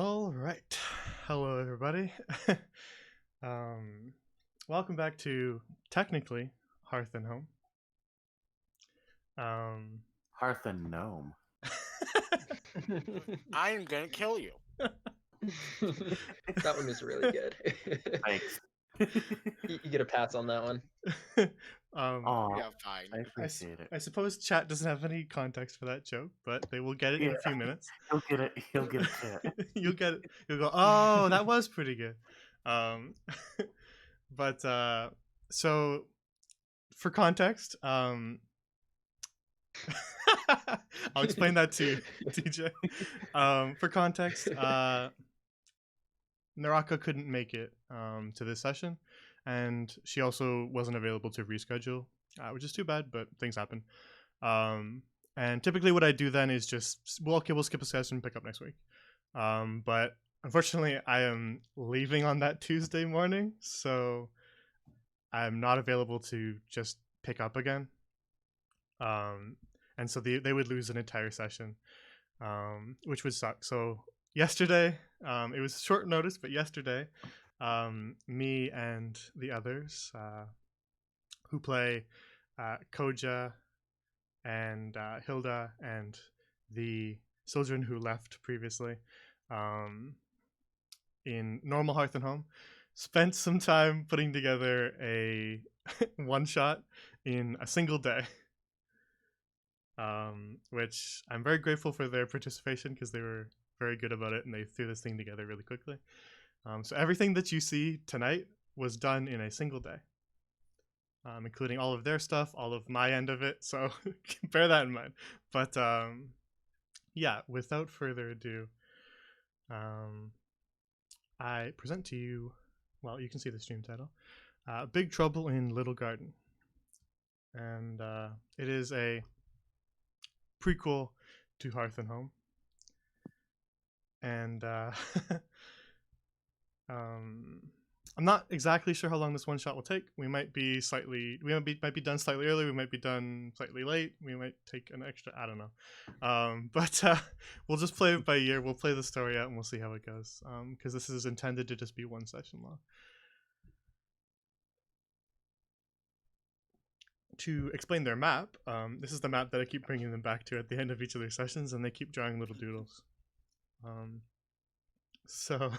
All right. Hello, everybody. um, Welcome back to technically Hearth and Home. Um, Hearth and Gnome. I'm gonna kill you. That one was really good. Thanks. You get a pass on that one. Aw, Yeah, fine. I appreciate it. I suppose chat doesn't have any context for that joke, but they will get it in a few minutes. He'll get it. He'll get a cat. You'll get it. You'll go, oh, that was pretty good. But so for context, I'll explain that to DJ. For context, Naraka couldn't make it to this session, and she also wasn't available to reschedule, which is too bad, but things happen. And typically, what I do then is just, well, okay, we'll skip a session and pick up next week. But unfortunately, I am leaving on that Tuesday morning, so I'm not available to just pick up again. And so they would lose an entire session, which would suck. So yesterday, it was short notice, but yesterday, me and the others who play Koja and Hilda and the children who left previously in normal Hearth and Home spent some time putting together a one shot in a single day. Which I'm very grateful for their participation because they were very good about it and they threw this thing together really quickly. So everything that you see tonight was done in a single day, including all of their stuff, all of my end of it. So bear that in mind. But yeah, without further ado, I present to you, well, you can see the stream title, Big Trouble in Littlegarden. And it is a prequel to Hearth and Home, and I'm not exactly sure how long this one shot will take. We might be done slightly early. We might be done slightly late. We might take an extra. I don't know. But we'll just play it by ear. We'll play the story out and we'll see how it goes. Because this is intended to just be one session long. To explain their map, this is the map that I keep bringing them back to at the end of each of their sessions, and they keep drawing little doodles. So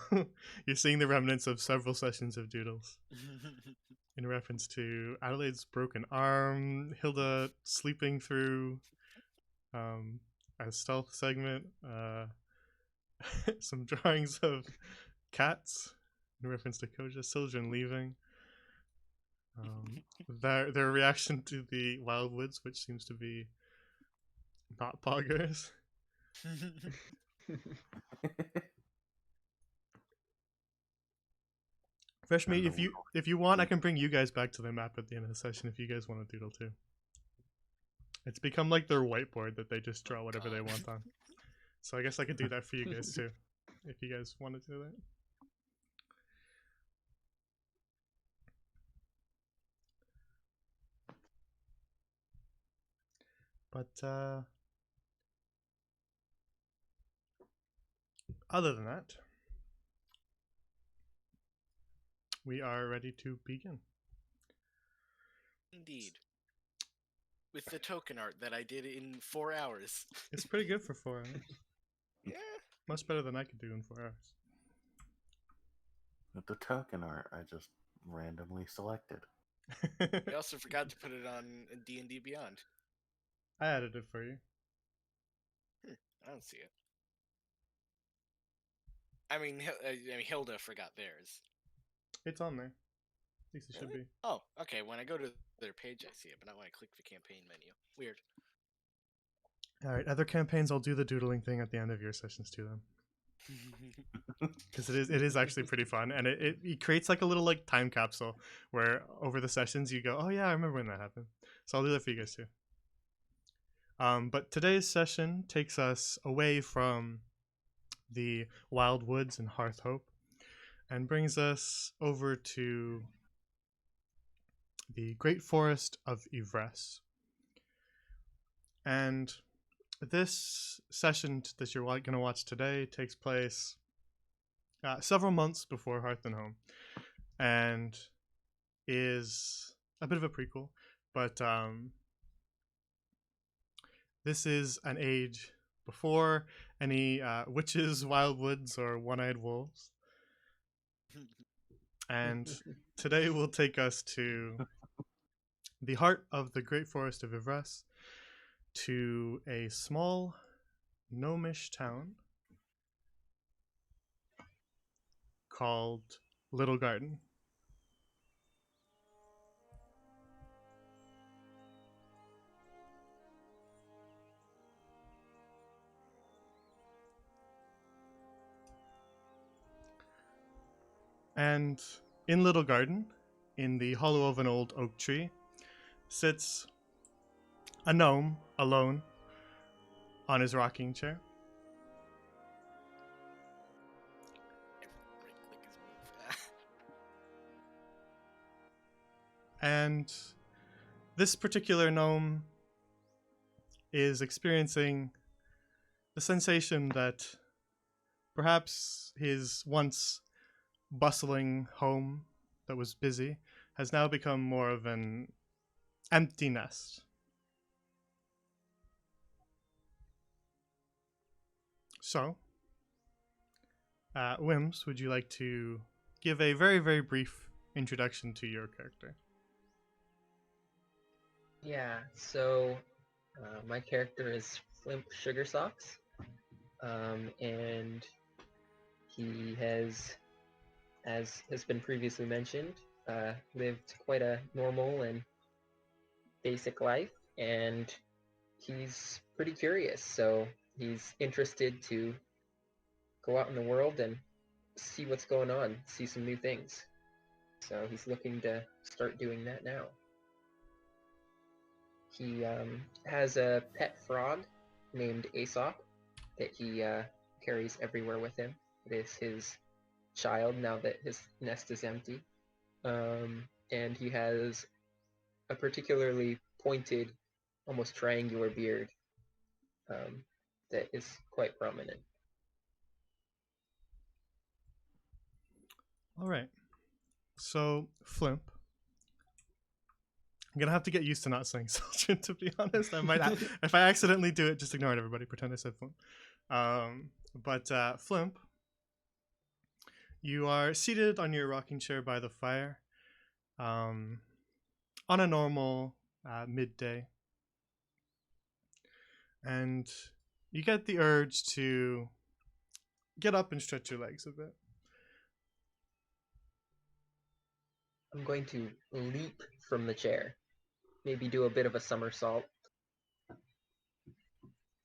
you're seeing the remnants of several sessions of doodles in reference to Adelaide's broken arm, Hilda sleeping through a stealth segment, some drawings of cats in reference to Koja's children leaving. Their reaction to the wild woods, which seems to be not poggers. Fresh meat, if you want, I can bring you guys back to the map at the end of the session if you guys want to doodle too. It's become like their whiteboard that they just draw whatever they want on. So I guess I could do that for you guys too, if you guys want to do that. But other than that, we are ready to begin. Indeed. With the token art that I did in 4 hours. It's pretty good for 4 hours. Yeah. Much better than I could do in 4 hours. With the token art, I just randomly selected. I also forgot to put it on D&D Beyond. I added it for you. I don't see it. I mean, Hilda forgot theirs. It's on there. At least it should be. Oh, okay. When I go to their page, I see it, but not when I click the campaign menu. Weird. All right, other campaigns, I'll do the doodling thing at the end of your sessions too, then. Because it is actually pretty fun, and it creates like a little like time capsule where over the sessions you go, oh yeah, I remember when that happened. So I'll do that for you guys too. But today's session takes us away from the wild woods and Hearth Hope and brings us over to the Great Forest of Yvresse. And this session that you're going to watch today takes place several months before Hearth and Home, and is a bit of a prequel, but this is an age before any witches, wild woods, or one-eyed wolves. And today will take us to the heart of the great forest of Ivres, to a small gnomish town called Littlegarden. And in Littlegarden, in the hollow of an old oak tree, sits a gnome alone on his rocking chair. Right click is move. And this particular gnome is experiencing the sensation that perhaps his once bustling home that was busy has now become more of an empty nest. So, Wims, would you like to give a very, very brief introduction to your character? Yeah, so my character is Flimp Sugar Socks, and he has, as has been previously mentioned, lived quite a normal and basic life, and he's pretty curious, so he's interested to go out in the world and see what's going on, see some new things. So he's looking to start doing that now. He has a pet frog named Aesop that he carries everywhere with him. It is his child now that his nest is empty. And he has a particularly pointed, almost triangular beard that is quite prominent. All right. So, Flimp. I'm gonna have to get used to not saying Sultran, to be honest. I might, if I accidentally do it, just ignore it, everybody. Pretend I said Flimp. But Flimp, you are seated on your rocking chair by the fire, on a normal midday, and you get the urge to get up and stretch your legs a bit. I'm going to leap from the chair, maybe do a bit of a somersault,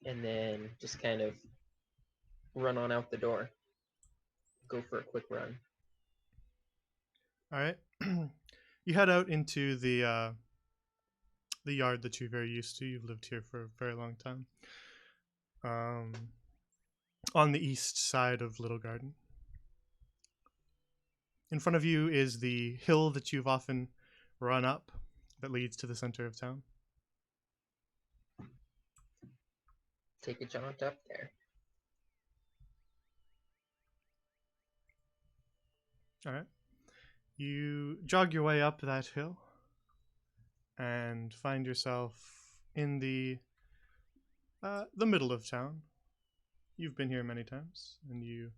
and then just kind of run on out the door. Go for a quick run. All right. You head out into the yard that you're very used to. You've lived here for a very long time. On the east side of Littlegarden. In front of you is the hill that you've often run up that leads to the center of town. Take a jaunt up there. All right. You jog your way up that hill and find yourself in the middle of town. You've been here many times, and you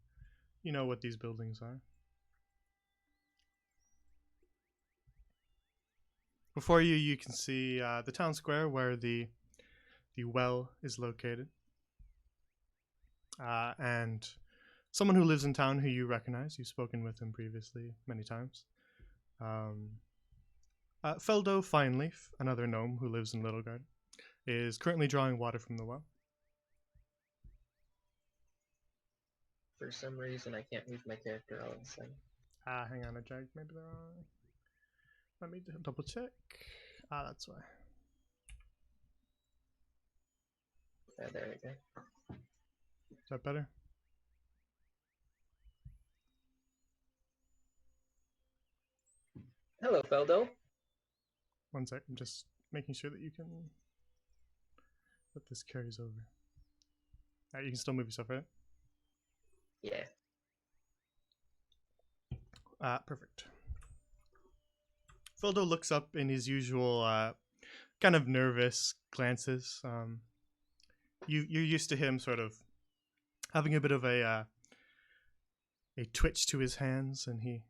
know what these buildings are. Before you, you can see the town square where the well is located, and someone who lives in town who you recognize. You've spoken with him previously many times. Feldo Fineleaf, another gnome who lives in Littlegarden, is currently drawing water from the well. For some reason, I can't move my character all of a sudden. Hang on, I dragged maybe the wrong. Let me double check. That's why. There we go. Is that better? Hello, Feldo. One sec, I'm just making sure that you can. That this carries over. Alright, you can still move yourself, right? Yeah. Perfect. Fildo looks up in his usual kind of nervous glances. You're used to him sort of having a bit of a twitch to his hands, and he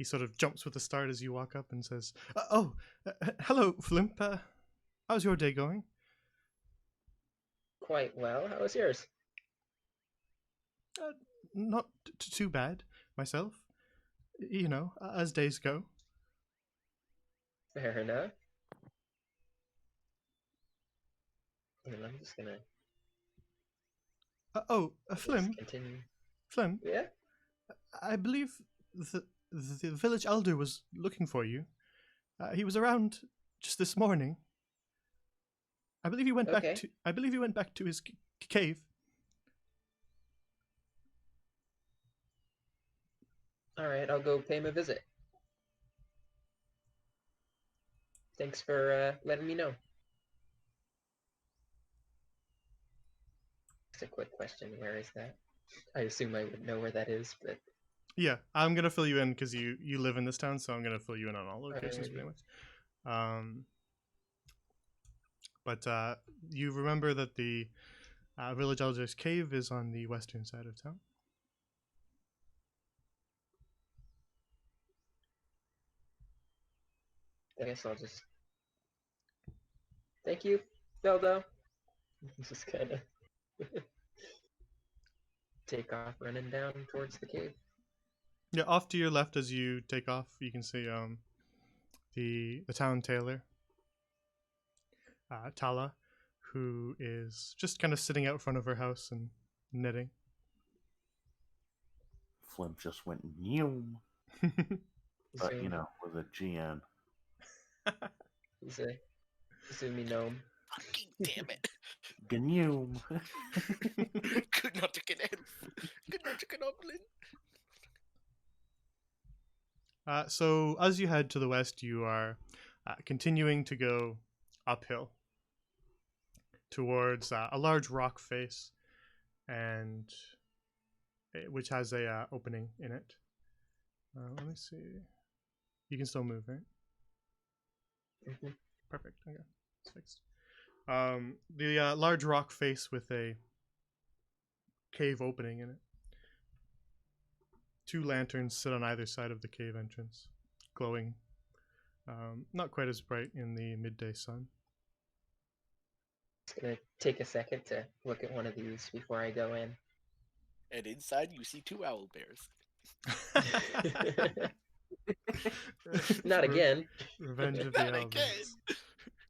sort of jumps with a start as you walk up and says, hello, Flimp. How's your day going?" Quite well. How was yours? Not too bad, myself. You know, as days go. Fair enough. And I'm just gonna Flim, continue. Flim, Yeah. I believe the village elder was looking for you. He was around just this morning. I believe he went Okay. back to his cave. All right, I'll go pay him a visit. Thanks for letting me know. Just a quick question. Where is that? I assume I would know where that is, but Yeah, I'm gonna fill you in because you live in this town, so I'm gonna fill you in on all locations Alrighty. pretty much. But you remember that the village elder's cave is on the western side of town. I guess I'll just. Thank you, Beldo. Just kind of take off running down towards the cave. Yeah, off to your left as you take off, you can see the town tailor, Tala, who is just kind of sitting out front of her house and knitting. Flimp just went Noom, but you Zoom. know, with a GN. He's a zoomy gnome. Fucking damn it. Gnoom. Could not take an elf. Could not take a goblin. So as you head to the west, you are continuing to go uphill towards a large rock face, and which has a opening in it. Let me see. You can still move, right? Mhm. Perfect. Okay, it's fixed. The large rock face with a cave opening in it. 2 lanterns sit on either side of the cave entrance, glowing. Not quite as bright in the midday sun. Just gonna take a second to look at one of these before I go in. And inside you see 2 owl bears. Not again. Revenge of the Not Elves. again.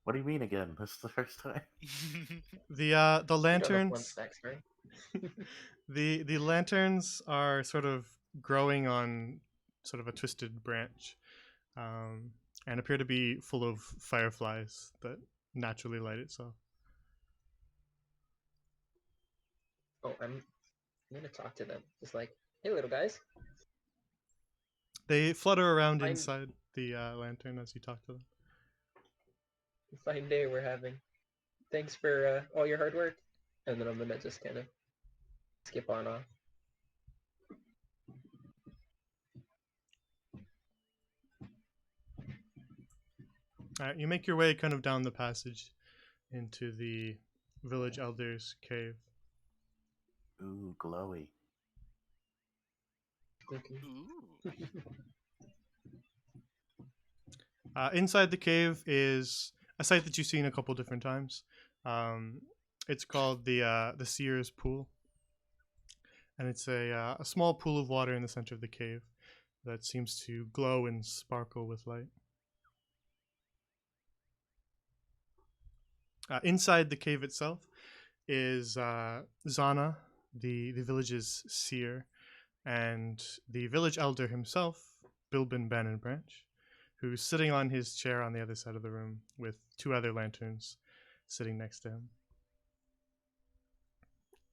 What do you mean again? This is the first time. The You don't know lanterns. Flump's backstory. The lanterns are sort of growing on sort of a twisted branch, and appear to be full of fireflies that naturally light itself. Oh, I'm gonna talk to them. Just like, hey, little guys. They flutter around I'm- inside the lantern as you talk to them. Fine day we're having. Thanks for all your hard work. And then I'm gonna just kind of skip on off. You make your way kind of down the passage into the village elder's cave. Ooh, glowy. Okay. Ooh. Inside the cave is a site that you've seen a couple different times. It's called the Seer's Pool, and it's a small pool of water in the center of the cave that seems to glow and sparkle with light. Inside the cave itself is Zana, the village's seer, and the village elder himself, Bilbin Branch, who's sitting on his chair on the other side of the room with 2 other lanterns sitting next to him.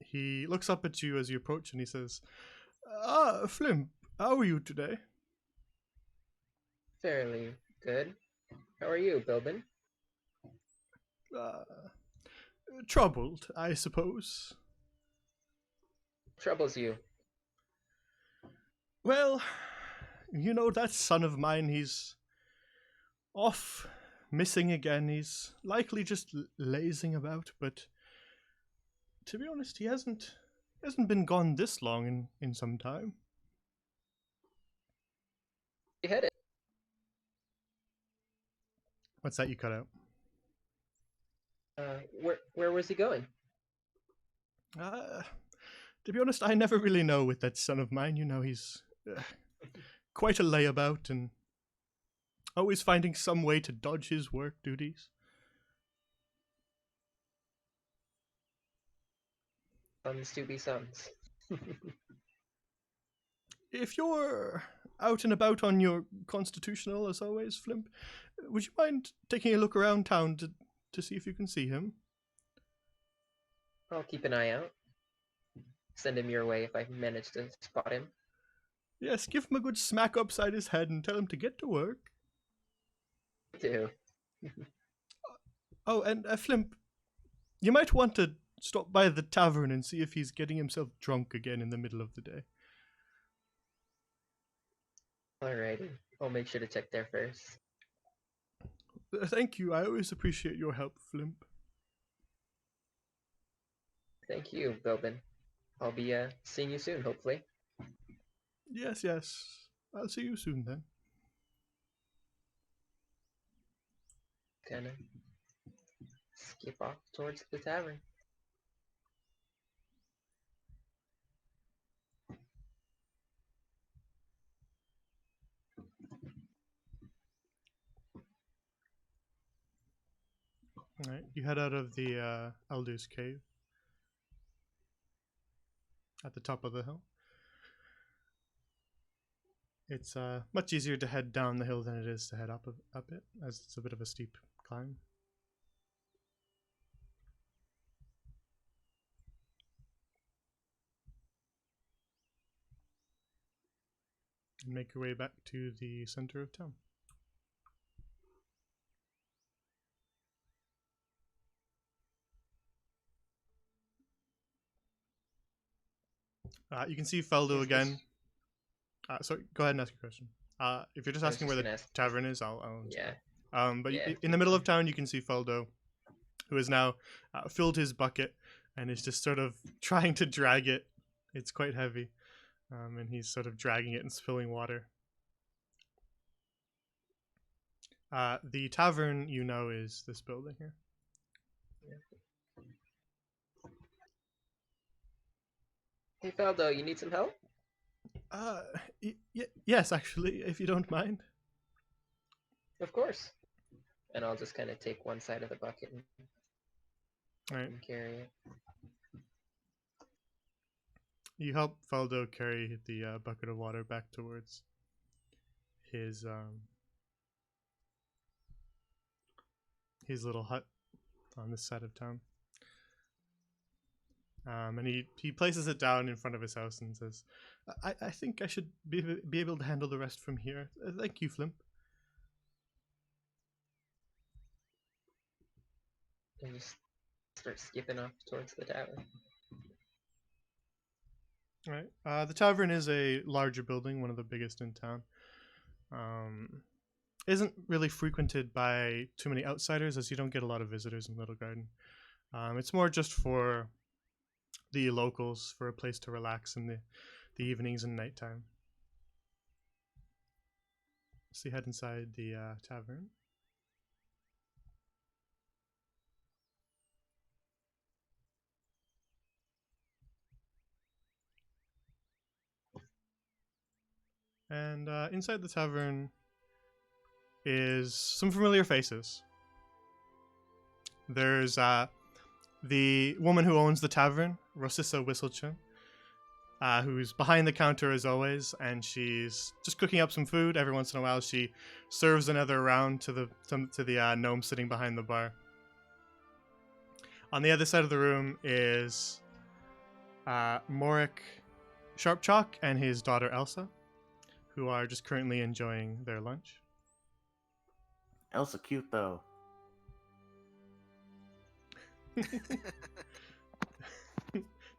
He looks up at you as you approach and he says, Flimp, how are you today? Fairly good. How are you, Bilbin? Troubled, I suppose. Troubles you? Well, you know, that son of mine, he's off missing again. He's likely just lazing about, but to be honest, he hasn't been gone this long in some time. You headed. What's that you cut out? Where was he going? To be honest, I never really know with that son of mine. You know, he's quite a layabout and always finding some way to dodge his work duties. Sons to be sons. If you're out and about on your constitutional, as always, Flimp, would you mind taking a look around town to see if you can see him? I'll keep an eye out. Send him your way if I manage to spot him. Yes, give him a good smack upside his head and tell him to get to work. Do. Oh, and Flimp, you might want to stop by the tavern and see if he's getting himself drunk again in the middle of the day. Alrighty. I'll make sure to check there first. Thank you, I always appreciate your help, Flimp. Thank you, Bilbin. I'll be seeing you soon, hopefully. Yes, yes. I'll see you soon then. Kinda skip off towards the tavern. Alright, you head out of the Elder's Cave at the top of the hill. It's much easier to head down the hill than it is to head up it, as it's a bit of a steep climb. And make your way back to the center of town. You can see Feldo again. Sorry, go ahead and ask your question. If you're just I was asking where just the gonna ask- tavern is, I'll answer. Yeah. But Yeah. in the middle of town, you can see Feldo, who has now filled his bucket and is just sort of trying to drag it. It's quite heavy, and he's sort of dragging it and spilling water. The tavern, you know, is this building here. Hey, Faldo, you need some help? Yes, actually, if you don't mind. Of course. And I'll just kind of take one side of the bucket Right. and carry it. You help Faldo carry the bucket of water back towards his little hut on this side of town. And he places it down in front of his house and says, I think I should be able to handle the rest from here. Thank you, Flimp. And just start skipping off towards the tavern. Right. The tavern is a larger building, one of the biggest in town. Isn't really frequented by too many outsiders, as you don't get a lot of visitors in Littlegarden. It's more just for the locals, for a place to relax in the evenings and nighttime. So you head inside the tavern. And inside the tavern is some familiar faces. There's the woman who owns the tavern, Rosissa Whistlechin, who's behind the counter as always, and she's just cooking up some food. Every once in a while, she serves another round to the gnome sitting behind the bar. On the other side of the room is Morik Sharpchalk and his daughter Elsa, who are just currently enjoying their lunch. Elsa cute though.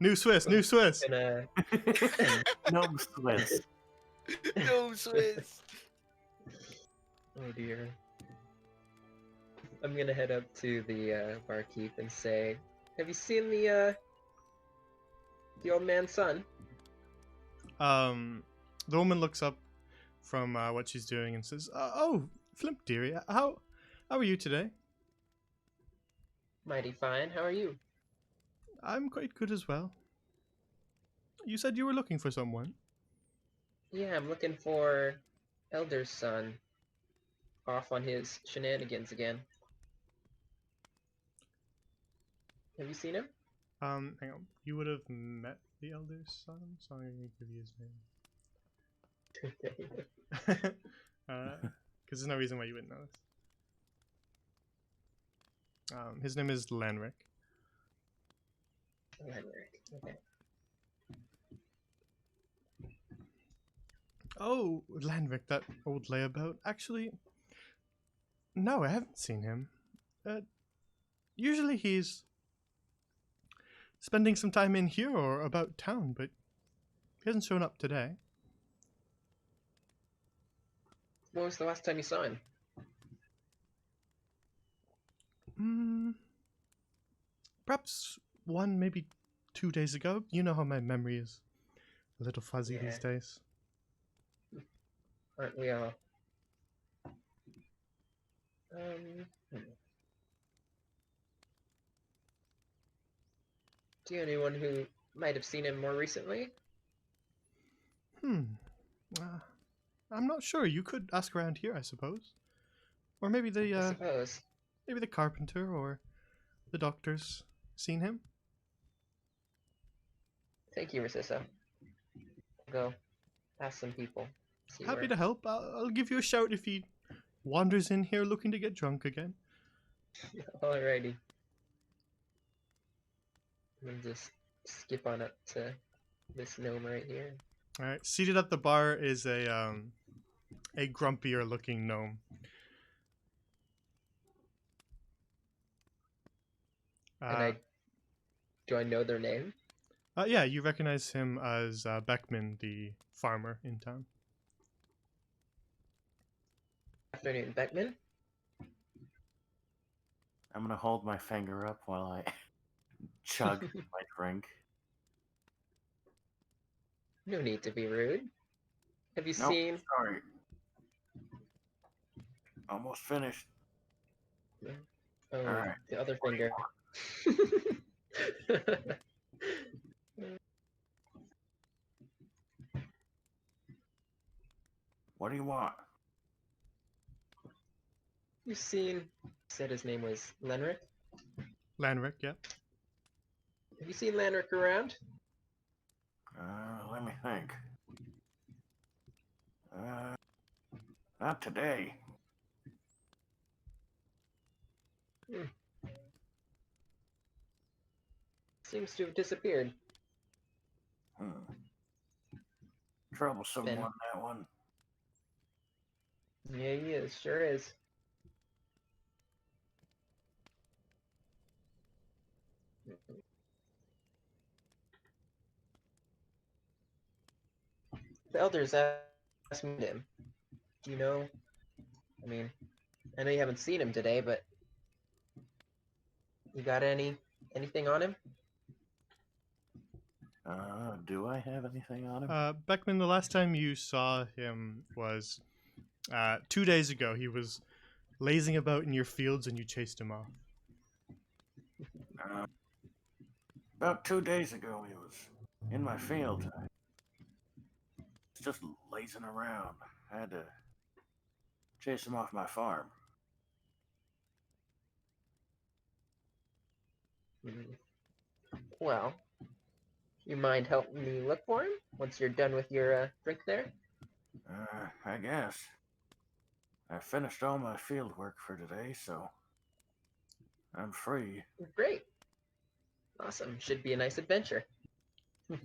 New Swiss. And No Swiss. No, Swiss. Oh dear. I'm gonna head up to the barkeep and say, "Have you seen the old man's son?" The woman looks up from what she's doing and says, "Oh, Flimp, dearie, how are you today?" Mighty fine. How are you? I'm quite good as well. You said you were looking for someone. Yeah, I'm looking for Elder's son. Off on his shenanigans again. Have you seen him? Hang on. You would have met the elder son, so I'm gonna give you his name. Because there's no reason why you wouldn't know this. His name is Lanric. Henrik. Okay. Oh, Lanric, that old layabout. Actually, no, I haven't seen him. Usually he's spending some time in here or about town, but he hasn't shown up today. When was the last time you saw him? Perhaps 1, maybe 2 days ago. You know how my memory is a little fuzzy Yeah. these days. Aren't we all? Hmm. Do you know anyone who might have seen him more recently? Uh, I'm not sure. You could ask around here, I suppose. Or maybe I the suppose. maybe the carpenter or the doctor's seen him. Thank you, Rosissa. I'll go ask some people. See Happy where. to help. I'll give you a shout if he wanders in here looking to get drunk again. Alrighty. We'll just skip on up to this gnome right here. All right. Seated at the bar is a grumpier looking gnome. And do I know their name? Yeah, you recognize him as Beckman, the farmer in town. Afternoon, Beckman. I'm gonna hold my finger up while I chug my drink. No need to be rude. Have you Nope, seen? sorry. Almost finished. Oh, Alright. the other What do you finger. What do you want? You've seen? Said his name was Lenric. Lanric, yeah. Have you seen Lenric around? Let me think. Not today. Seems to have disappeared. Troublesome Ben. one, that one. Yeah, he is. Sure is. The elders asked me him. Do you know? I mean, I know you haven't seen him today, but you got anything on him? Do I have anything on him? Beckman, the last time you saw him was 2 days ago. He was lazing about in your fields and you chased him off. About 2 days ago, he was in my field. I was just lazing around. I had to chase him off my farm. Well, you mind helping me look for him once you're done with your drink there? I guess. I finished all my field work for today, so I'm free. Great. Awesome. Should be a nice adventure. Uh,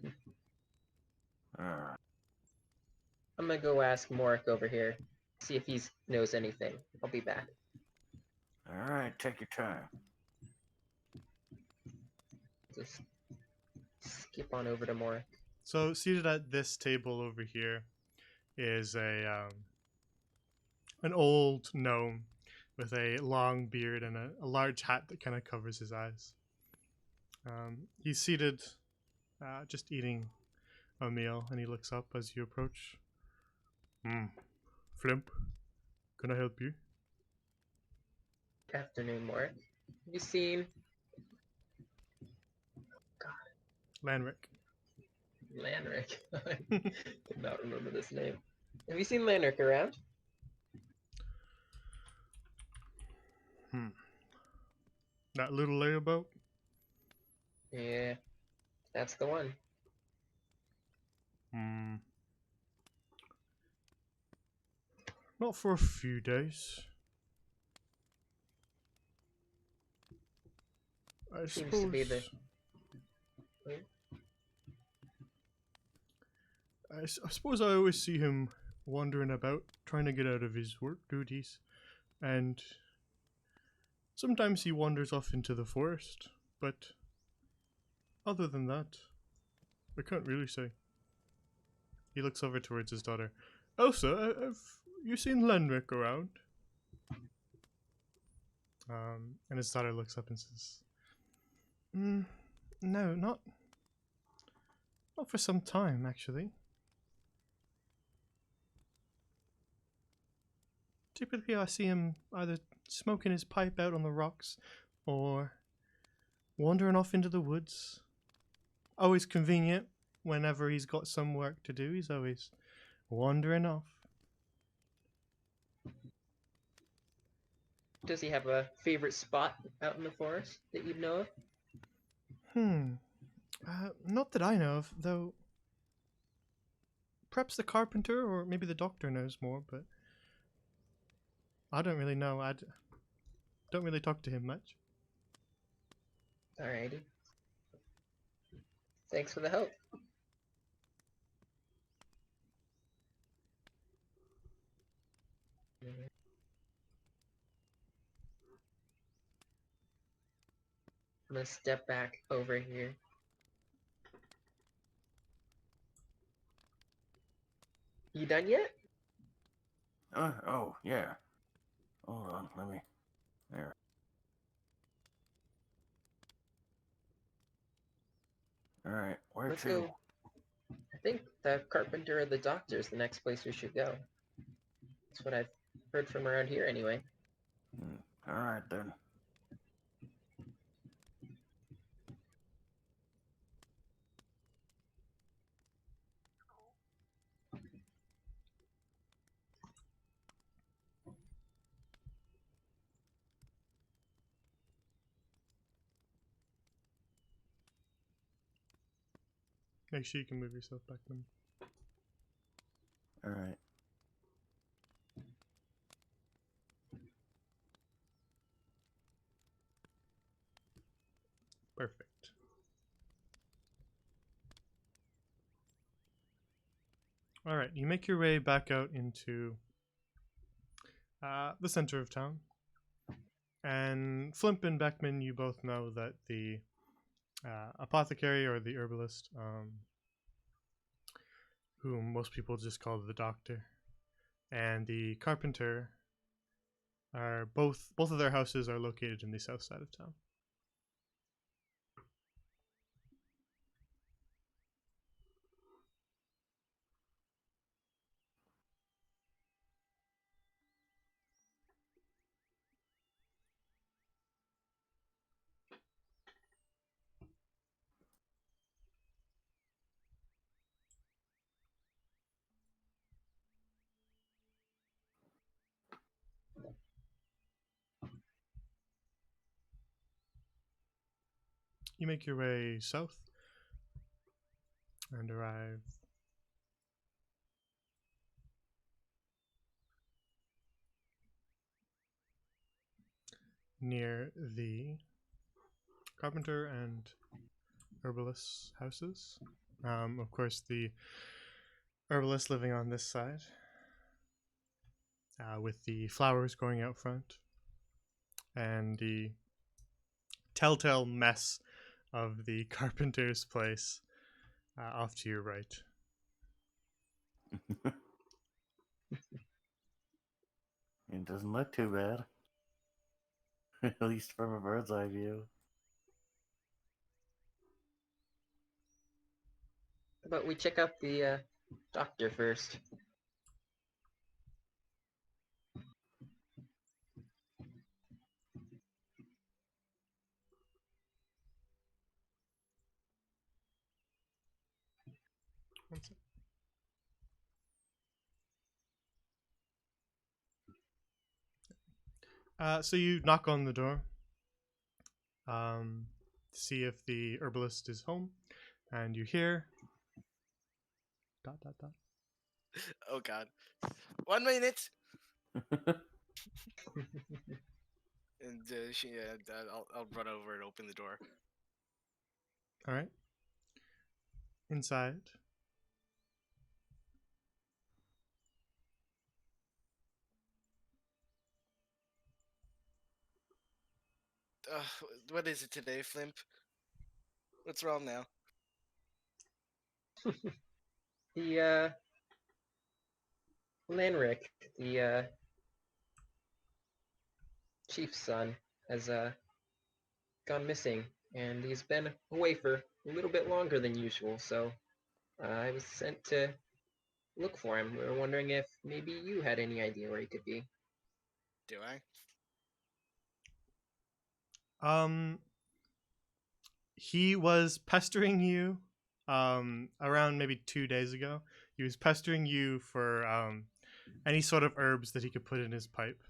I'm gonna go ask Morik over here, see if he knows anything. I'll be back. Alright, take your time. Just skip on over to Morik. So, seated at this table over here is an old gnome with a long beard and a large hat that kind of covers his eyes. He's seated, just eating a meal, and he looks up as you approach. Flimp, can I help you? Afternoon, Mark. Have you seen Lanric. Lanric? I could not remember this name. Have you seen Lanric around? That little layabouts? Yeah, that's the one. Not for a few days. I Seems suppose. to be the. I suppose I always see him wandering about, trying to get out of his work duties, and sometimes he wanders off into the forest. But other than that, I can't really say. He looks over towards his daughter. Elsa, have you seen Lenric around? And his daughter looks up and says, No, not for some time, actually. Typically, I see him either smoking his pipe out on the rocks or wandering off into the woods. Always convenient whenever he's got some work to do. He's always wandering off. Does he have a favorite spot out in the forest that you know of? Not that I know of, though. Perhaps the carpenter or maybe the doctor knows more, but I don't really know. I don't really talk to him much. Alrighty. Thanks for the help. I'm gonna step back over here. You done yet? Oh, yeah. Hold on, let me. There. Alright, where Let's to? go. I think the carpenter or the doctor is the next place we should go. That's what I've heard from around here anyway. Alright then. Make sure you can move yourself back then. Alright. Perfect. Alright, you make your way back out into the center of town. And Flimp and Beckman, you both know that the apothecary or the herbalist, whom most people just call the doctor, and the carpenter are both of their houses are located in the south side of town. You make your way south and arrive near the carpenter and herbalist houses. Of course, the herbalist living on this side, with the flowers going out front, and the telltale mess of the carpenter's place off to your right. It doesn't look too bad. At least from a bird's eye view. But we check out the doctor first. One sec. So you knock on the door to see if the herbalist is home, and you hear dot dot dot. Oh God. 1 minute. And I'll run over and open the door. All right. Inside, What is it today, Flimp? What's wrong now? The Lanric, the chief's son, has gone missing, and he's been away for a little bit longer than usual. So I was sent to look for him. We were wondering if maybe you had any idea where he could be. Do I? he was pestering you around maybe 2 days ago. He was pestering you for any sort of herbs that he could put in his pipe.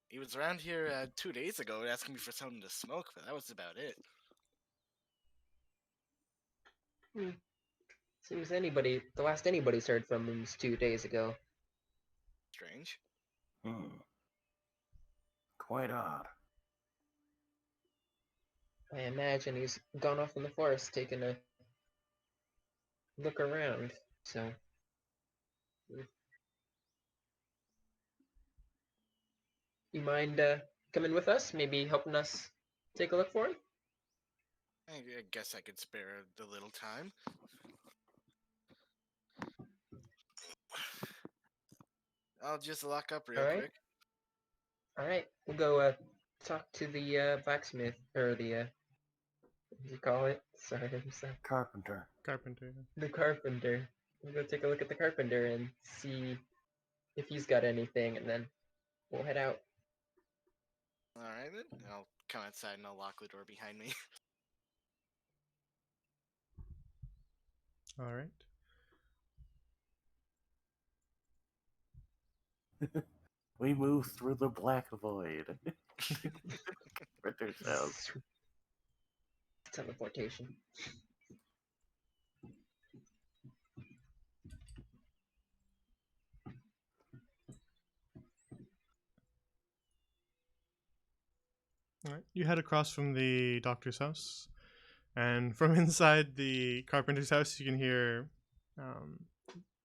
He was around here 2 days ago asking me for something to smoke, but that was about it. Seems the last anybody's heard from him was 2 days ago. Strange. Quite odd. I imagine he's gone off in the forest taking a look around. So, you mind coming with us? Maybe helping us take a look for him? I guess I could spare the little time. I'll just lock up real quick. All right, we'll go talk to the blacksmith, or the what do you call it? Sorry, I'm sorry. Carpenter. Carpenter. The carpenter. We'll go take a look at the carpenter and see if he's got anything, and then we'll head out. Alright then. I'll come outside and I'll lock the door behind me. All right. We move through the black void. Carpenter's house. Teleportation. All right. You head across from the doctor's house, and from inside the carpenter's house, you can hear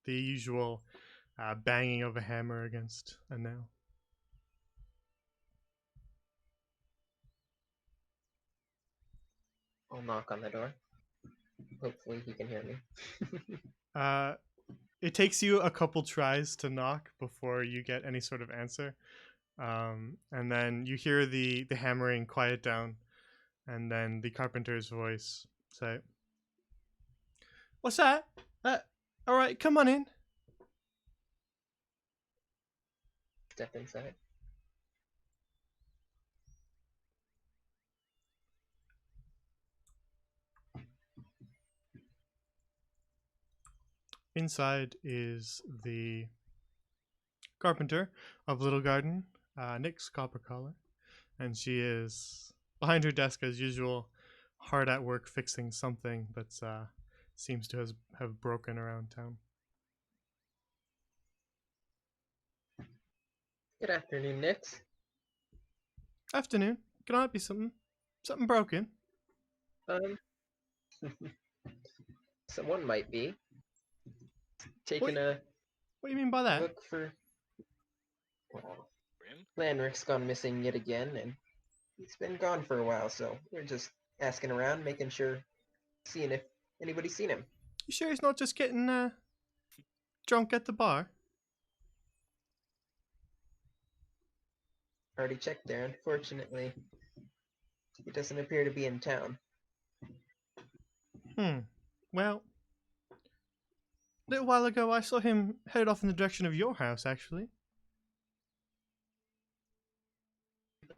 the usual banging of a hammer against a nail. I'll knock on the door. Hopefully he can hear me. It takes you a couple tries to knock before you get any sort of answer. And then you hear the hammering quiet down, and then the carpenter's voice say, "What's that? All right, come on in." Step inside. Inside is the carpenter of Littlegarden, Nyx Coppercollar, and she is behind her desk as usual, hard at work fixing something that seems to have broken around town. Good afternoon, Nyx. Afternoon. Can I be something broken? Someone might be taking a What do you mean by that? look for. Well, Grim? Lanric's gone missing yet again, and he's been gone for a while. So we're just asking around, making sure, seeing if anybody's seen him. You sure he's not just getting drunk at the bar? already checked there. Unfortunately, he doesn't appear to be in town. Well, a little while ago I saw him head off in the direction of your house, actually.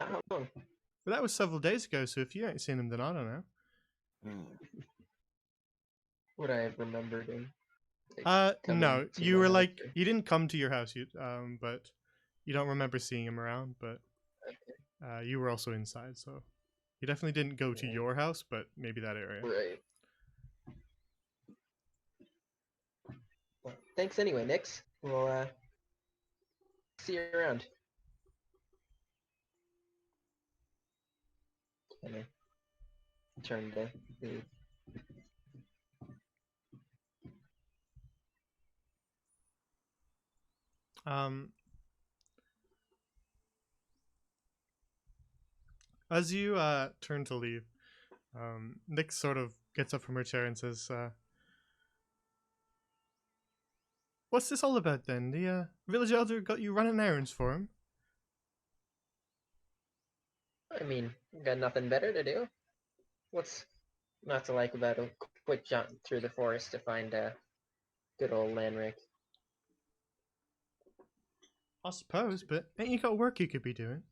How long? But that was several days ago, so if you ain't seen him, then I don't know. Would I have remembered him? Coming No, to you my were house, like, or- you didn't come to your house, but you don't remember seeing him around, but you were also inside, so he definitely didn't go to Right. your house, but maybe that area. Right. Well, thanks anyway, Nix. We'll see you around. Kind of turn to leave. Um, as you turn to leave, Nick sort of gets up from her chair and says, "What's this all about then? The village elder got you running errands for him?" I mean, got nothing better to do. What's not to like about a quick jaunt through the forest to find good old Lanric? I suppose, but ain't you got work you could be doing?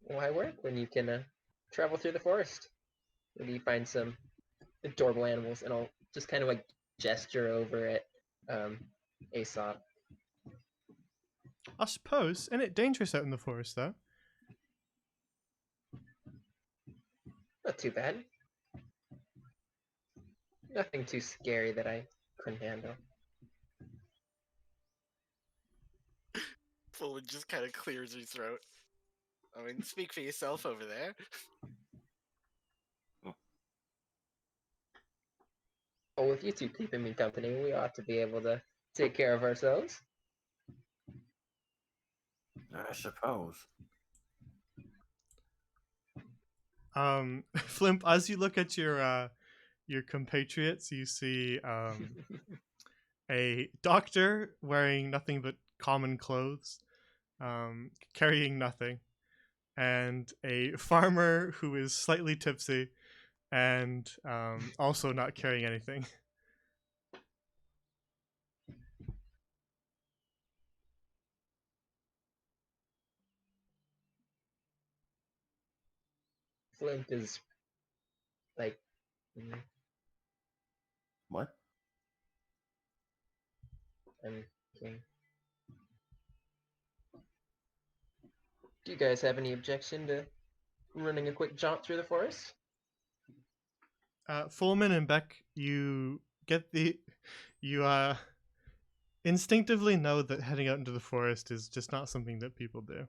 Why work when you can travel through the forest? Maybe you find some adorable animals, and I'll just kind of like gesture over at Aesop. I suppose. Ain't it dangerous out in the forest, though? Not too bad. Nothing too scary that I couldn't handle. Fulton just kind of clears her throat. I mean, speak for yourself over there. Well, with you two keeping me company, we ought to be able to take care of ourselves. I suppose. Flimp, as you look at your compatriots, you see a doctor wearing nothing but common clothes, carrying nothing, and a farmer who is slightly tipsy and also not carrying anything. Flint is like, What? I'm thinking. Do you guys have any objection to running a quick jaunt through the forest? Fullman and Beck, you get the you instinctively know that heading out into the forest is just not something that people do.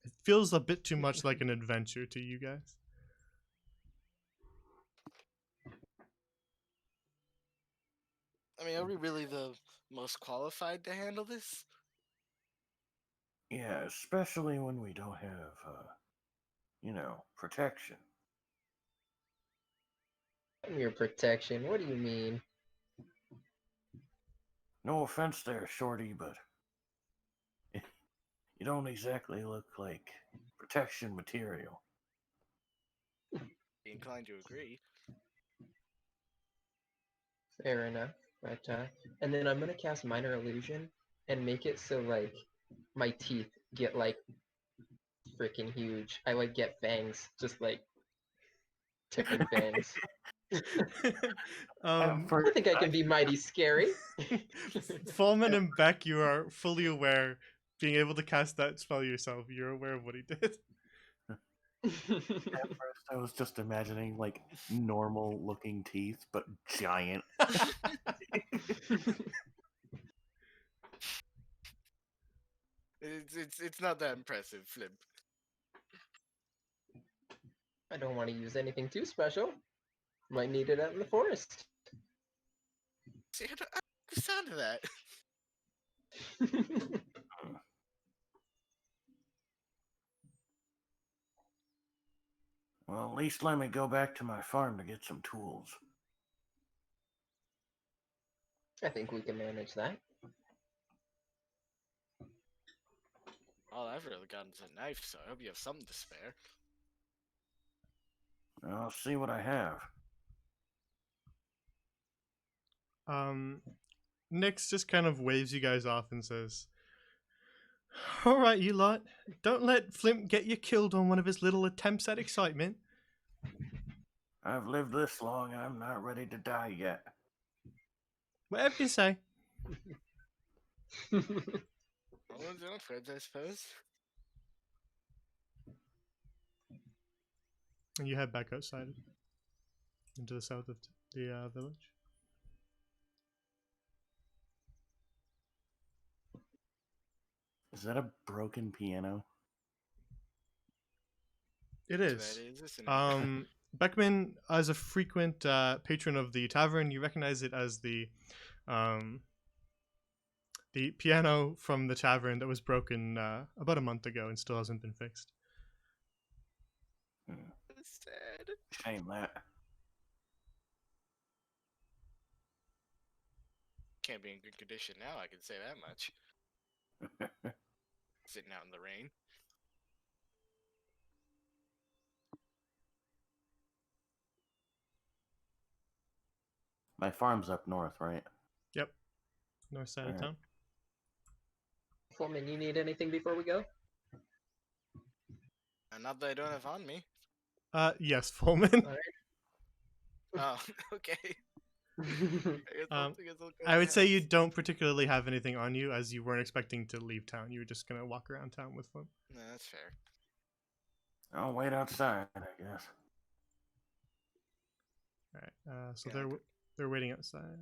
It feels a bit too much like an adventure to you guys. I mean, are we really the most qualified to handle this? Yeah, especially when we don't have, protection. Your protection. What do you mean? No offense there, Shorty, but you don't exactly look like protection material. Be inclined to agree. Fair enough. But and then I'm gonna cast minor illusion and make it so like my teeth get like freaking huge. I like get fangs, just like tipping fangs. I First, think I can be mighty scary. Fullman and Beck, you are fully aware, being able to cast that spell yourself, you're aware of what he did. at first I was just imagining like normal looking teeth, but giant. It's not that impressive, Flimp. I don't want to use anything too special. Might need it out in the forest. See, I don't like the sound of that. Well, at least let me go back to my farm to get some tools. I think we can manage that. All I've really gotten is a knife, so I hope you have something to spare. I'll see what I have. Nix just kind of waves you guys off and says, "All right, you lot, don't let Flimp get you killed on one of his little attempts at excitement." I've lived this long, I'm not ready to die yet. Whatever you say. All one's own friends, I suppose. And you head back outside into the south of the village. Is that a broken piano? It That is. is, isn't it? Beckman, as a frequent patron of the tavern, you recognize it as the piano from the tavern that was broken about a month ago and still hasn't been fixed. That's sad. Shame that. Can't be in good condition now, I can say that much. Sitting out in the rain. My farm's up north, right? Yep. North side of Alright. town. Foreman, you need anything before we go? And not that I don't have on me. Yes, Fullman. Alright. Oh, okay. I guess I'll go I would to say house. you don't particularly have anything on you, as you weren't expecting to leave town. You were just gonna walk around town with them. No, that's fair. I'll wait outside, I guess. All right. So Yeah, they're waiting outside.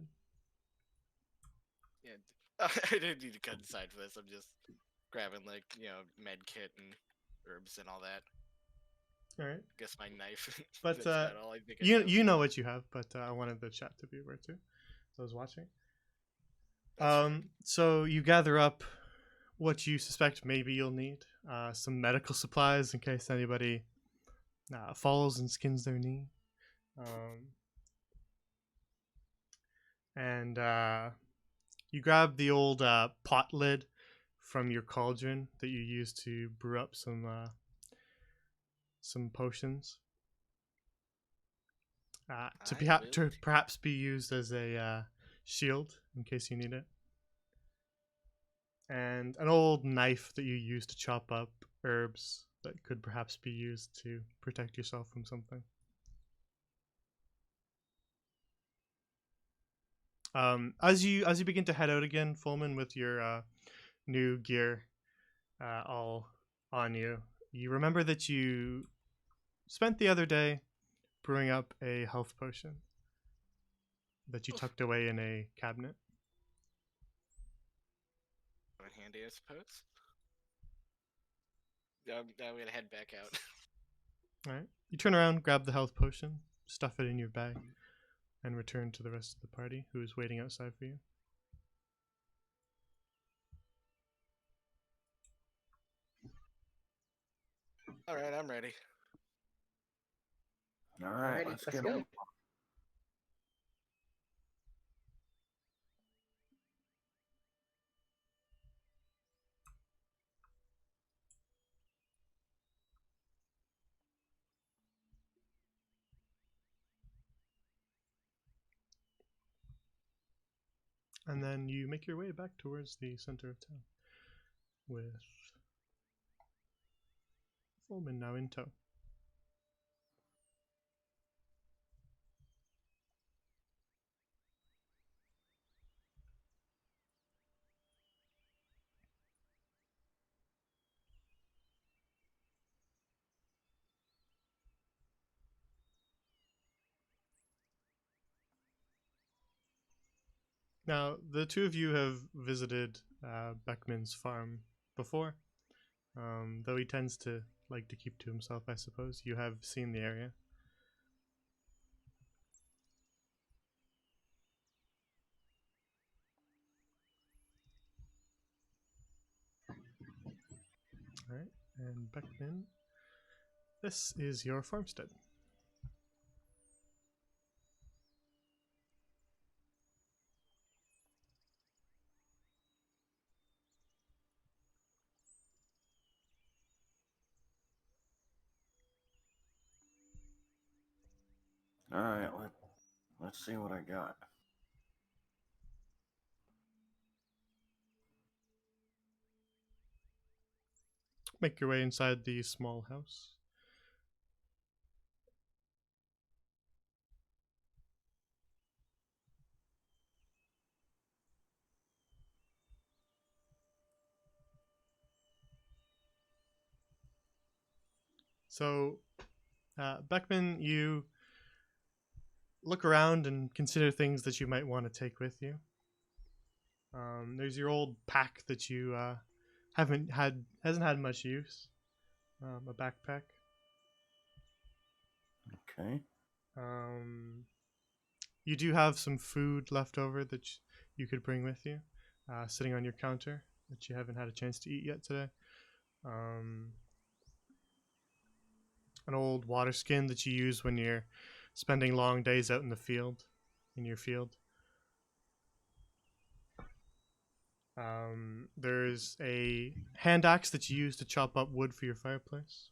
Yeah, I didn't need to cut inside for this. I'm just grabbing like med kit and herbs and all that. All right. Guess my knife. But That's about all I think I you have. you know what you have, but I wanted the chat to be aware too. So I was watching. That's fair. So you gather up what you suspect maybe you'll need. Some medical supplies in case anybody falls and skins their knee. And you grab the old pot lid from your cauldron that you use to brew up some potions. To perhaps be used as a shield in case you need it. And an old knife that you use to chop up herbs that could perhaps be used to protect yourself from something. As you begin to head out again, Fullman, with your new gear all on you, you remember that you spent the other day brewing up a health potion that you tucked away in a cabinet. Handy, I suppose. I'm gonna head back out. All right. You turn around, grab the health potion, stuff it in your bag, and return to the rest of the party who is waiting outside for you. All right, I'm ready. Alright, Alrighty, let's let's get go. on. And then you make your way back towards the center of town with Fullman now in tow. Now, the two of you have visited Beckman's farm before, though he tends to like to keep to himself, I suppose. You have seen the area. Alright, and Beckman, this is your farmstead. All right, let's see what I got. Make your way inside the small house. So, Beckman, you look around and consider things that you might want to take with you. There's your old pack that you hasn't had much use. A backpack. Okay. You do have some food left over that you could bring with you, sitting on your counter that you haven't had a chance to eat yet today. An old water skin that you use when you're spending long days out in the field, in your field. There's a hand axe that you use to chop up wood for your fireplace.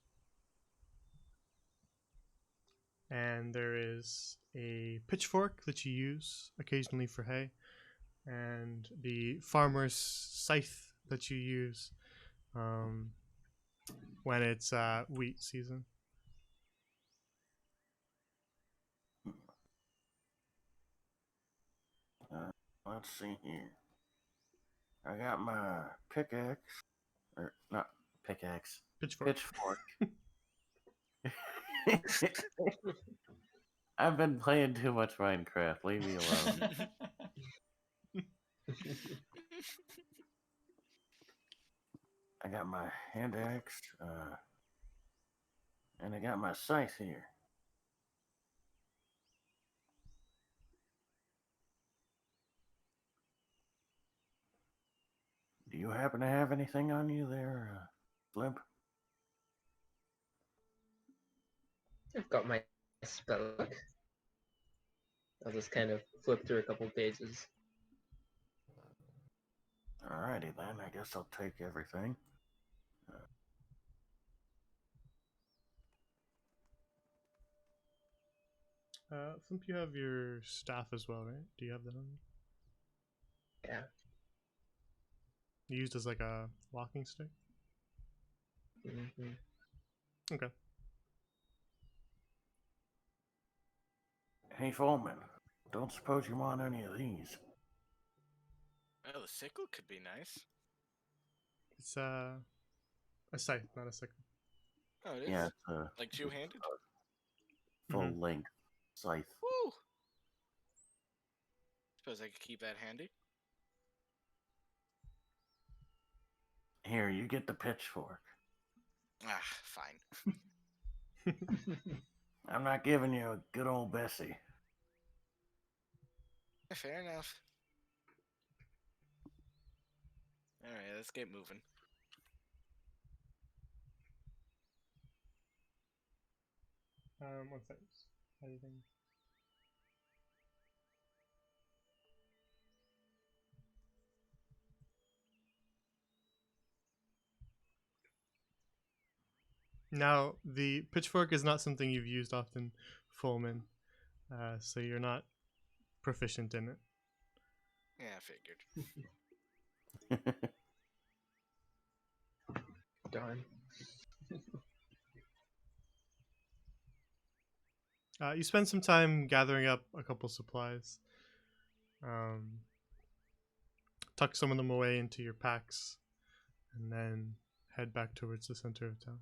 And there is a pitchfork that you use occasionally for hay. And the farmer's scythe that you use when it's wheat season. Let's see here. I got my pickaxe, or not pickaxe, Pitchfork. pitchfork. I've been playing too much Minecraft. Leave me alone. I got my hand axe, and I got my scythe here. Do you happen to have anything on you there, Blimp? I've got my spell book. I'll just kind of flip through a couple pages. Alrighty then, I guess I'll take everything. Flip, you have your staff as well, right? Do you have that on you? Yeah. Used as like a walking stick? Mm-hmm. Okay. Hey, Foreman, don't suppose you want any of these? Oh, the sickle could be nice. It's a scythe, not a sickle. Oh, it is? Yeah, it's Like two-handed? full length scythe. Woo! Suppose I could keep that handy. Here, you get the pitchfork. Ah, fine. I'm not giving you a good old Bessie. Fair enough. Alright, let's get moving. One second. Anything? Now, the pitchfork is not something you've used often, Fullman, so you're not proficient in it. Yeah, I figured. Darn. You spend some time gathering up a couple supplies. Tuck some of them away into your packs, and then head back towards the center of town.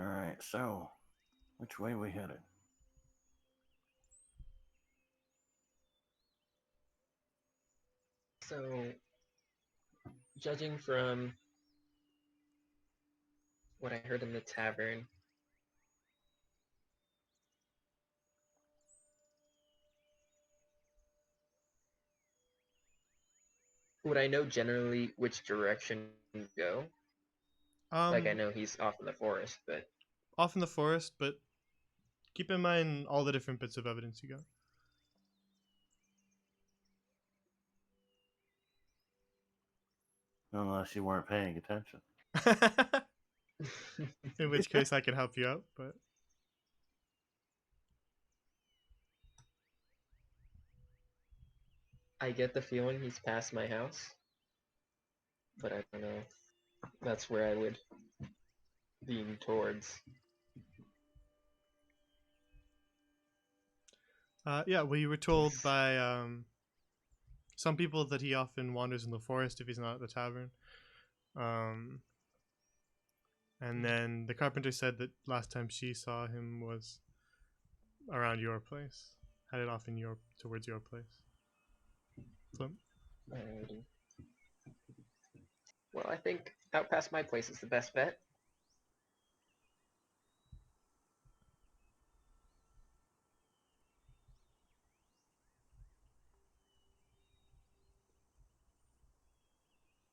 Alright, so, which way we headed? So, judging from what I heard in the tavern, would I know generally which direction to go? Like, I know he's off in the forest, but Off in the forest, but keep in mind all the different bits of evidence you Unless you weren't paying attention. got. In which case, I can help you out, but I get the feeling he's past my house, but I don't know. That's where I would lean towards. yeah. Well, you were told by some people that he often wanders in the forest if he's not at the tavern. And then the carpenter said that last time she saw him was around your place, headed off towards your place. Flim? Alrighty. Well, I think out past my place is the best bet.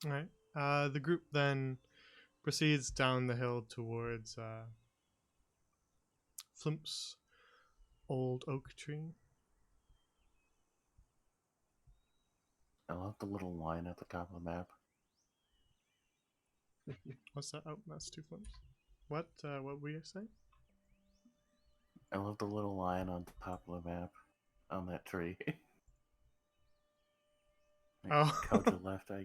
All right. The group then proceeds down the hill towards Flimp's old oak tree. I love the little line at the top of the map. What's that? Oh, that's two Flimps. What were you saying? I love the little line on the top of the map on that tree. Oh. Go to the left, I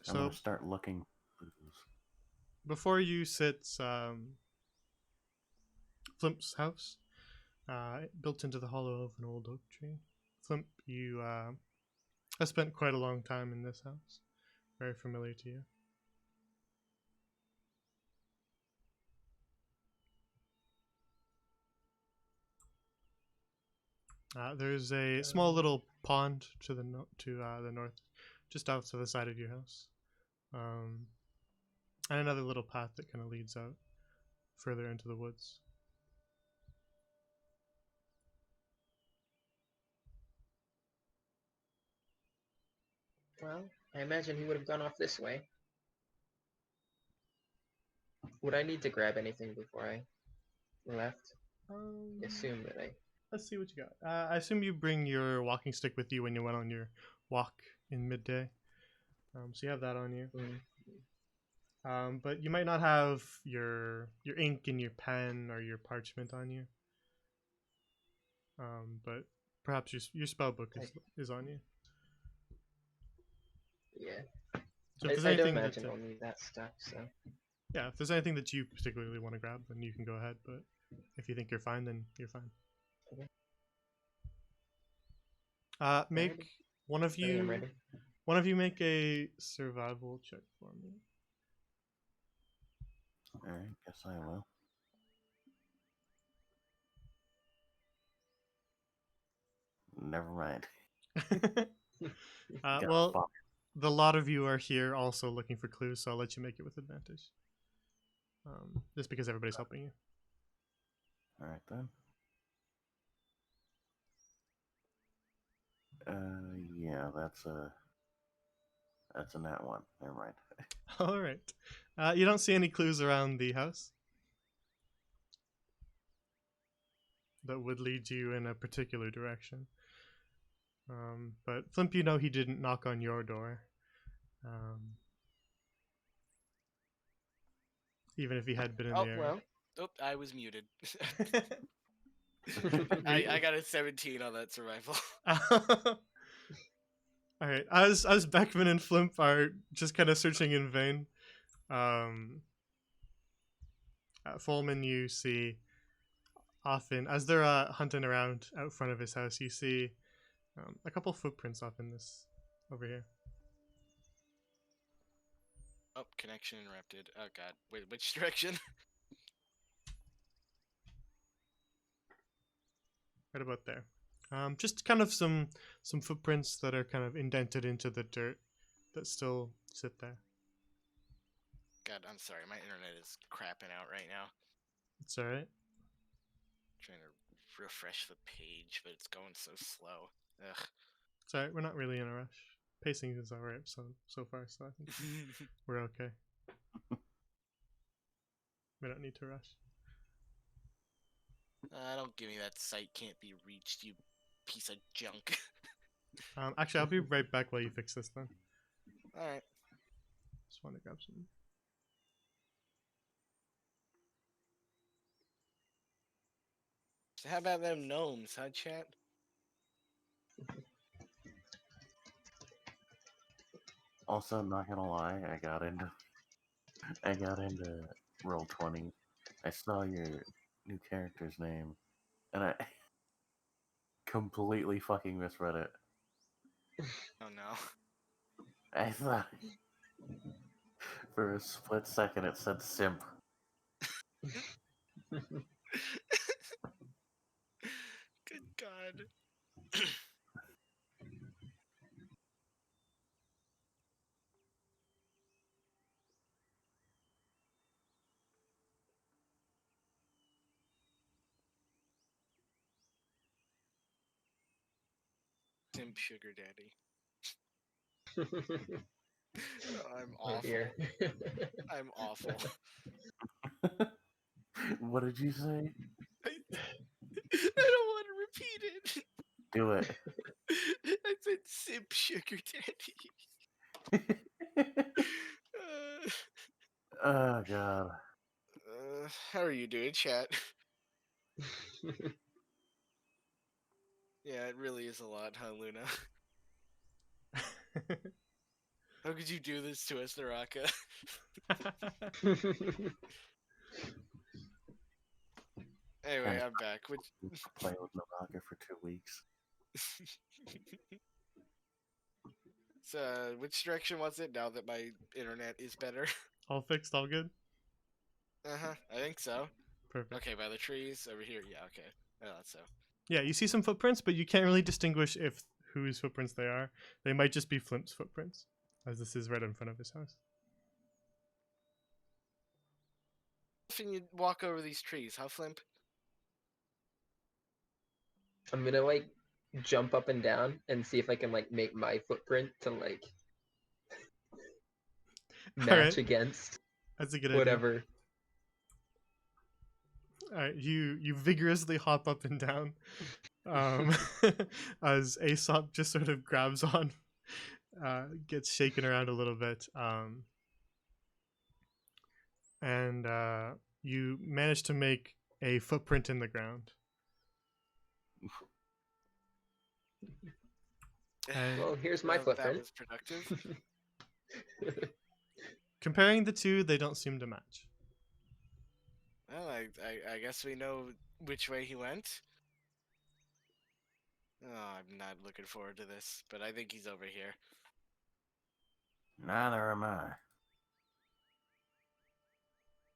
I'm So gonna start looking for clues. before you sits Flimp's house, built into the hollow of an old oak tree. Flimp, you have spent quite a long time in this house. Very familiar to you. There's a small little pond to the the north, just out to the side of your house, and another little path that kind of leads out further into the woods. Well, I imagine he would have gone off this way. Would I need to grab anything before I left? Assume that I. Let's see what you got. I assume you bring your walking stick with you when you went on your walk in midday. So you have that on you. But you might not have your ink and your pen or your parchment on you. But perhaps your spell book is on you. Yeah. So if there's I don't anything imagine that, I'll need that stuff, so. yeah, if there's anything that you particularly want to grab, then you can go ahead. But if you think you're fine, then you're fine. Okay. Make Alrighty. one of I am you ready. make a survival check for me. Alright, guess I will. Never mind. Got Well, fucked. the lot of you are here also looking for clues, so I'll let you make it with advantage. Just because everybody's helping you. Alright then. Yeah, that's a nat one. Never mind. All right. You don't see any clues around the house that would lead you in a particular direction. But Flimp, you know he didn't knock on your door. Even if he had been in Oh, the area. Well, Oh, I was muted. I got a 17 on that survival. All right. As Beckman and Flimp are just kind of searching in vain, Fulman, you see often as they're hunting around out front of his house, you see a couple footprints off in this over here. Oh, connection interrupted. Oh god. Wait, which direction? Right about there. Just kind of some footprints that are kind of indented into the dirt. that still sit there. God, I'm sorry. My internet is crapping out right now. It's all right. Trying to refresh the page, but it's going so slow. Ugh. It's all right. We're not really in a rush. Pacing is all right so far, so I think we're okay. We don't need to rush. Don't give me that site can't be reached, you piece of junk. Actually, I'll be right back while you fix this then. Alright. Just want to grab some. So how about them gnomes, huh, chat? Also, not gonna lie, I got into Roll20. I saw your new character's name, and I completely fucking misread it. Oh no. I thought for a split second it said simp. Good God. Simp sugar daddy. Oh, I'm Oh awful. dear. I'm awful. What did you say? I don't want to repeat it. Do it. I said simp sugar daddy. Oh god. How are you doing, chat? Yeah, it really is a lot, huh, Luna? How could you do this to us, Naraka? Anyway, I'm back. Which Play with Naraka for 2 weeks. so, which direction was it now that my internet is better? All fixed, all good? Uh-huh, I think so. Perfect. Okay, by the trees over here. Yeah, okay. I thought so. Yeah, you see some footprints, but you can't really distinguish if whose footprints they are. They might just be Flimp's footprints, as this is right in front of his house. Often you walk over these trees, huh, Flimp? I'm gonna like jump up and down and see if I can like make my footprint to like match Alright, against that's a good idea. whatever. Alright, you vigorously hop up and down, as Aesop just sort of grabs on, gets shaken around a little bit, and you manage to make a footprint in the ground. And Well, here's my That footprint. was productive. comparing the two, they don't seem to match. Well, I guess we know which way he went. Oh, I'm not looking forward to this, but I think he's over here. Neither am I.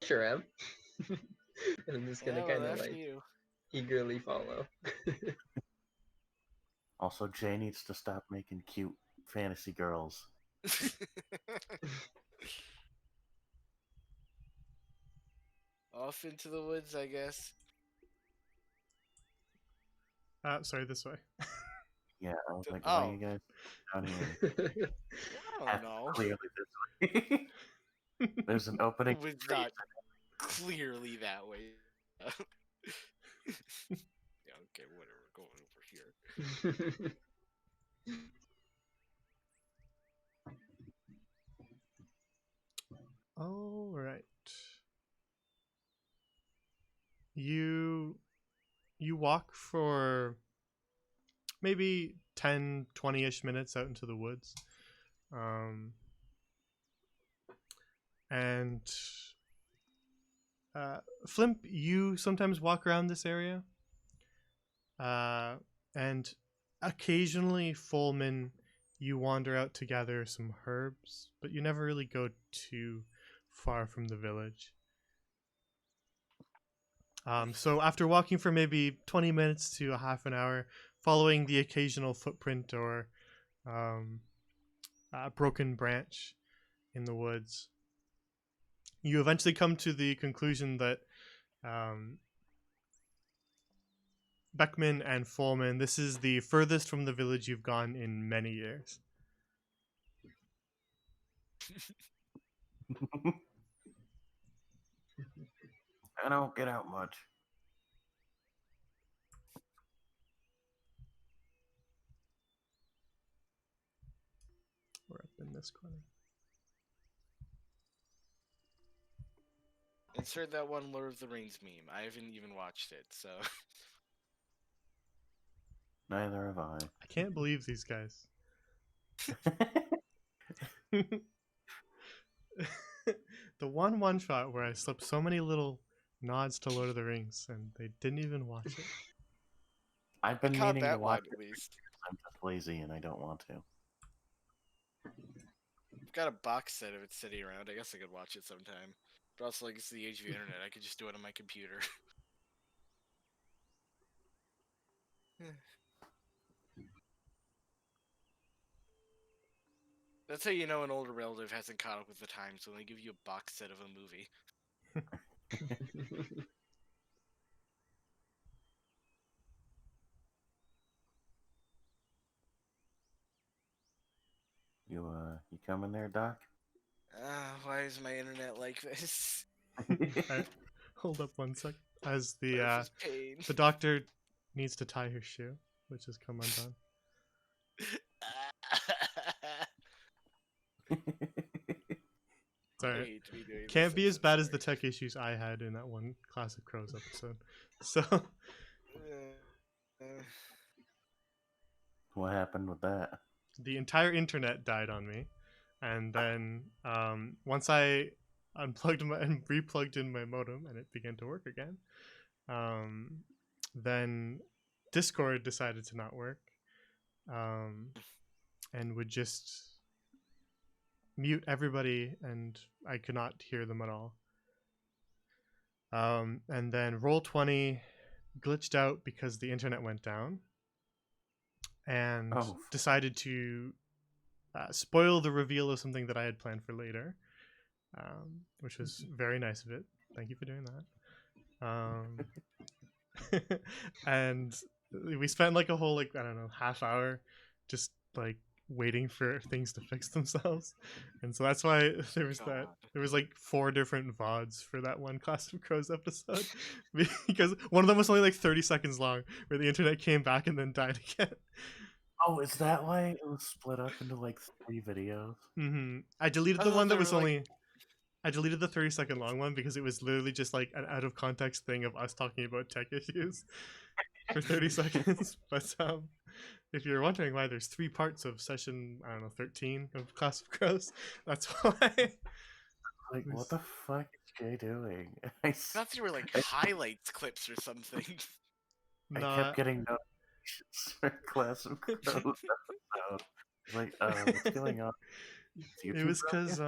Sure am. And I'm just gonna Yeah, well, kind of after like you. eagerly follow. Also, Jay needs to stop making cute fantasy girls. Off into the woods, I guess. Sorry, this way. Yeah, I was like, Oh. why are you guys down here? I don't know. Clearly this way. There's an opening. It was not clearly that way. Yeah, okay, whatever. Going over here. All right. You walk for maybe 10, 20-ish minutes out into the woods. And Flimp, you sometimes walk around this area. And occasionally, Fullman, you wander out to gather some herbs, but you never really go too far from the village. So after walking for maybe 20 minutes to a half an hour, following the occasional footprint or broken branch in the woods. You eventually come to the conclusion that Beckman and Foreman, this is the furthest from the village you've gone in many years. I don't get out much. We're up in this corner. Insert that one Lord of the Rings meme. I haven't even watched it, so. Neither have I. I can't believe these guys. The one shot where I slipped so many little nods to Lord of the Rings and they didn't even watch it. I've been Caught meaning to that watch one it. at least. I'm just lazy and I don't want to. I've got a box set of it sitting around. I guess I could watch it sometime. But also, like, it's the age of the internet. I could just do it on my computer. That's how you know an older relative hasn't caught up with the times, when they give you a box set of a movie. You coming there, Doc? Why is my internet like this? Alright, hold up one sec. As Life is pain. the doctor needs to tie her shoe, which has come undone. I Sorry. hate to be doing Can't this, be I'm as so bad as the sorry. tech issues I had in that one Classic Crows episode. So What happened with that? the entire internet died on me, and then once I unplugged and replugged in my modem and it began to work again, then Discord decided to not work, and would just mute everybody, and I could not hear them at all. And then Roll20 glitched out because the internet went down, and decided to spoil the reveal of something that I had planned for later, which was very nice of it. Thank you for doing that. And we spent like a whole, like, I don't know, half hour just like waiting for things to fix themselves, and so that's why there was that. There was like 4 different VODs for that one Class of Crows episode, because one of them was only like 30 seconds long, where the internet came back and then died again. Oh, is that why it was split up into like 3 videos? I deleted the thought one that they was were, like- only. I deleted the 30-second long one because it was literally just like an out of context thing of us talking about tech issues for 30 seconds. But if you're wondering why there's 3 parts of session, I don't know, 13 of Class of Crows, that's why. Like, what the fuck is Jay doing? I thought they were like highlights clips or something. I Nah, kept getting notifications for Class of Crows episode. Like, what's going on? it was because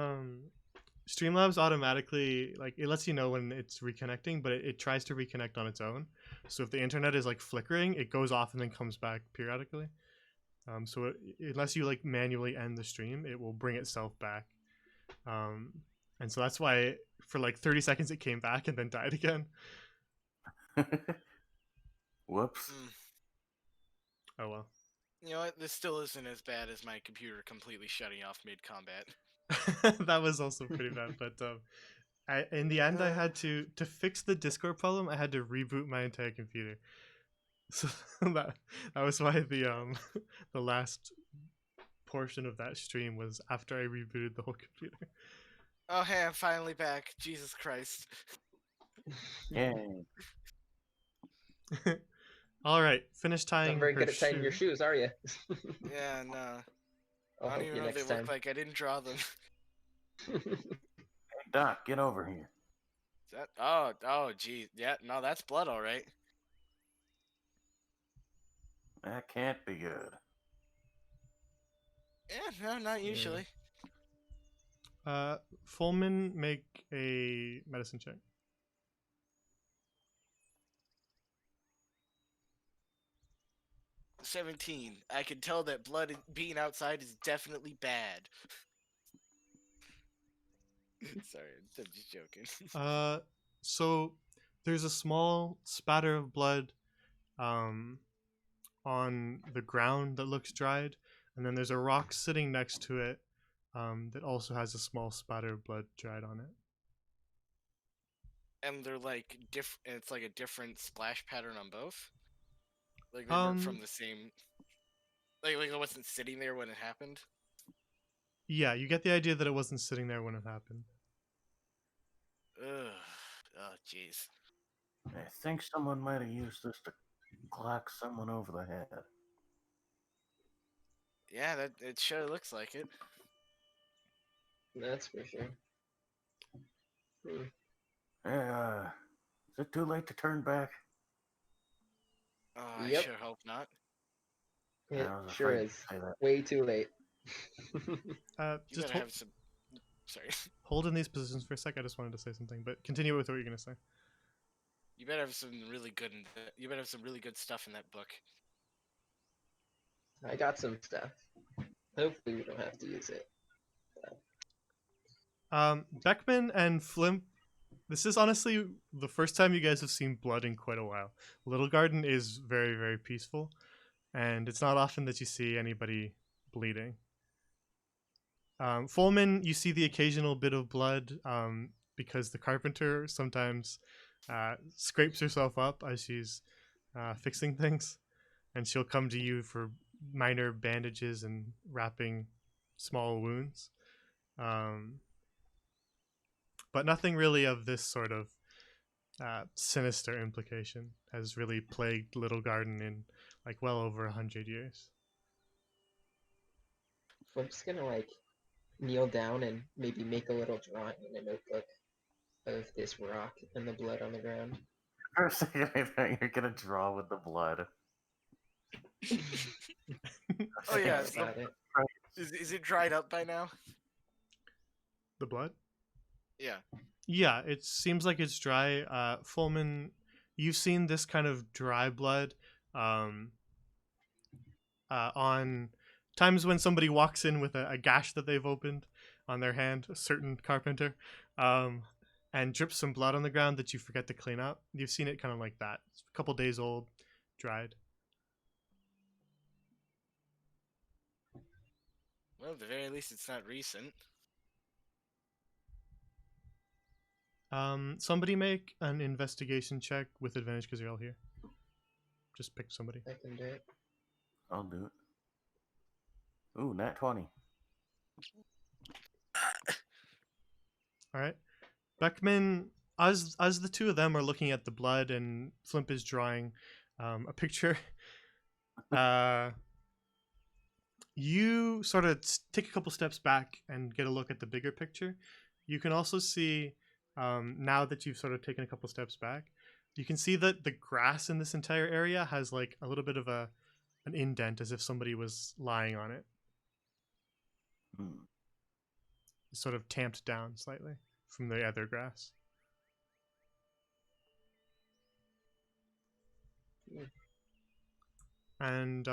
Streamlabs automatically, like, it lets you know when it's reconnecting, but it tries to reconnect on its own. So if the internet is like flickering, it goes off and then comes back periodically. So unless you like manually end the stream, it will bring itself back. And so that's why for like 30 seconds it came back and then died again. Whoops. Oh well. You know what? This still isn't as bad as my computer completely shutting off mid-combat. That was also pretty bad, but in the end I had to fix the Discord problem. I had to reboot my entire computer. So that was why the last portion of that stream was after I rebooted the whole computer. Oh, hey, I'm finally back. Jesus Christ. Yay. All right, finish tying Not very her good at tying your shoe. shoes, are you? Yeah, no. I'll I don't help even you know what they next look time. like. I didn't draw them. Hey, Doc, get over here. Is that? Oh, gee. Yeah, no, that's blood, all right. That can't be good. Yeah, no, not usually. Fullman, make a medicine check. 17. I can tell that blood being outside is definitely bad. Sorry, I'm just joking. So there's a small spatter of blood um, on the ground that looks dried, and then there's a rock sitting next to it that also has a small spatter of blood dried on it. And they're like it's like a different splash pattern on both. Like they weren't from the same. Like it wasn't sitting there when it happened. Yeah, you get the idea that it wasn't sitting there when it happened. Ugh. Oh, jeez. I think someone might have used this to clock someone over the head. Yeah, that it sure looks like it. That's for sure. Hmm. Hey, is it too late to turn back? Oh, I Yep. sure hope not. It I was sure afraid is. to say that. Way too late. You Just better have some. Sorry. hold in these positions for a sec. I just wanted to say something, but continue with what you're gonna say. You better have some really good. You better have some really good stuff in that book. I got some stuff. Hopefully we don't have to use it. Beckman and Flimp, this is honestly the first time you guys have seen blood in quite a while. Littlegarden is very, very peaceful, and it's not often that you see anybody bleeding. Fulman, you see the occasional bit of blood because the carpenter sometimes scrapes herself up as she's fixing things, and she'll come to you for minor bandages and wrapping small wounds. But nothing really of this sort of sinister implication has really plagued Littlegarden in like well over 100 years. I'm just gonna like kneel down and maybe make a little drawing in a notebook of this rock and the blood on the ground. First thing I think you're gonna draw with the blood. Oh yeah, Think about it. is it dried up by now? The blood? Yeah. Yeah, it seems like it's dry. Fulman, you've seen this kind of dry blood on times when somebody walks in with a gash that they've opened on their hand, a certain carpenter, and drips some blood on the ground that you forget to clean up. You've seen it kind of like that. It's a couple days old, dried. Well, at the very least, it's not recent. Somebody make an investigation check with advantage because you're all here. Just pick somebody. I can do it. I'll do it. Ooh, nat 20. All right, Beckman. As the two of them are looking at the blood and Flimp is drawing a picture, you sort of take a couple steps back and get a look at the bigger picture. You can also see now that you've sort of taken a couple steps back, you can see that the grass in this entire area has like a little bit of an indent, as if somebody was lying on it. Hmm. It's sort of tamped down slightly from the other grass. And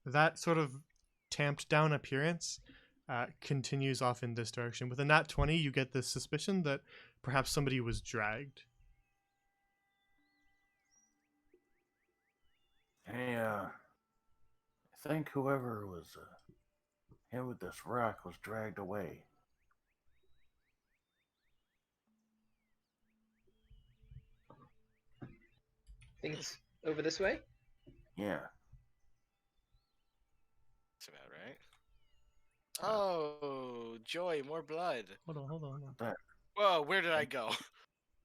that sort of tamped down appearance continues off in this direction. With a nat 20, you get the suspicion that perhaps somebody was dragged. Hey, I think whoever was hit with this rock was dragged away. Think it's over this way? Yeah. That's about right. Oh, joy, more blood. Hold on. Whoa, where did I go?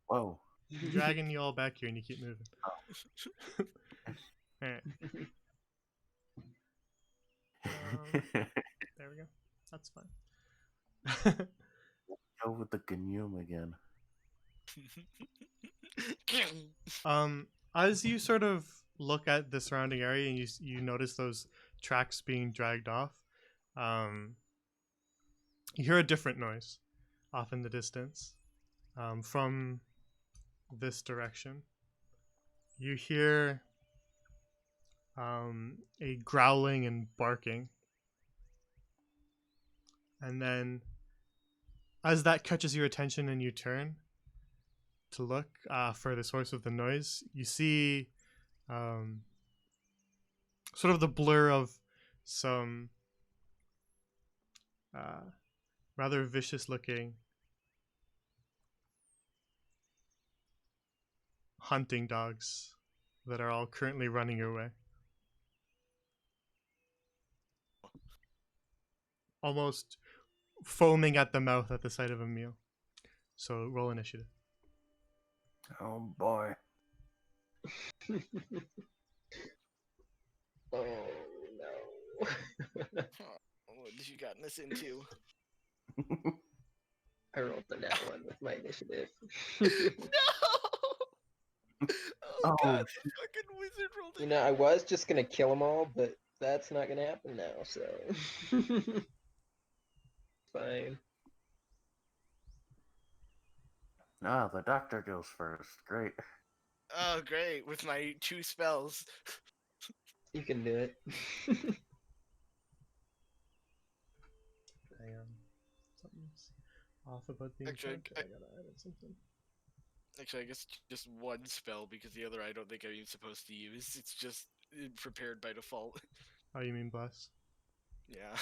Whoa. I'm dragging you all back here and you keep moving. Alright, there we go. That's fine. Go with the Ganyum again. As you sort of look at the surrounding area and you notice those tracks being dragged off, you hear a different noise off in the distance from this direction. You hear a growling and barking. And then, as that catches your attention and you turn to look for the source of the noise, you see sort of the blur of some rather vicious looking hunting dogs that are all currently running your way. Almost foaming at the mouth at the sight of a meal. So roll initiative. Oh boy. Oh no. What did you gotten us into? I rolled the nat one with my initiative. No! Oh Oh, god, the fucking wizard rolled You it. know, I was just gonna kill them all, but that's not gonna happen now, so. Fine. Ah, the doctor goes first. Great. Oh great, with my 2 spells. You can do it. Hang on. Something's off about the Actually, encounter. I gotta edit something. Actually, I guess just 1 spell because the other I don't think I'm even supposed to use. It's just prepared by default. Oh, you mean bless? Yeah.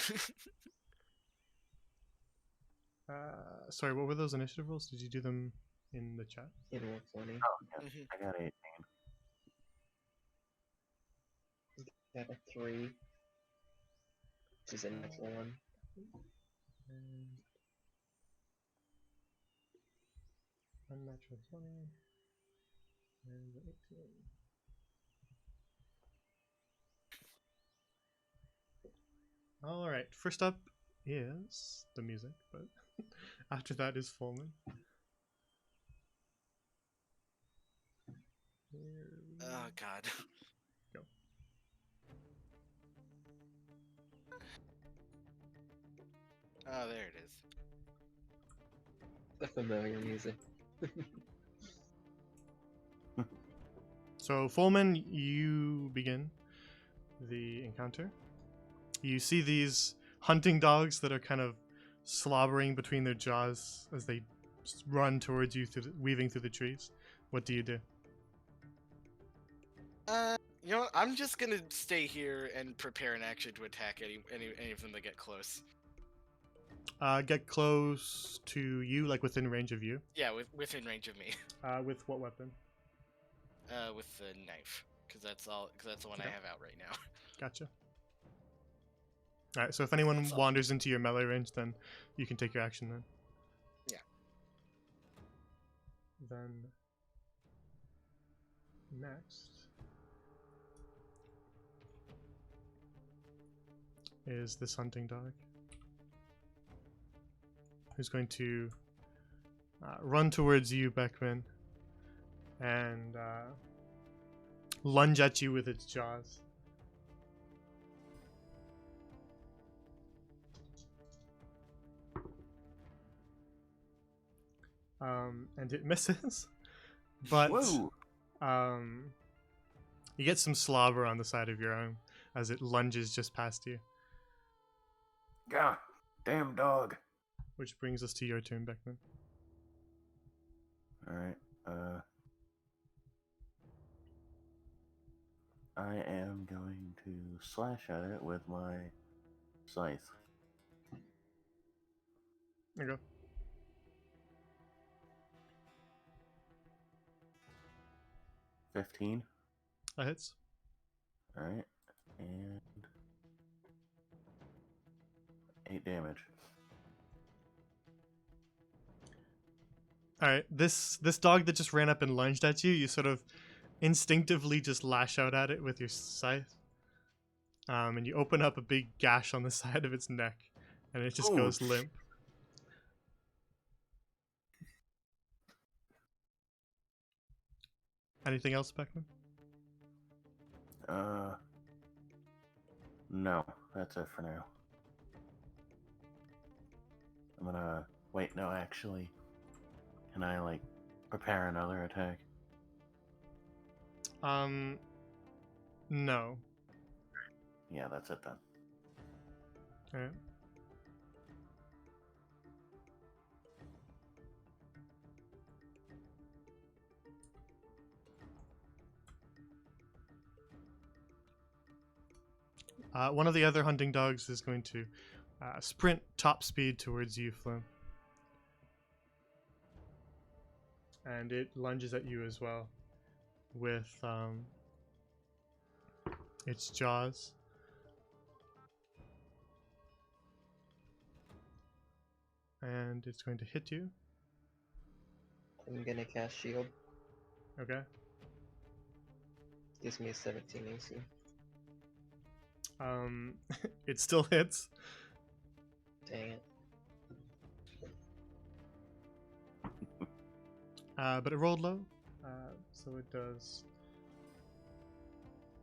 Sorry, what were those initiative rolls? Did you do them in the chat? In 120. Oh, yeah. I got 18. Got a 3. Which is a natural one. And unnatural 20. And 18. Alright, first up is the music, but after that is Fulman. Oh god. Go. Oh, there it is. The familiar music. So, Fulman, you begin the encounter. You see these hunting dogs that are kind of slobbering between their jaws as they run towards you, weaving through the trees. What do you do? You know what? I'm just gonna stay here and prepare an action to attack any of them that get close. Get close to you, like within range of you. Yeah, within range of me. With what weapon? With the knife, because that's the one I Okay. have out right now. Gotcha. Alright, so if anyone That's all. wanders into your melee range, then you can take your action then. Yeah. Then next is this hunting dog, who's going to run towards you, Beckman, and lunge at you with its jaws. And it misses, but Whoa! you get some slobber on the side of your arm as it lunges just past you. God, damn dog. Which brings us to your turn, Beckman. Alright, I am going to slash at it with my scythe. There you go. $15. That hits. Alright, and 8 damage. Alright, this dog that just ran up and lunged at you, you sort of instinctively just lash out at it with your scythe. And you open up a big gash on the side of its neck, and it just Ooh. goes limp. Anything else, Beckman? No, that's it for now. I'm gonna wait. No, actually, can I like prepare another attack? No. Yeah, that's it then. All right. One of the other hunting dogs is going to sprint top speed towards you, Flim. And it lunges at you as well with its jaws. And it's going to hit you. I'm gonna cast shield. Okay. Gives me a 17 AC. It still hits. Dang it. But it rolled low. So it does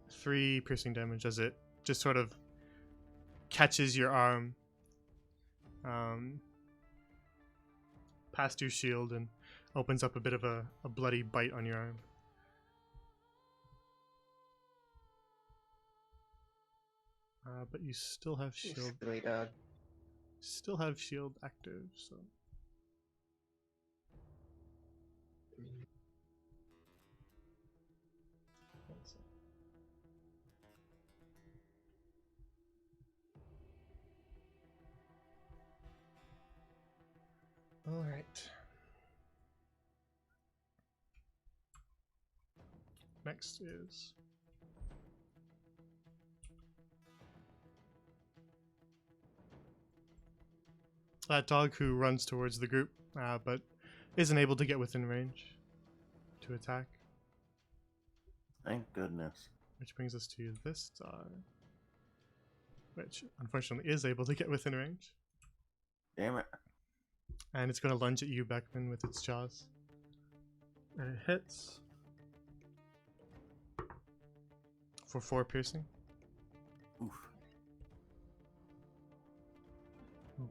3 piercing damage as it just sort of catches your arm past your shield and opens up a bit of a bloody bite on your arm. But you still have shield. Silly dog. Still have shield active, so. All right. Next is that dog who runs towards the group, but isn't able to get within range to attack. Thank goodness. Which brings us to this dog, which unfortunately is able to get within range. Damn it. And it's going to lunge at you, Beckman, with its jaws. And it hits for 4 piercing. Oof.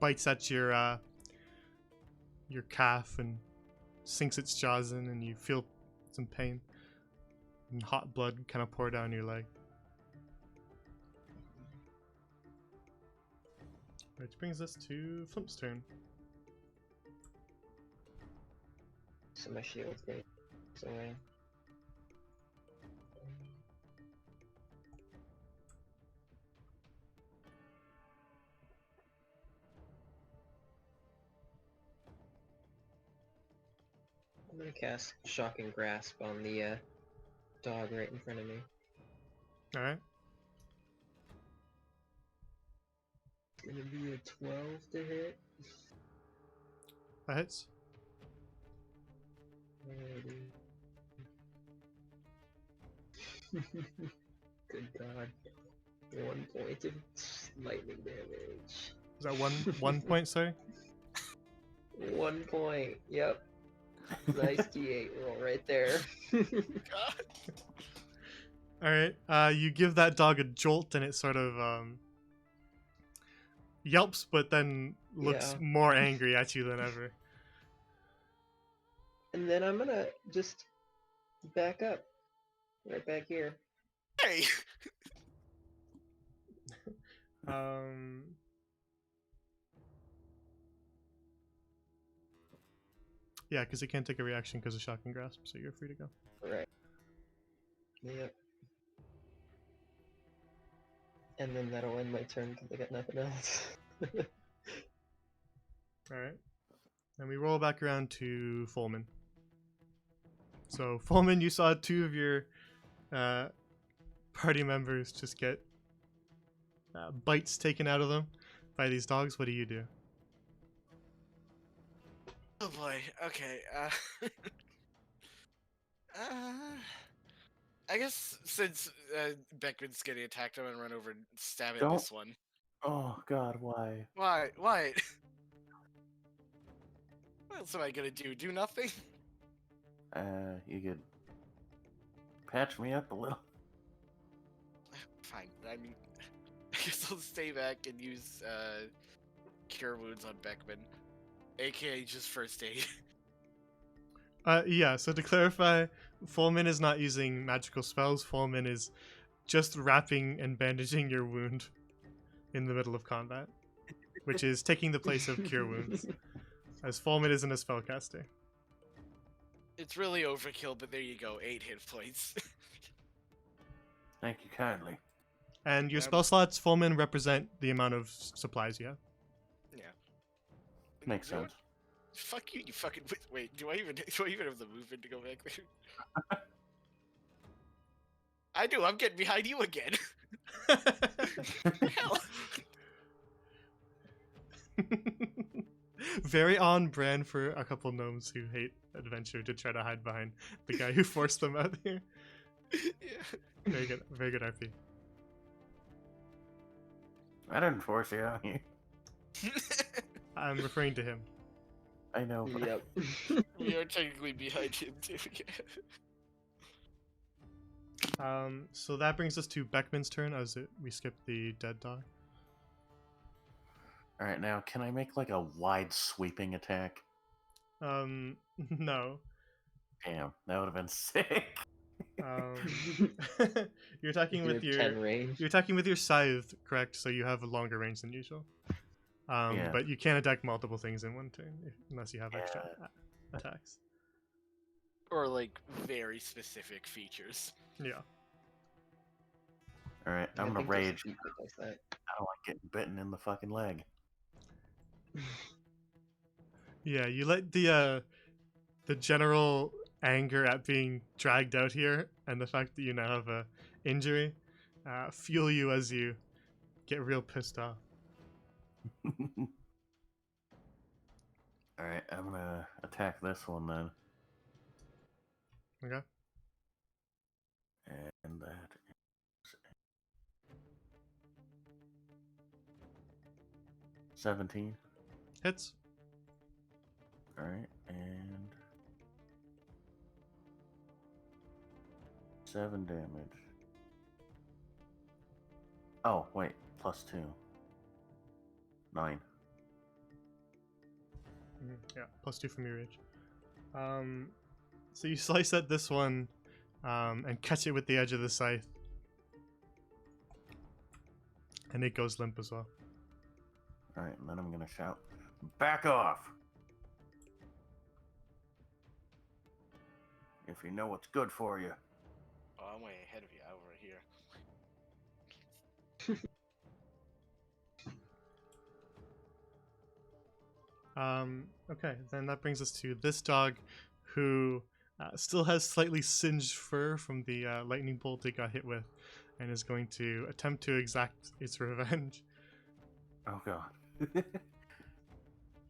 Bites at your calf and sinks its jaws in, and you feel some pain. And hot blood kind of pour down your leg. Which brings us to Flimp's turn. So my shield goes away. I'm gonna cast Shocking Grasp on the dog right in front of me. Alright. It's gonna be a 12 to hit. That hits. Good God. 1 point of lightning damage. Is that one point, sorry? 1 point, yep. Nice D8 roll right there. God. Alright, you give that dog a jolt and it sort of yelps, but then looks Yeah. more angry at you than ever. And then I'm gonna just back up. Right back here. Hey. Yeah, because it can't take a reaction because of Shocking Grasp, so you're free to go. Right. Yep. And then that'll end my turn because I got nothing else. Alright. And we roll back around to Fulman. So, Fulman, you saw 2 of your party members just get bites taken out of them by these dogs. What do you do? Oh boy. Okay. I guess since Beckman's getting attacked, I'm gonna run over and stab at Don't- this one. Oh God, why? Why? Why? What else am I gonna do? Do nothing? You could patch me up a little. Fine. I mean, I guess I'll stay back and use Cure Wounds on Beckman, aka just first aid. Yeah, so to clarify, Fulman is not using magical spells. Fulman is just wrapping and bandaging your wound in the middle of combat, which is taking the place of Cure Wounds, as Fulmin isn't a spellcaster. It's really overkill, but there you go, 8 hit points. Thank you kindly. And your Yep. spell slots, Fulmin, represent the amount of supplies you have. Yeah. Makes You know what? sense. Fuck you, you fucking. Wait, do I even have the movement to go back there? I do. I'm getting behind you again. Hell. Very on brand for a couple gnomes who hate adventure to try to hide behind the guy who forced them out here. Yeah. Very good RP. I didn't force you out here. I'm referring to him. I know. But Yep. We are technically behind him too. So that brings us to Beckman's turn as we skip the dead dog. All right, now can I make like a wide sweeping attack? No. Damn, that would have been sick. You're attacking You with have your 10 range. you're attacking with your scythe, correct? So you have a longer range than usual. Yeah. But you can't attack multiple things in one turn unless you have extra attacks. Or like very specific features. Yeah. All right, I I'm gonna think there's rage. a feat that does that. I don't like getting bitten in the fucking leg. Yeah, you let the general anger at being dragged out here and the fact that you now have a injury fuel you as you get real pissed off. All right, I'm gonna attack this one then, Okay. and that is 17. Hits. All right, and 7 damage. Oh wait, +2. 9. Yeah, +2 from your rage. So you slice at this one and catch it with the edge of the scythe. And it goes limp as well. All right, and then I'm gonna shout, "Back off! If you know what's good for you." Oh, I'm way ahead of you over here. Okay, then that brings us to this dog who still has slightly singed fur from the lightning bolt it got hit with and is going to attempt to exact its revenge. Oh god.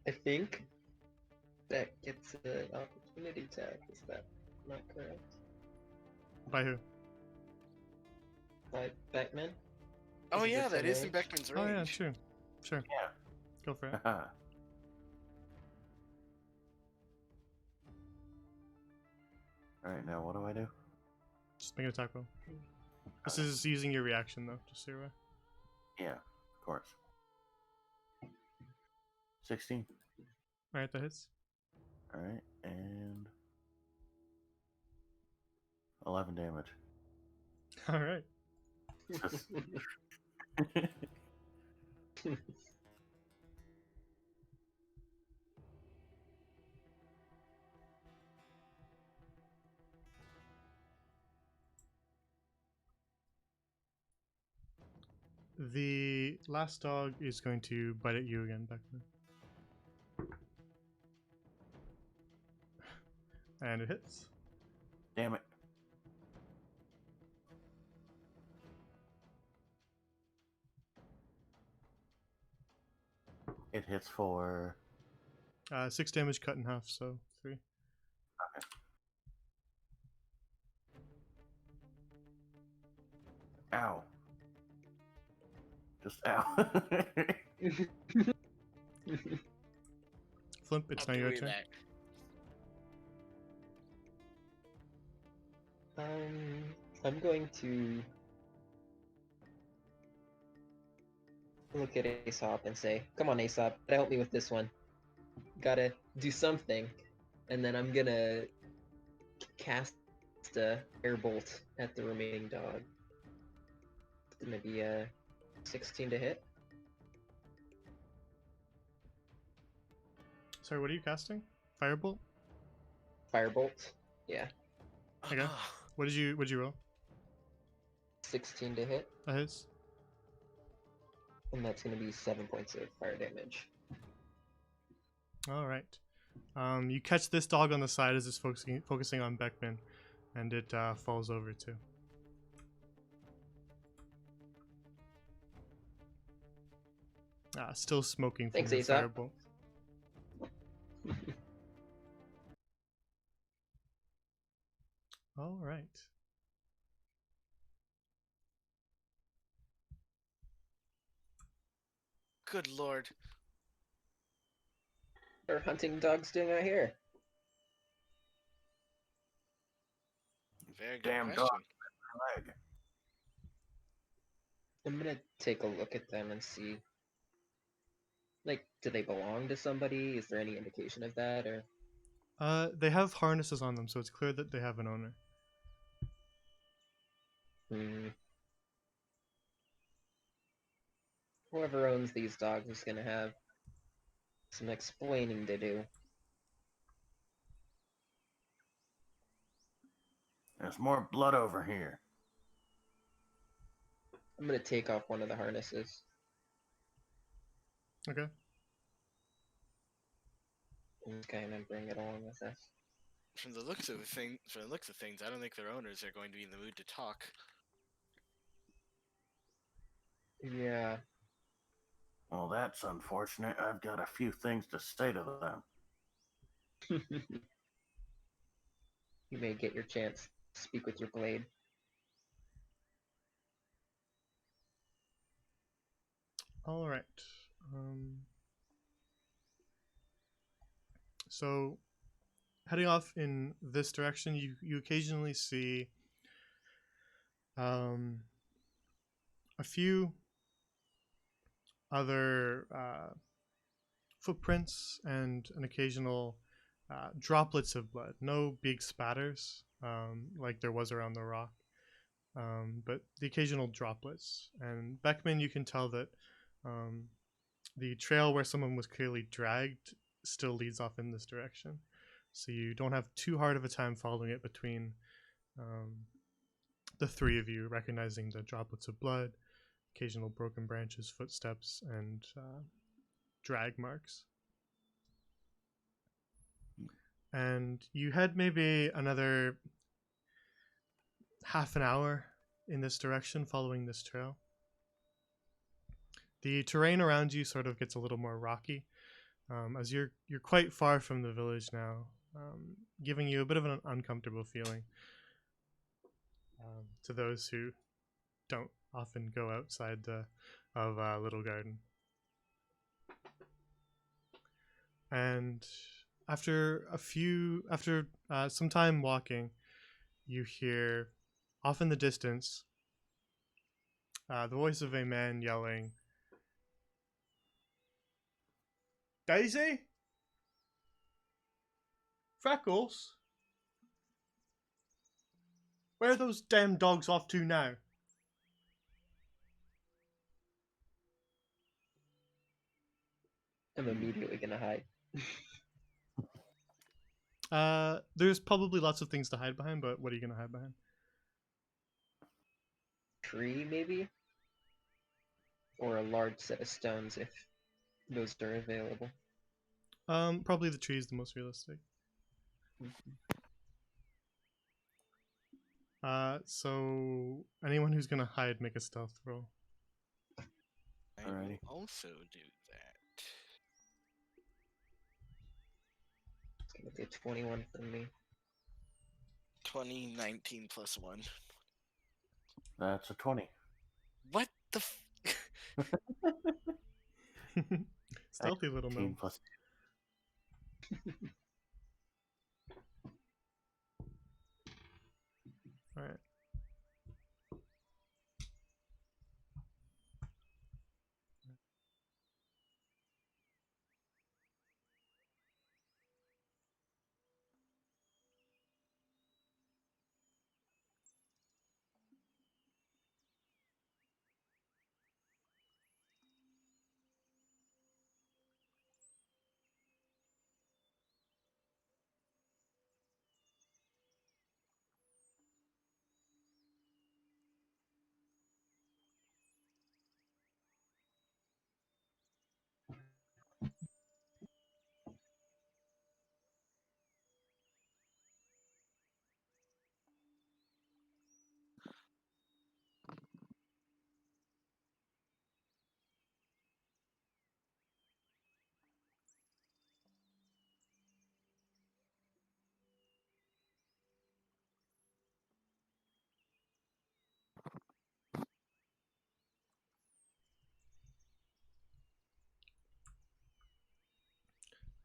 I think that gets an opportunity attack. Is that not correct? By who? By Beckman? Oh Is it yeah, just that a is in range? Beckman's range. Oh yeah, sure. Sure. Yeah. Go for it. Haha. All right, now what do I do? Just make an attack roll. This is using your reaction though, just so you're aware. Yeah, of course. 16. Alright, that hits. All right, and 11 damage. Alright. The last dog is going to bite at you again, Beckman. And it hits. Damn it. It hits for 6 damage cut in half, so 3. ow. Just ow. Flimp, it's now I'm your doing turn. that. I'm going to look at Aesop and say, "Come on, Aesop, gotta help me with this one. Gotta do something." And then I'm gonna cast a airbolt at the remaining dog. Gonna be a 16 to hit. Sorry, what are you casting? Firebolt? Firebolt. Yeah, Okay. What did you roll? 16 to hit, That hits. and that's gonna be 7 points of fire damage. All right. You catch this dog on the side as it's focusing on Beckman, and it falls over too. Still smoking from Thanks, your Aesop. firebolt. All right. Good lord. What are hunting dogs doing out here? Very good Damn question. dog. Leg. I'm gonna take a look at them and see. Like, do they belong to somebody? Is there any indication of that, or? They have harnesses on them, so it's clear that they have an owner. Whoever owns these dogs is gonna have some explaining to do. There's more blood over here. I'm gonna take off one of the harnesses. Okay. And kind of bring it along with us. From the looks of things, I don't think their owners are going to be in the mood to talk. Yeah. Well, that's unfortunate. I've got a few things to say to them. You may get your chance to speak with your blade. All right. So, heading off in this direction, you occasionally see a few other footprints and an occasional droplets of blood. No big spatters like there was around the rock, but the occasional droplets. And Beckman, you can tell that the trail where someone was clearly dragged still leads off in this direction. So you don't have too hard of a time following it between the three of you, recognizing the droplets of blood, occasional broken branches, footsteps, and drag marks. And you head maybe another half an hour in this direction following this trail. The terrain around you sort of gets a little more rocky, as you're quite far from the village now, giving you a bit of an uncomfortable feeling to those who don't often go outside of Littlegarden. And after some time walking, you hear off in the distance the voice of a man yelling, "Daisy? Freckles? Where are those damn dogs off to now?" I'm immediately gonna hide. There's probably lots of things to hide behind, but what are you gonna hide behind? Tree, maybe? Or a large set of stones if those are available. Probably the tree is the most realistic. So anyone who's gonna hide, make a stealth roll. I Alrighty. will also do that. It's gonna be a 21 from me. 20, 19 plus 1. That's a 20. What the Stealthy little 18 gnome. plus. All right.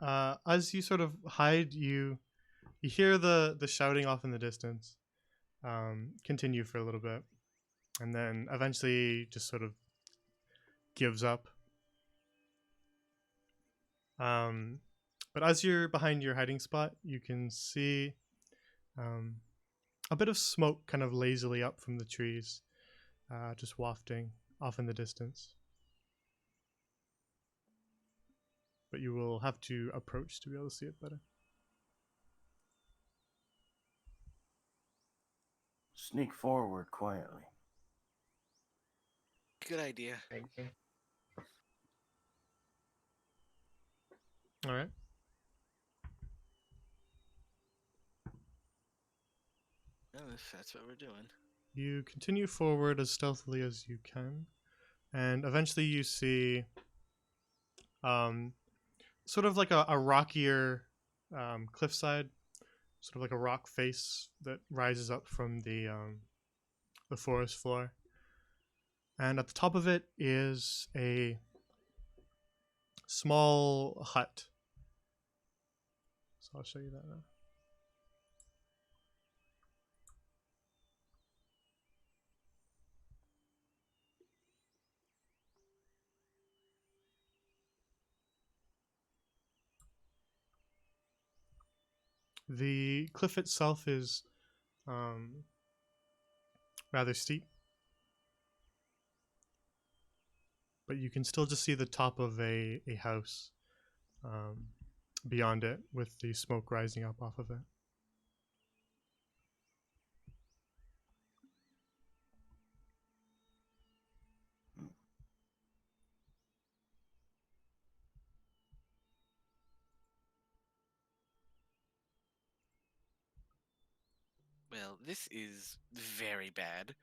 As you sort of hide, you hear the shouting off in the distance. Continue for a little bit, and then eventually just sort of gives up. But as you're behind your hiding spot, you can see a bit of smoke kind of lazily up from the trees, just wafting off in the distance. But you will have to approach to be able to see it better. Sneak forward quietly. Good idea. Okay. All right. Well, if that's what we're doing. You continue forward as stealthily as you can, and eventually you see sort of like a rockier cliffside, sort of like a rock face that rises up from the forest floor. And at the top of it is a small hut. So I'll show you that now. The cliff itself is rather steep, but you can still just see the top of a house beyond it with the smoke rising up off of it. Well, this is very bad.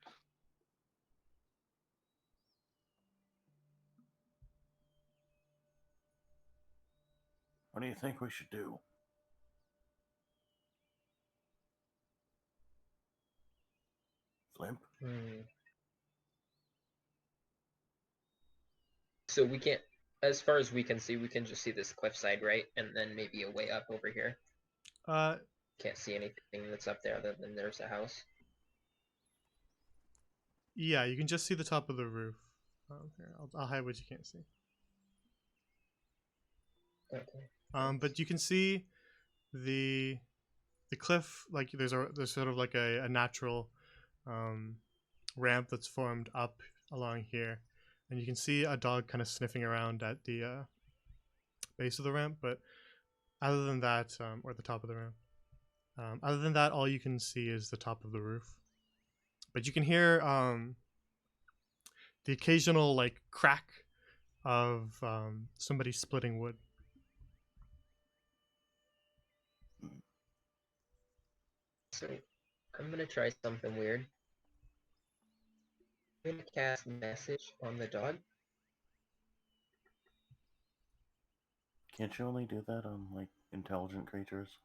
What do you think we should do? Flimp? So we can't, as far as we can see, we can just see this cliffside, right? And then maybe a way up over here. Can't see anything that's up there other than there's a house. Yeah, you can just see the top of the roof. Here, I'll hide what you can't see. Okay. But you can see the cliff. Like there's sort of like a natural ramp that's formed up along here, and you can see a dog kind of sniffing around at the base of the ramp. But other than that, or the top of the ramp, other than that, all you can see is the top of the roof. But you can hear the occasional like crack of somebody splitting wood. So I'm gonna try something weird. I'm gonna cast message on the dog. Can't you only do that on, like, intelligent creatures?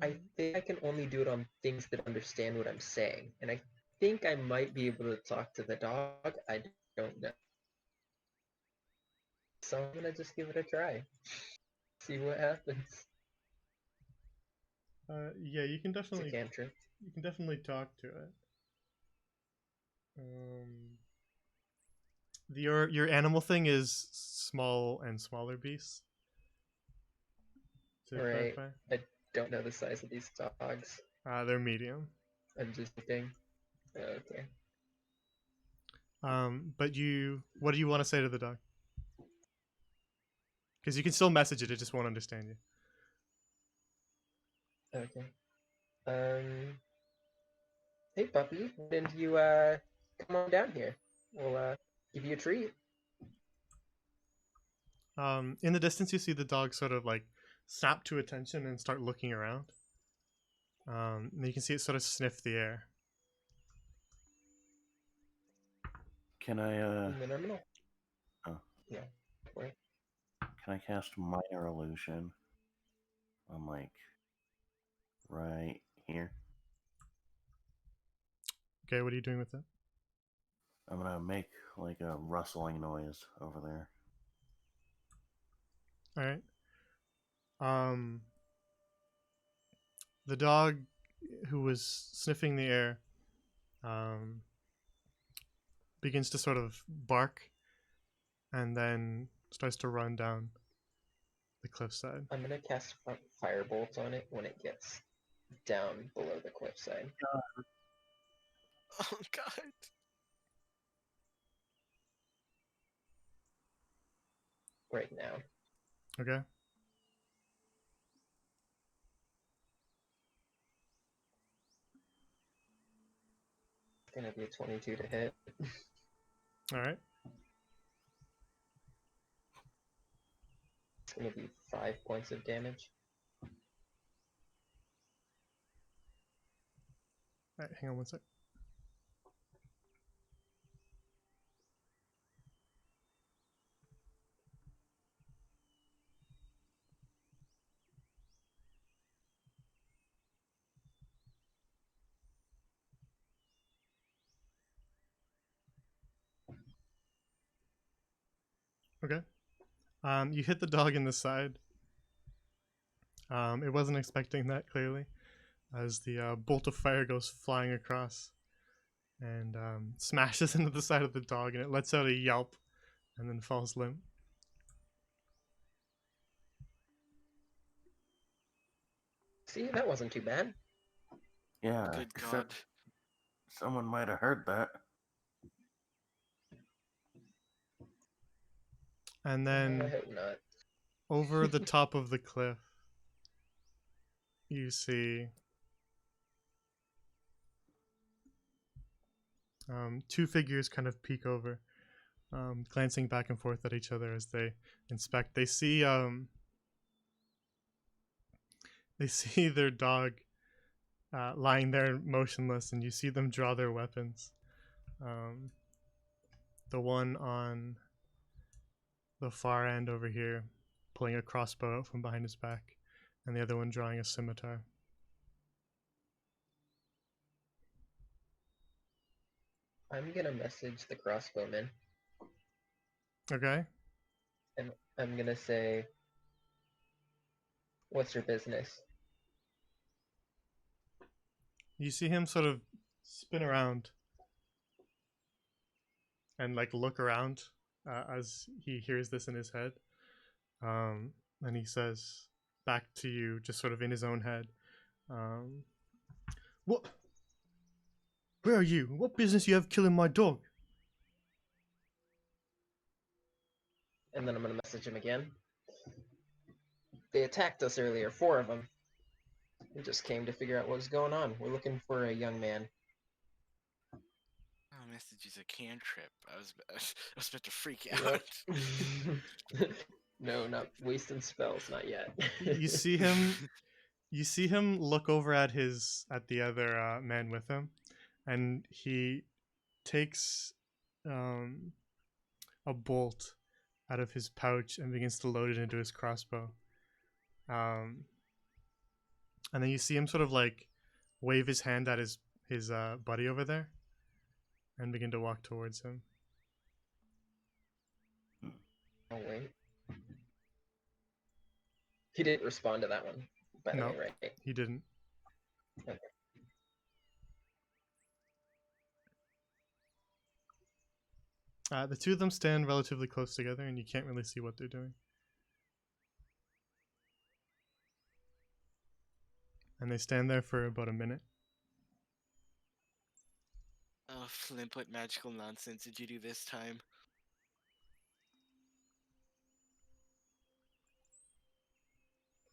I think I can only do it on things that understand what I'm saying, and I think I might be able to talk to the dog. I don't know. So I'm gonna just give it a try. See what happens. Yeah, you can It's a definitely cantrip. talk to it. Your animal thing is small and smaller beasts. To Right. clarify, I don't know the size of these dogs. they're medium. I'm just thinking. Okay. But what do you want to say to the dog? Because you can still message it; it just won't understand you. Okay. Hey puppy, why didn't you come on down here? We'll give you a treat. In the distance, you see the dog sort of like snap to attention and start looking around. And you can see it sort of sniff the air. Can I, In the terminal. Oh. Yeah. Wait. Can I cast Minor Illusion on, like, right here? Okay, what are you doing with it? I'm gonna make, like, a rustling noise over there. All right. Um, the dog who was sniffing the air um, begins to sort of bark and then starts to run down the cliffside. I'm gonna cast firebolt on it when it gets down below the cliffside. Oh god. Right now. Okay. It's gonna be a 22 to hit. All right. It's gonna be 5 points of damage. All right. Hang on one sec. Okay. You hit the dog in the side. It wasn't expecting that, clearly, as the bolt of fire goes flying across and smashes into the side of the dog, and it lets out a yelp and then falls limp. See, that wasn't too bad. Yeah, Good except god. someone might have heard that. And I then hope not. over the top of the cliff, you see two figures kind of peek over, glancing back and forth at each other as they inspect. They see their dog lying there motionless, and you see them draw their weapons. The one on the far end over here pulling a crossbow out from behind his back, and the other one drawing a scimitar. I'm gonna message the crossbowman, Okay. and I'm gonna say, "What's your business?" You see him sort of spin around and like look around as he hears this in his head. And he says back to you, just sort of in his own head, "What? Where are you? What business you have killing my dog?" And then I'm gonna message him again. They attacked us earlier, 4 of them. We just came to figure out what was going on. We're looking for a young man. Oh, message is a cantrip. I was about to freak Yep. out. No, not wasting spells, not yet. You see him. You see him look over at the other man with him, and he takes a bolt out of his pouch and begins to load it into his crossbow. And then you see him sort of like wave his hand at his buddy over there, and begin to walk towards him. Oh wait. He didn't respond to that one, by the No. way, right? He didn't. Okay. The two of them stand relatively close together, and you can't really see what they're doing. And they stand there for about a minute. Oh, Flint, what magical nonsense did you do this time?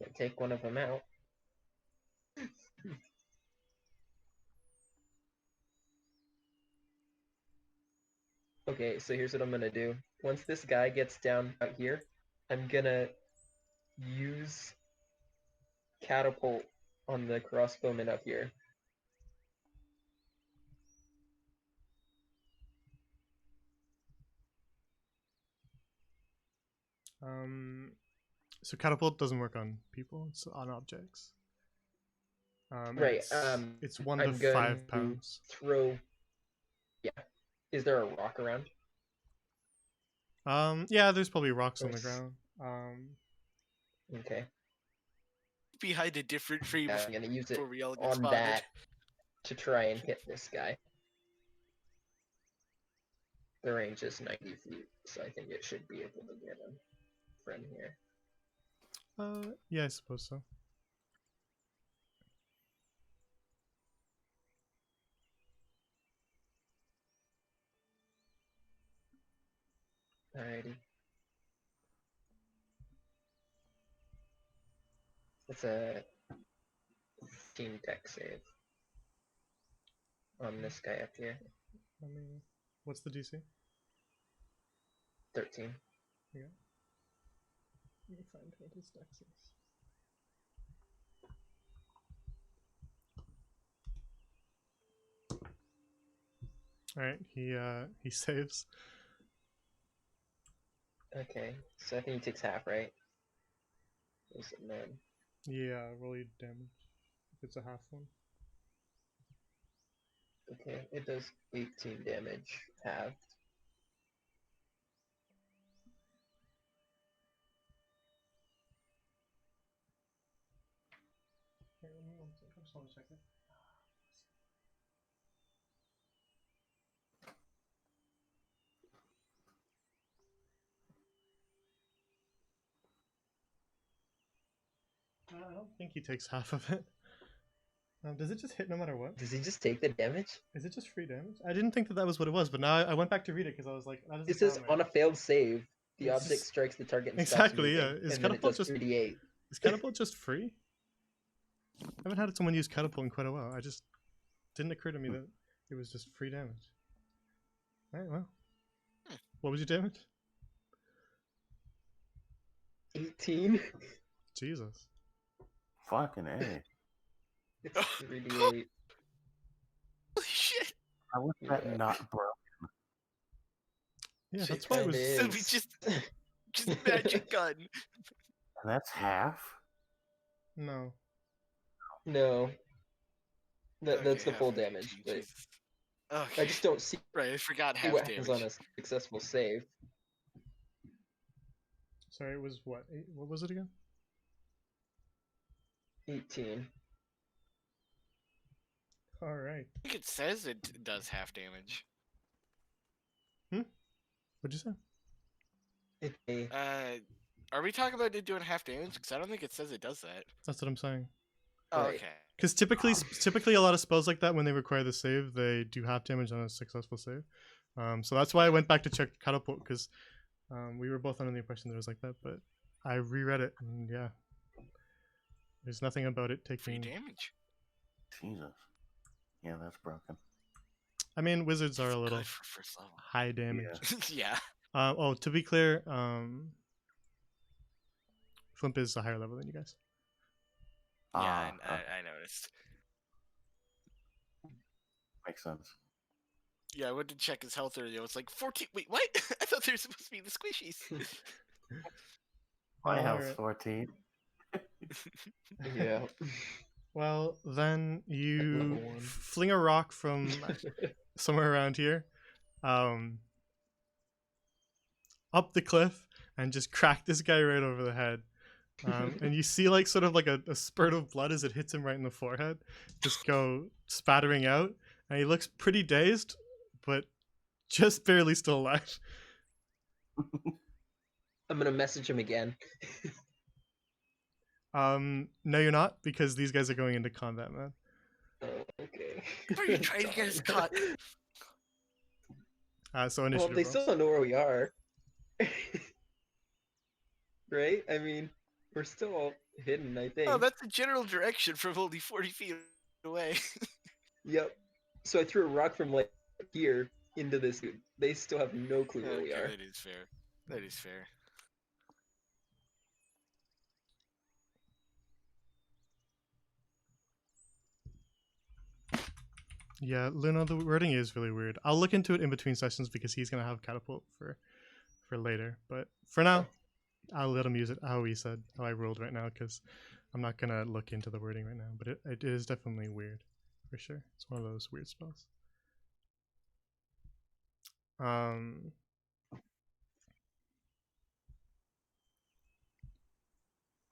Can't take one of them out. Okay, so here's what I'm gonna do. Once this guy gets down out here, I'm gonna use catapult on the crossbowman up here. So catapult doesn't work on people; it's on objects. Right. It's 1 to I'm going 5 pounds. to throw. Yeah. Is there a rock around? Yeah, there's probably rocks on the Yes. ground. Okay. behind a different tree Yeah, I'm gonna use it before we all get on spotted. that to try and hit this guy. The range is 90 feet, so I think it should be able to get him from here. Yeah, I suppose so. Alrighty. It's a team tech save on this guy up here. Let me. What's the DC? 13. Yeah. Let me find what his dex is. All right, he saves. Okay, so I think he takes half, right? Is it then? Yeah, roll your damage. If it's a half one. Okay, it does 18 damage, halved. Here, let me one second. I just want to check it. I don't think he takes half of it. Does it just hit no matter what? Does he just take the damage? Is it just free damage? I didn't think that that was what it was, but now I went back to read it because I was like, that doesn't It says sound on right. a failed save, the It's object just- strikes the target and Exactly, stops yeah. moving, Is and then it catapult does just 3d8. is catapult just free? I haven't had someone use catapult in quite a while. I just didn't occur to me that it was just free damage. Alright, well. What was your damage? 18? Jesus. Fucking A. It's 3d8. Holy shit! How was that Yeah. not broke? Yeah, Shit, that's why it was. So we just magic gun. And that's half? No. No. That's the Okay, full half of damage, 18, but Jesus. Okay. I just don't see Right, I forgot half what happens damage. on a successful save. Sorry, it was what? What was it again? 18. Alright. I think it says it does half damage. What'd you say? It's Are we talking about it doing half damage? Because I don't think it says it does that. That's what I'm saying. Oh, Right. okay. Because typically a lot of spells like that, when they require the save, they do half damage on a successful save. So that's why I went back to check catapult, because we were both under the impression that it was like that, but I reread it, and yeah. There's nothing about it Free taking... damage. Jesus. Yeah, that's broken. I mean, wizards are a little Good for first level. high damage. Yeah. Oh, to be clear, Flimp is a higher level than you guys. Yeah, Ah, I noticed. makes sense. Yeah, I went to check his health earlier. It's like 14. Wait, what? I thought they were supposed to be the squishies. My health's Alright. 14. yeah. Well, then you level one. fling a rock from somewhere around here, up the cliff, and just crack this guy right over the head. And you see like sort of like a spurt of blood as it hits him right in the forehead, just go spattering out, and he looks pretty dazed, but just barely still alive. I'm gonna message him again. No, you're not, because these guys are going into combat, man. Oh, okay. Are you trying to get us caught? So Well, initiative they rolls. still don't know where we are. Right? I mean, we're still all hidden, I think. Oh, that's the general direction from only 40 feet away. Yep. So I threw a rock from like here into this dude. They still have no clue where we Okay, are. that is fair. That is fair. Yeah, Luna, the wording is really weird. I'll look into it in between sessions because he's gonna have catapult for later. But for now, I'll let him use it how he said, how I ruled right now, because I'm not gonna look into the wording right now. But it is definitely weird, for sure. It's one of those weird spells.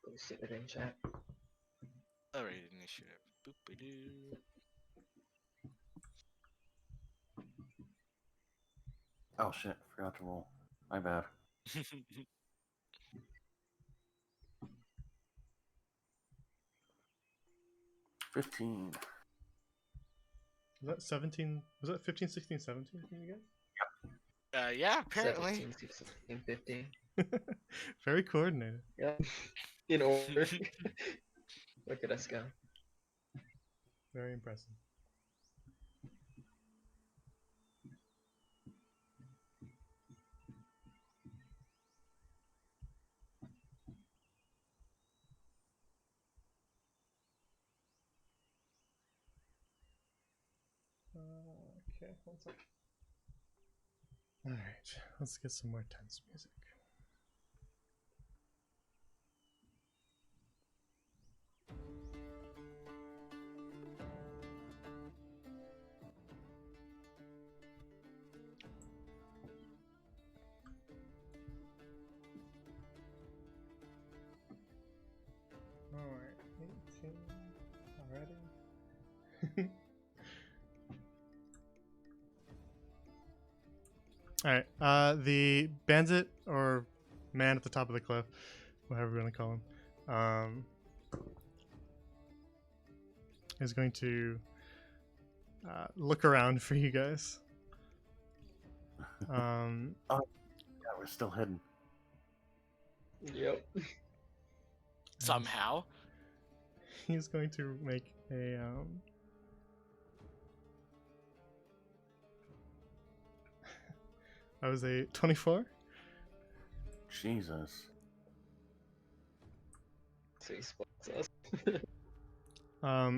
Go sit it in chat. Alright, initiative. Boop-a-doo. Oh shit, forgot to roll. My bad. 15. Was that 17? Was that 15, 16, 17 you get? Yeah, apparently. 17, 16, 15. Very coordinated. Yep. In order. Look at us go. Very impressive. Okay, one sec. Alright, let's get some more tense music. Alright, 18 already. Alright, the bandit or man at the top of the cliff, whatever we want to call him, is going to look around for you guys. Yeah, we're still hidden. Yep. Somehow. He's going to make a that was a 24. Jesus. So he spots us.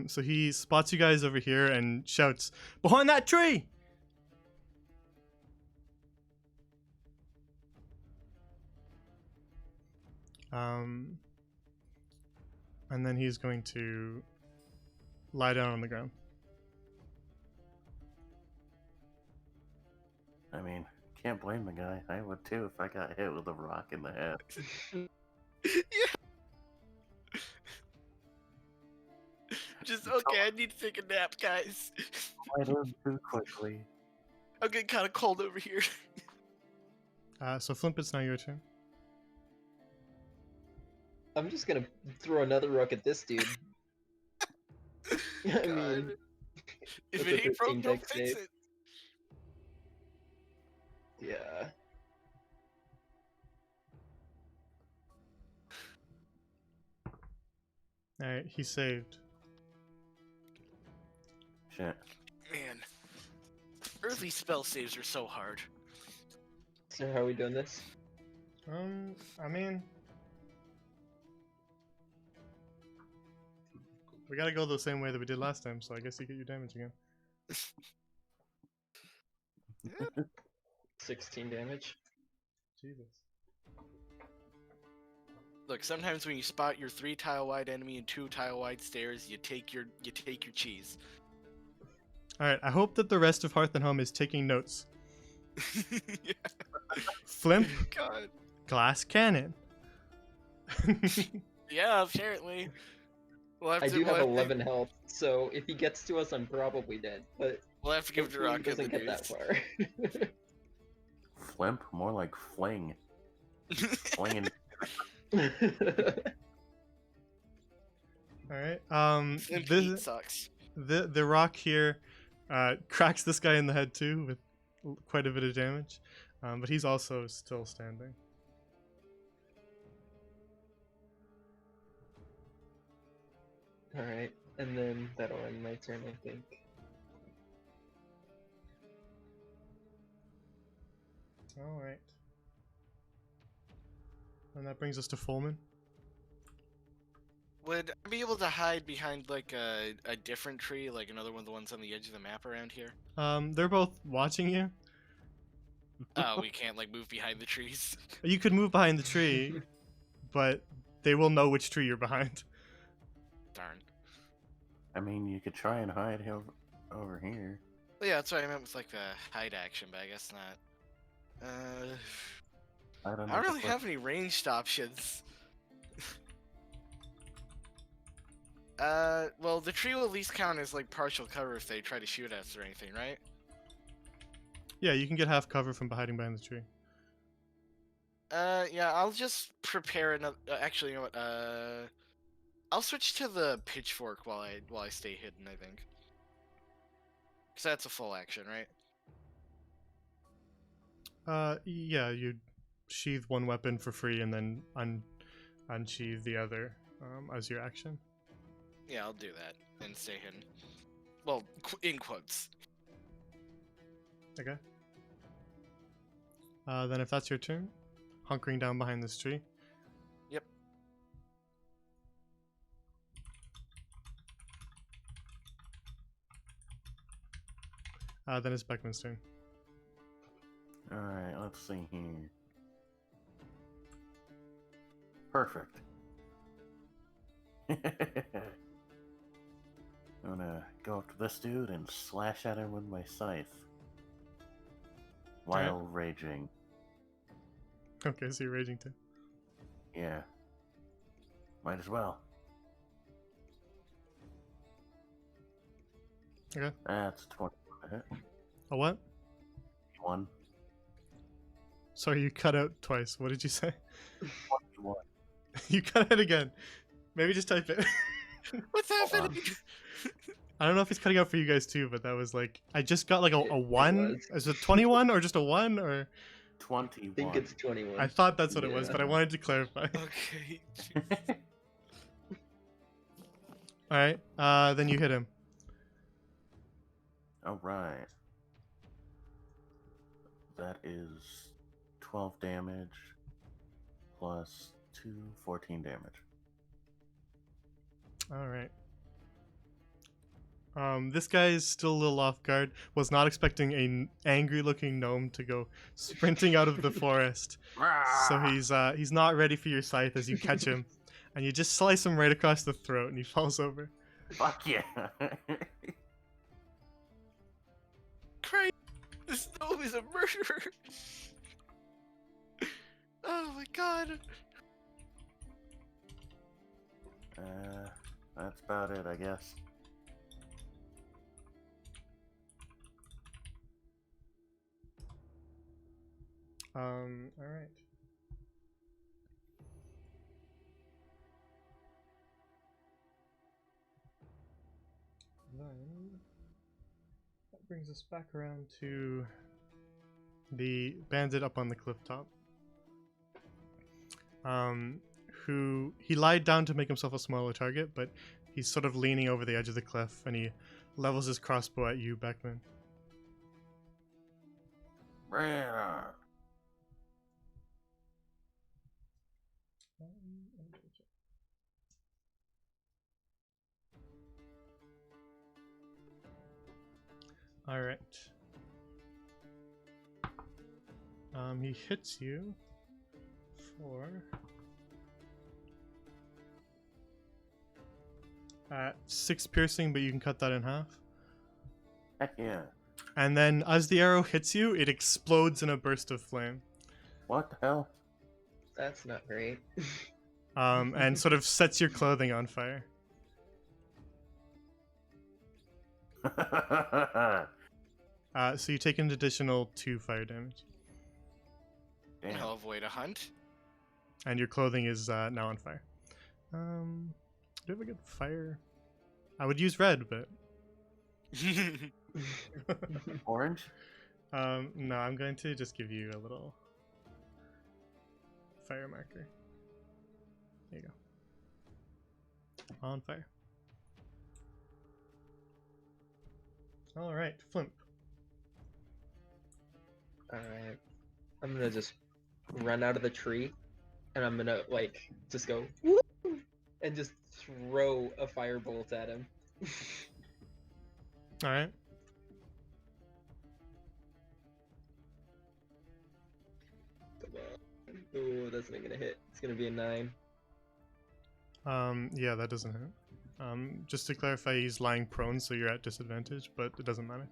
So he spots you guys over here and shouts, "Behind that tree!" And then he's going to lie down on the ground. I mean, can't blame the guy. I would too if I got hit with a rock in the head. Yeah. Just okay, I need to take a nap, guys. I learned too quickly. I'm getting kind of cold over here. So Flimp, it's now your turn. I'm just gonna throw another rock at this dude. I mean, God. If that's a it ain't broke, 13 don't dex fix save. it. Yeah. Alright, he saved. Shit. Man, early spell saves are so hard. So how are we doing this? I mean, we gotta go the same way that we did last time, so I guess you get your damage again. 16 damage. Jesus. Look, sometimes when you spot your 3 tile wide enemy and 2 tile wide stairs, you take your cheese. Alright, I hope that the rest of Hearth and Home is taking notes. Yeah. Flimp, God. glass cannon. Yeah, apparently. We'll have I to, do we'll have to- 11 health, so if he gets to us, I'm probably dead. But We'll have to give the hopefully rock he doesn't the get that news. far. Flimp? More like fling. Flinging. Alright, Flimp this, sucks. the rock here cracks this guy in the head too with quite a bit of damage, but he's also still standing. Alright, and then that'll end my turn, I think. Alright. And that brings us to Fulman. Would I be able to hide behind like a different tree, like another one of the ones on the edge of the map around here? They're both watching you. Oh, we can't like move behind the trees. You could move behind the tree, but they will know which tree you're behind. Darn. I mean, you could try and hide over here. Well, yeah, that's what I meant with like the hide action, but I guess not. I don't I know. don't really have any ranged options. Well, the tree will at least count as like partial cover if they try to shoot us or anything, right? Yeah, you can get half cover from hiding behind the tree. Yeah, I'll just prepare another. Actually, you know what? I'll switch to the pitchfork while I stay hidden. I think, because that's a full action, right? Yeah, you sheathe one weapon for free and then unsheathe the other as your action. Yeah, I'll do that and stay hidden. Well, in quotes. Okay. Then if that's your turn, hunkering down behind this tree. Yep. Then it's Beckman's turn. Alright, let's see here. Perfect. I'm gonna go up to this dude and slash at him with my scythe. While raging. Okay, so you're raging too. Yeah. Might as well. Okay. That's 21 to hit. A what? 1. Sorry, you cut out twice. What did you say? 21. You cut it again. Maybe just type it. What's happening? I don't know if it's cutting out for you guys too, but that was like I just got like a It 1. was. Is it 21 or just a 1 or? 21. I think it's 21. I thought that's what it was, Yeah. but I wanted to clarify. Okay. All right. Then you hit him. Alright. That is 12 damage plus 2, 14 damage. All right. This guy is still a little off guard. Was not expecting an angry-looking gnome to go sprinting out of the forest. So he's not ready for your scythe as you catch him, and you just slice him right across the throat, and he falls over. Fuck yeah! Christ, this gnome is a murderer. Oh my god. That's about it, I guess. All right. Then that brings us back around to the bandit up on the cliff top. Who he lied down to make himself a smaller target, but he's sort of leaning over the edge of the cliff, and he levels his crossbow at you, Beckman. Bring it on. All right. He hits you for 6 piercing, but you can cut that in half. Heck yeah. And then, as the arrow hits you, it explodes in a burst of flame, What the hell? That's not great. and sort of sets your clothing on fire. So you take an additional 2 fire damage, Damn. Hell of a way to hunt. and your clothing is now on fire. Do you have a good fire? I would use red, but Orange? no, I'm going to just give you a little fire marker. There you go. On fire. All right, Flimp. Alright. I'm gonna just run out of the tree, and I'm gonna, like, just go, woo! And just throw a firebolt at him. All right. Come on. Ooh, that's not gonna hit. It's gonna be a 9. Yeah, that doesn't hit. Just to clarify, he's lying prone, so you're at disadvantage, but it doesn't matter.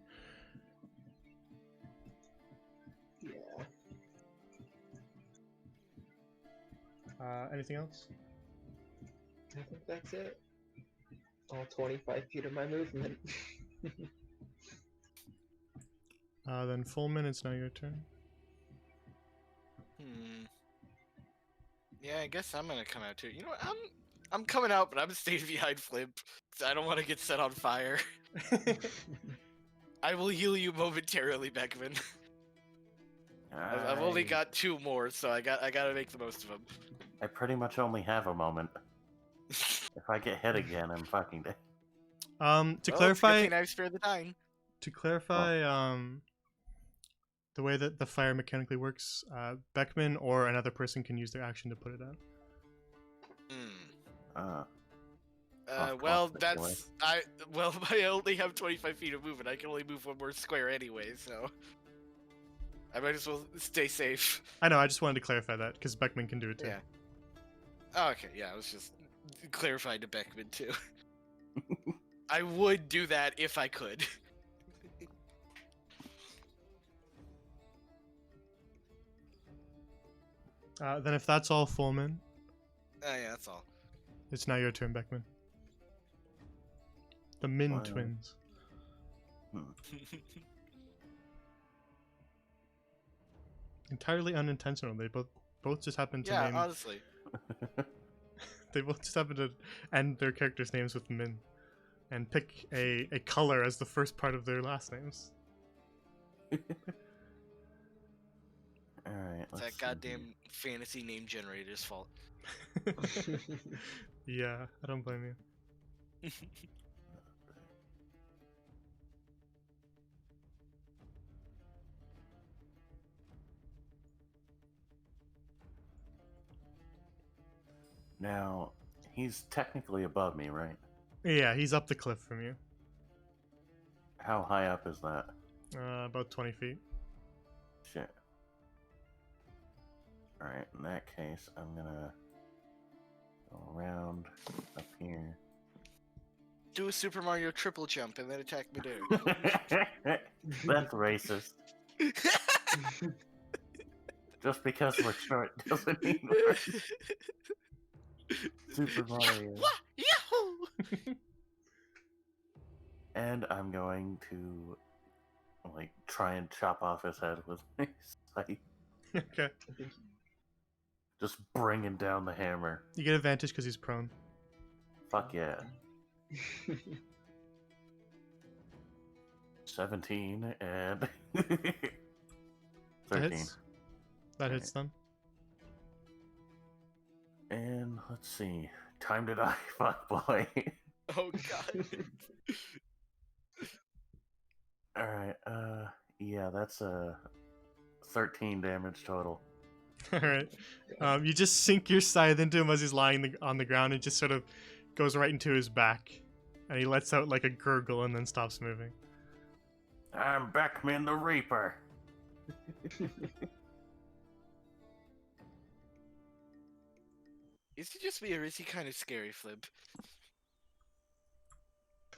Yeah. Anything else? I think that's it. all 25 feet of my movement. Then Fullman, it's now your turn. Yeah, I guess I'm gonna come out too. You know what? I'm coming out, but I'm staying behind Flimp because I don't want to get set on fire. I will heal you momentarily, Beckman. I've only got 2 more, so I gotta make the most of them. I pretty much only have a moment. If I get hit again, I'm fucking dead. To Well, it's a good clarify, thing I've spared the dying. the way that the fire mechanically works, Beckman or another person can use their action to put it out. Well, that's I only have 25 feet of movement. I can only move 1 more square anyway, so I might as well stay safe. I know, I just wanted to clarify that, because Beckman can do it too. Yeah. Oh, okay, yeah, I was just clarifying to Beckman too. I would do that if I could. Then if that's all, Fullman, Yeah, that's all. it's now your turn, Beckman. The Min Wow. twins. Entirely unintentional. They both just happen to Yeah, name. honestly. They both just happen to end their characters' names with Min, and pick a color as the first part of their last names. Alright, It's that goddamn fantasy name generator's fault. Yeah, I don't blame you. Now, he's technically above me, right? Yeah, he's up the cliff from you. How high up is that? About 20 feet. Shit. Alright, in that case, I'm gonna go around up here. Do a Super Mario triple jump and then attack midair. That's racist. Just because we're short doesn't mean we're Super Mario. Yahoo! And I'm going to, like, try and chop off his head with my scythe. Okay. Just bringing down the hammer. You get advantage because he's prone. Fuck yeah. 17 and 13. That hits them. And let's see. Time to die, fuck boy. Oh god. Alright, yeah, that's 13 damage total. Alright. You just sink your scythe into him as he's lying on the ground and just sort of goes right into his back. And he lets out like a gurgle and then stops moving. I'm Beckman the Reaper. Is he just me or is he kind of scary, Flip?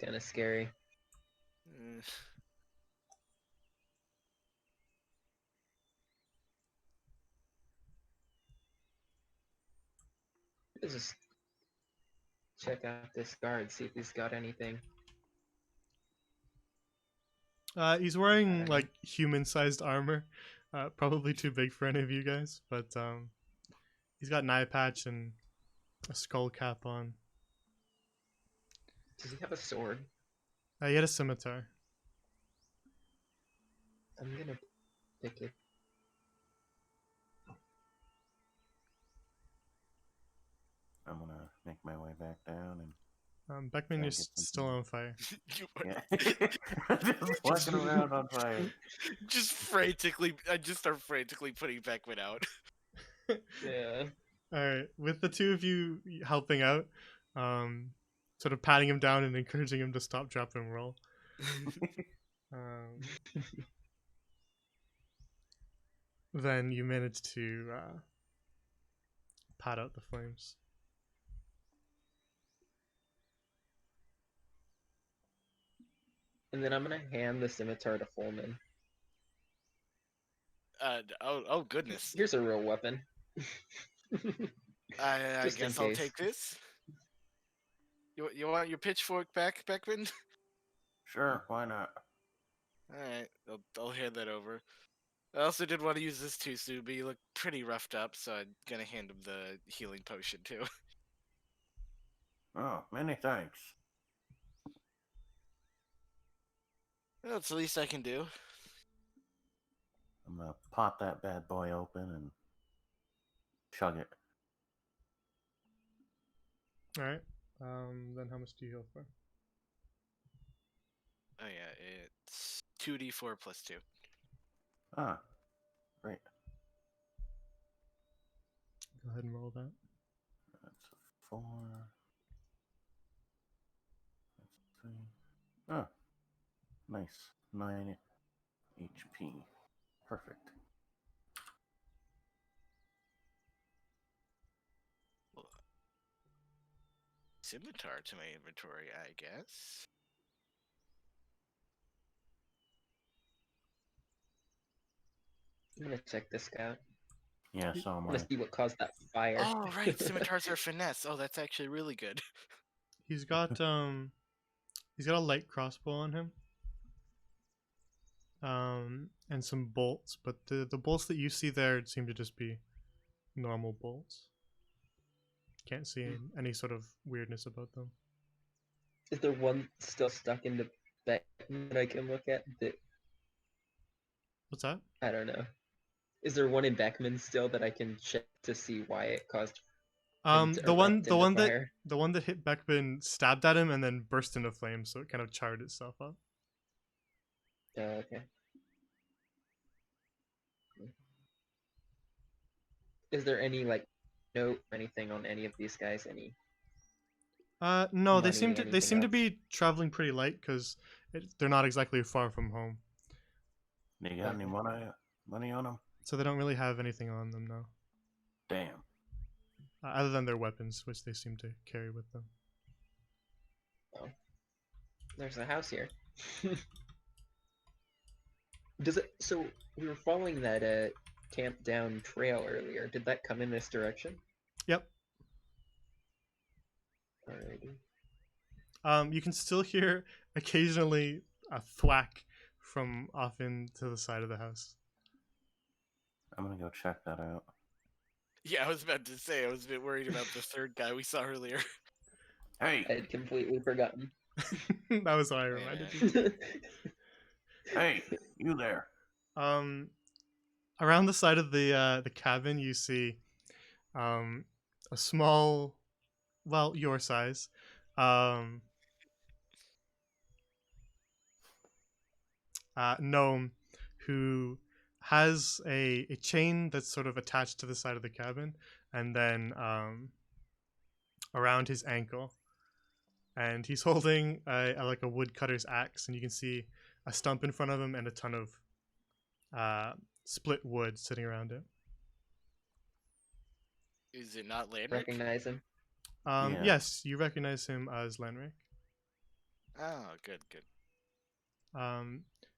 Kind of scary. Let's just check out this guard, see if he's got anything. He's wearing like human-sized armor. Probably too big for any of you guys, but he's got an eye patch and a skull cap on. Does he have a sword? He had a scimitar. I'm gonna pick it. I'm gonna make my way back down and Beckman, Try you're to get still something. on fire. You are yeah. Just walking around on fire. just frantically. I just start frantically putting Beckman out. Yeah. Alright, with the two of you helping out, sort of patting him down and encouraging him to stop, drop, and roll. Then you manage to pat out the flames. And then I'm gonna hand the scimitar to Fullman. Oh goodness. Here's a real weapon. I Just in guess I'll case. take this. You want your pitchfork back, Beckman? Sure, why not? All right, I'll hand that over. I also did want to use this too, so you look pretty roughed up, so I'm gonna hand him the healing potion too. Oh, many thanks. Well, it's the least I can do. I'm gonna pop that bad boy open and chug it. All right. Then how much do you heal for? Oh yeah, it's 2d4 plus 2. Ah, great. Go ahead and roll that. That's a 4. That's 3. Oh, nice. 9 HP. Perfect. Scimitar to my inventory, I guess. I'm gonna check this guy out. Yeah, so am I'm I. gonna see what caused that fire. Oh right, scimitars are finesse. Oh, that's actually really good. He's got a light crossbow on him. And some bolts, but the bolts that you see there seem to just be normal bolts. Can't see any sort of weirdness about them. Is there one still stuck in the back that I can look at? That What's that? I don't know. Is there one in Beckman still that I can check to see why it caused him to The one erupt the into one that fire? the one that hit Beckman stabbed at him and then burst into flames, so it kind of charred itself up. Okay. Is there any like note or anything on any of these guys? Any No, they money, seem to anything else? be traveling pretty light because they're not exactly far from home, You got any money on them? so they don't really have anything on them now, Damn. other than their weapons, which they seem to carry with them. There's a house here. Does it? So we were following that camp down trail earlier. Did that come in this direction? Yep. Alrighty. You can still hear occasionally a thwack from off into the side of the house. I'm gonna go check that out. Yeah, I was about to say I was a bit worried about the third guy we saw earlier. Hey, I had completely forgotten. That was why I reminded you. hey, you there? Around the side of the cabin, you see a small, well, your size, gnome who has a chain that's sort of attached to the side of the cabin, and then around his ankle, and he's holding like a woodcutter's axe, and you can see a stump in front of him and a ton of split wood sitting around it. Is it not Landrick? Recognize him. Yeah. Yes, you recognize him as Lenric. Oh, good, good.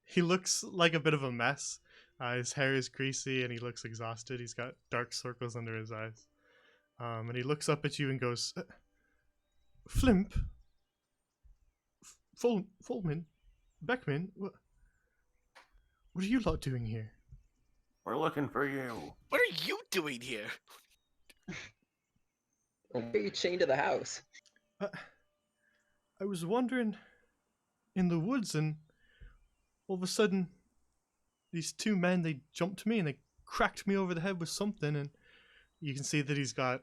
He looks like a bit of a mess. His hair is greasy and he looks exhausted. He's got dark circles under his eyes. And he looks up at you and goes, Flimp? Fulman? Beckman? What are you lot doing here? We're looking for you. What are you doing here? Why are you chained to the house? I was wandering in the woods and all of a sudden these two men, they jumped me and they cracked me over the head with something, and you can see that he's got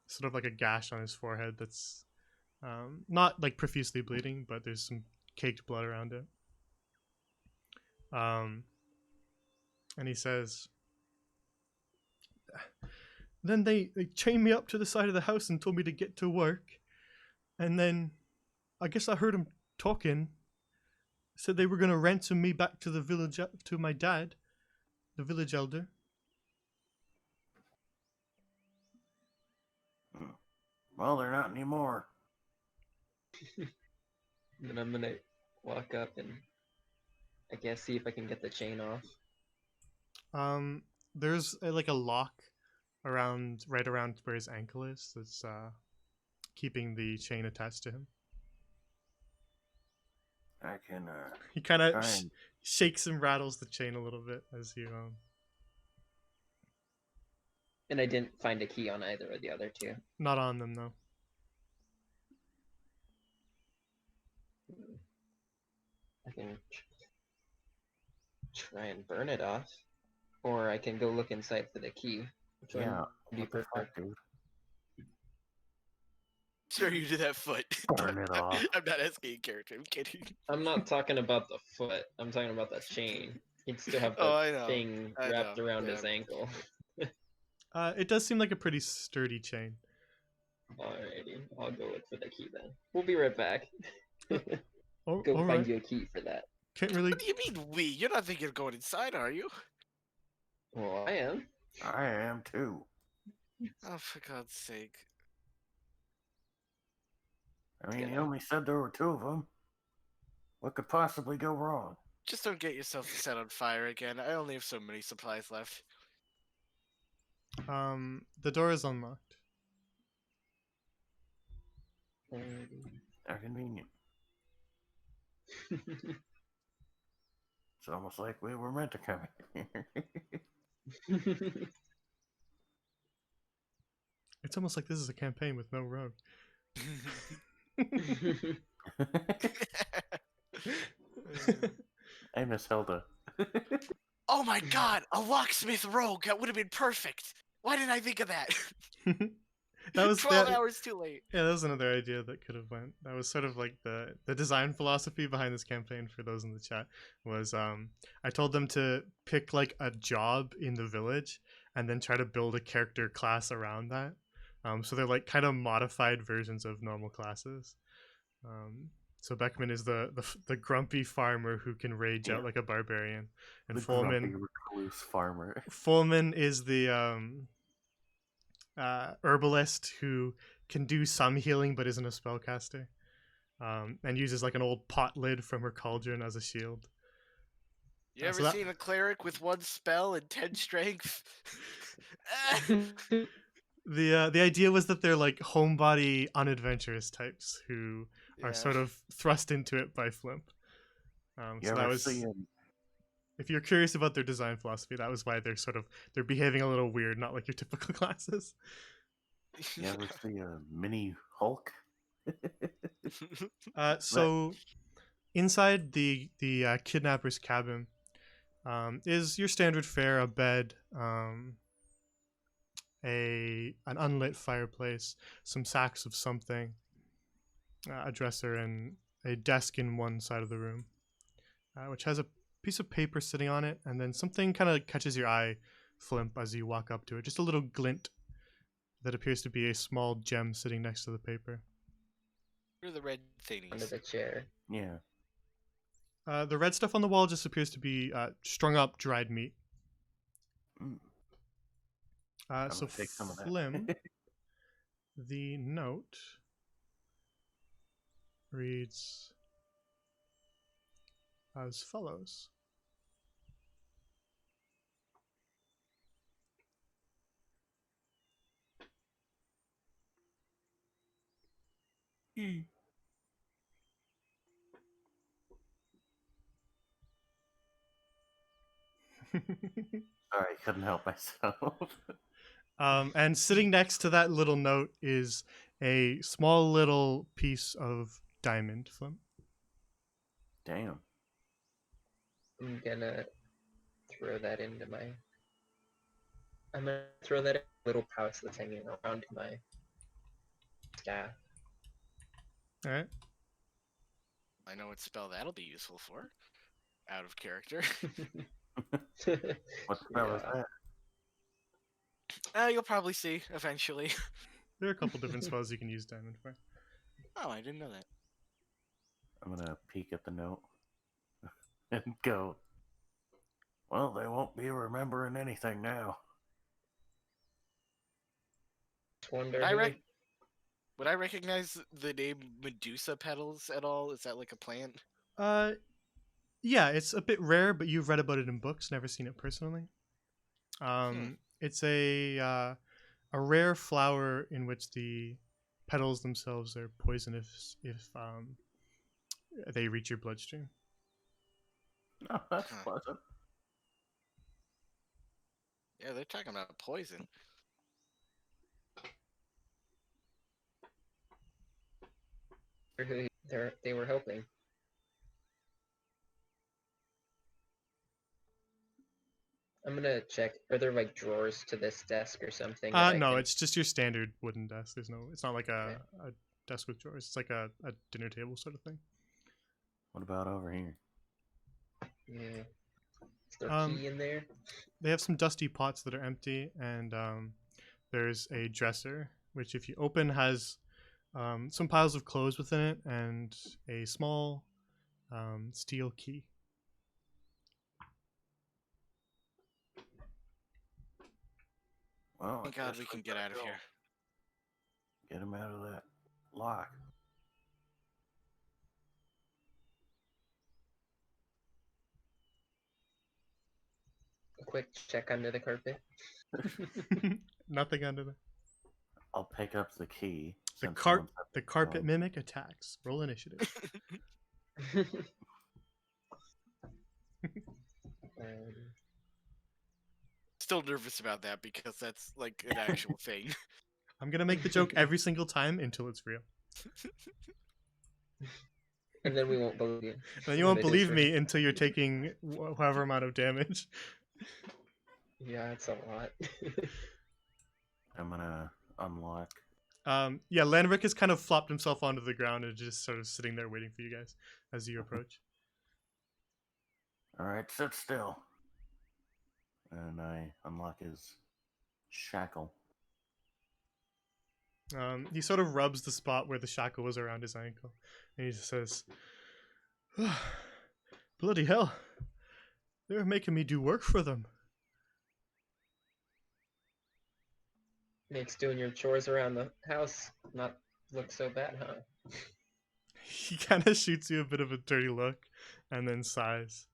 sort of like a gash on his forehead that's not like profusely bleeding, but there's some caked blood around it. And he says, then they chained me up to the side of the house and told me to get to work, and then I guess I heard him talking. Said they were going to ransom me back to the village, to my dad, the village elder. Well, they're not anymore. Then I'm gonna walk up and I guess see if I can get the chain off. There's like a lock right around where his ankle is. That's keeping the chain attached to him. I can He kind of try and shakes and rattles the chain a little bit as you And I didn't find a key on either of the other two. not on them though. I can try and burn it off, or I can go look inside for the key. Which one yeah. would you What the prefer? fuck, dude? Sure, you do that foot. Burn it off. I'm not asking a character. I'm kidding. I'm not talking about the foot. I'm talking about the chain. He'd still have the Oh, I know. thing I wrapped know, around yeah. his ankle. It does seem like a pretty sturdy chain. Alrighty, I'll go look for the key then. We'll be right back. Oh, Go all find right. you a key for that. Can't really. What do you mean we? You're not thinking of going inside, are you? Well, I am. I am too. Oh, for God's sake. I mean, Yeah. you only said there were two of them. What could possibly go wrong? Just don't get yourself set on fire again. I only have so many supplies left. The door is unlocked. How convenient. It's almost like we were meant to come here. It's almost like this is a campaign with no rogue. Hey, Miss Hilda. Oh my God! A locksmith rogue! That would have been perfect! Why didn't I think of that? That was 12 that, hours too late. yeah, that was another idea that could have went. That was sort of like the design philosophy behind this campaign for those in the chat was I told them to pick like a job in the village and then try to build a character class around that. So they're like kind of modified versions of normal classes. So Beckman is the grumpy farmer who can rage out like a barbarian, and The Fullman grumpy recluse farmer. Fullman is the herbalist who can do some healing but isn't a spellcaster, and uses like an old pot lid from her cauldron as a shield. You ever so that- seen a cleric with 1 spell and 10 strength? The idea was that they're like homebody unadventurous types who Yeah. are sort of thrust into it by Flimp. You So that ever was, see if you're curious about their design philosophy, that was why they're behaving a little weird, not like your typical classes. you ever see a mini Hulk? So inside the kidnapper's cabin is your standard fare: a bed, an unlit fireplace, some sacks of something, a dresser, and a desk in one side of the room, which has a piece of paper sitting on it, and then something kind of catches your eye, Flimp, as you walk up to it. Just a little glint that appears to be a small gem sitting next to the paper. What are the red Under thingies? the chair. Yeah. The red stuff on the wall just appears to be strung up dried meat. Mm. So take some of that. Flim, the note reads as follows. Sorry, couldn't help myself. And sitting next to that little note is a small little piece of diamond, Flim. Damn. I'm gonna throw that into my. I'm gonna throw that in a little pouch that's hanging around my staff. All right. I know what spell that'll be useful for. Out of character. What spell is Yeah. that? You'll probably see eventually. There are a couple different spells you can use diamond for. Oh, I didn't know that. I'm gonna peek at the note and go. Well, they won't be remembering anything now. Wonder Would I, who would I recognize the name Medusa petals at all? Is that like a plant? Yeah, it's a bit rare, but you've read about it in books, never seen it personally. It's a rare flower in which the petals themselves are poisonous if they reach your bloodstream. Oh, that's Huh. pleasant. Yeah, they're talking about poison. They were hoping. I'm gonna check. Are there like drawers to this desk or something that I No, can? it's just your standard wooden desk. It's not like Okay. a desk with drawers. It's like a dinner table sort of thing. What about over here? Yeah. Is there a Um, key in there? They have some dusty pots that are empty, and there's a dresser, which if you open has some piles of clothes within it and a small steel key. Well, Thank I God guess we can get gotta out of go here. Get him out of that lock. A quick check under the carpet. Nothing under the I'll pick up the key. the since carp. someone said The to carpet go. mimic attacks. Roll initiative. um, Still nervous about that because that's like an actual thing. I'm gonna make the joke every single time until it's real. and then we won't believe you. And you when won't it is believe real. me until you're taking however amount of damage. Yeah, it's a lot. I'm gonna unlock. Yeah, Lanric has kind of flopped himself onto the ground and just sort of sitting there waiting for you guys as you approach. All right, sit still. And I unlock his shackle. He sort of rubs the spot where the shackle was around his ankle, and he just says, "Bloody hell! They're making me do work for them." Makes doing your chores around the house not look so bad, huh? He kind of shoots you a bit of a dirty look, and then sighs.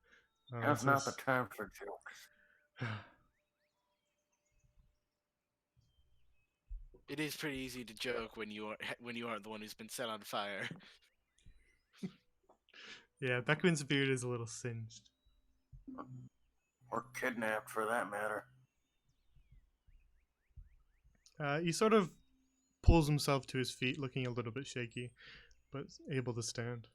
Now's not the Says, time for jokes. It is pretty easy to joke when you aren't the one who's been set on fire. Yeah, Beckwin's beard is a little singed. Or kidnapped, for that matter. He sort of pulls himself to his feet, looking a little bit shaky, but able to stand.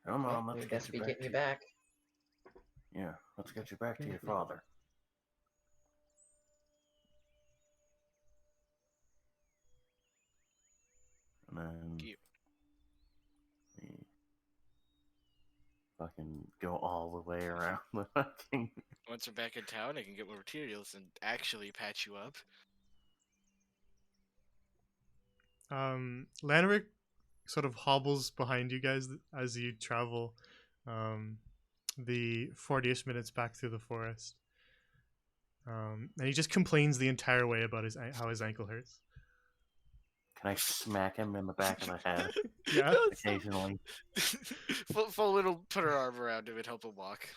Come Well, on, let's we get guess you we back get to you back. Yeah, let's get you back to your father. And then Cute. we fucking go all the way around the fucking. Once we're back in town, I can get more materials and actually patch you up. Lanric sort of hobbles behind you guys as you travel the 40-ish minutes back through the forest. And he just complains the entire way about how his ankle hurts. Can I smack him in the back of the head Yeah. occasionally? Full little put her arm around him and help him walk.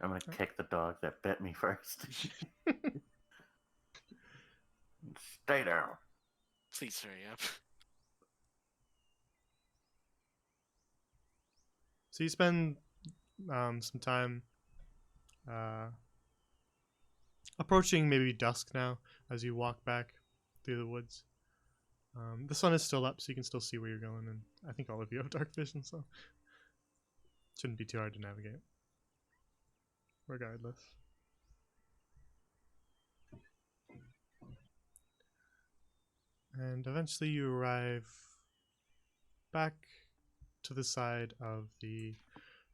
I'm gonna kick the dog that bit me first. Stay down. Please hurry up. So you spend some time approaching maybe dusk now as you walk back through the woods. The sun is still up, so you can still see where you're going, and I think all of you have dark vision, so shouldn't be too hard to navigate. Regardless. And eventually you arrive back to the side of the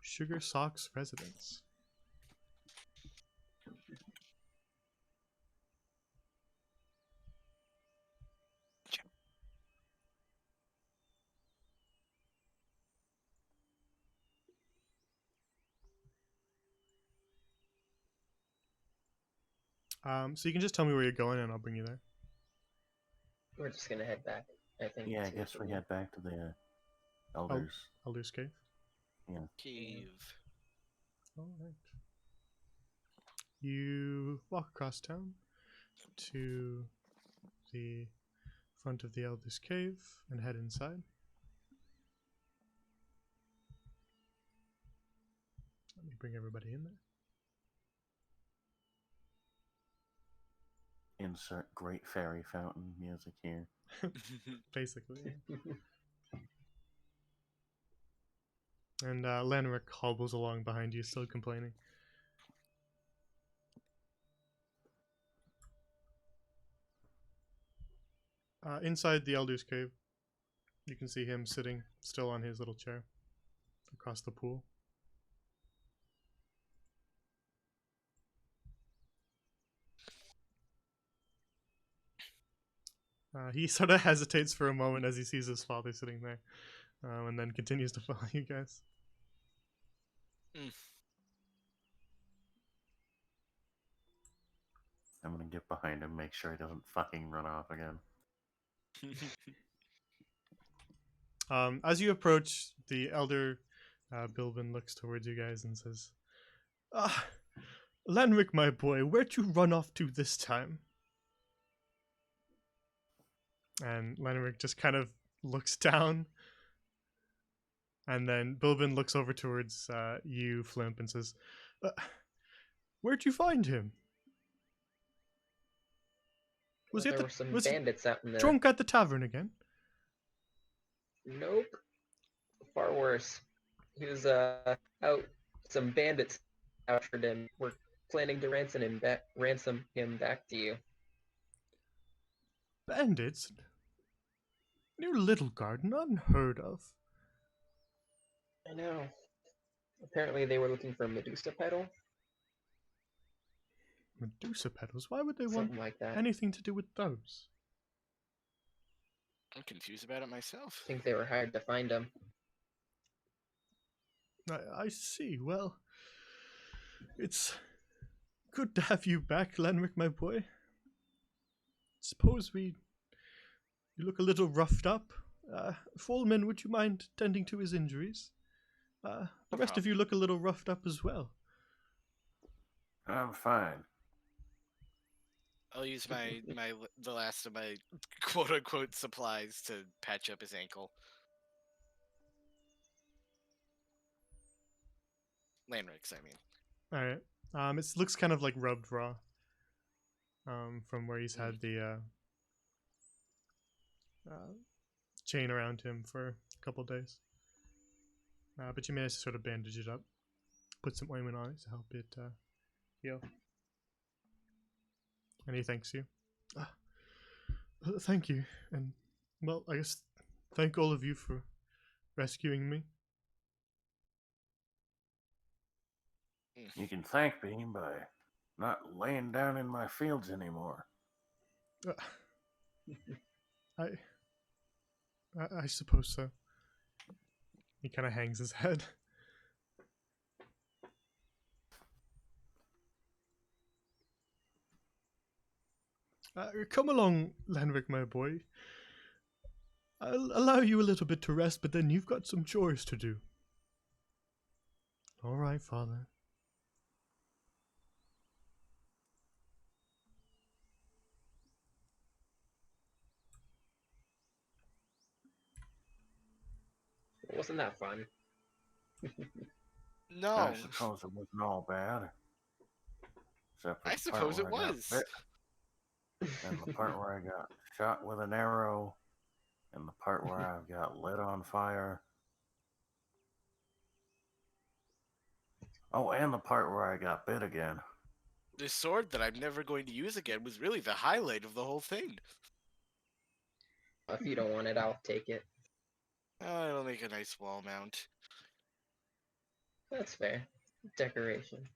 Sugar Socks residence. So you can just tell me where you're going, and I'll bring you there. We're just gonna head back, I think. Yeah, I to guess we the- head back to the elders. Elder's Cave. Cave. All right. You walk across town to the front of the Elder's Cave and head inside. Let me bring everybody in there. Insert Great Fairy Fountain music here. Basically. And Lanric hobbles along behind you, still complaining. Inside the Elder's Cave, you can see him sitting still on his little chair across the pool. He sort of hesitates for a moment as he sees his father sitting there, and then continues to follow you guys. I'm gonna get behind him, make sure he doesn't fucking run off again. As you approach, the elder Bilbin looks towards you guys and says, "Ah, Lanric, my boy, where'd you run off to this time?" And Lanric just kind of looks down, and then Bilbin looks over towards you, Flimp, and says, "Where'd you find him? Was he there at were some was he bandits out in the. drunk at the tavern again?" Nope. Far worse. He was out. Some bandits captured him. We're planning to ransom him back to you. Bandits? Near Littlegarden, unheard of. I know. Apparently they were looking for a Medusa petal. Medusa petals? Why would they want Something like that. anything to do with those? I'm confused about it myself. I think they were hired to find him. I see. Well, it's good to have you back, Lanric, my boy. Suppose you look a little roughed up. Fallman, would you mind tending to his injuries? The rest of you look a little roughed up as well. I'm fine. I'll use the last of my quote unquote supplies to patch up his ankle. Lanric's, I mean. Alright. It looks kind of like rubbed raw. From where he's had the chain around him for a couple days. But you managed to sort of bandage it up, put some ointment on it to help it heal. And he thanks you. Thank you, and well, I guess thank all of you for rescuing me. You can thank me by not laying down in my fields anymore. I suppose so. He kind of hangs his head. Come along, Lanric, my boy. I'll allow you a little bit to rest, but then you've got some chores to do. All right, father. Wasn't that fun? No. I suppose it wasn't all bad. Except for I the part suppose where it I got was. bit, and the part where I got shot with an arrow, and the part where I got lit on fire. Oh, and the part where I got bit again. The sword that I'm never going to use again was really the highlight of the whole thing. If you don't want it, I'll take it. Oh, it'll make a nice wall mount. That's fair. Decoration.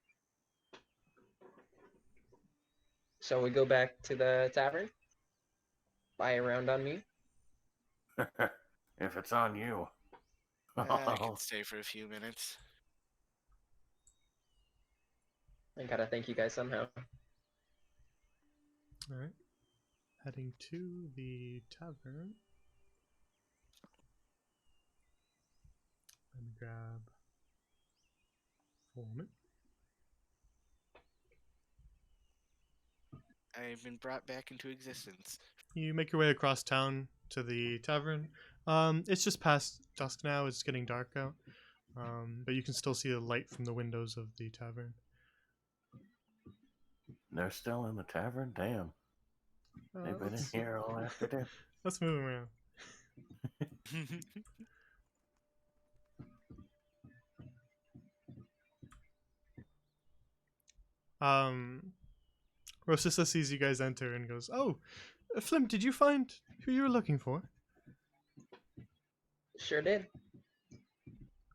Shall we go back to the tavern? Buy a round on me? If it's on you. I can stay for a few minutes. I gotta thank you guys somehow. All right. Heading to the tavern. Let me grab Foreman. I've been brought back into existence. You make your way across town to the tavern. It's just past dusk now. It's getting dark out. But you can still see the light from the windows of the tavern. They're still in the tavern? Damn. They've been in Let's, here all afternoon. let's move around. Rosissa sees you guys enter and goes, "Oh, Flim, did you find who you were looking for? Sure did.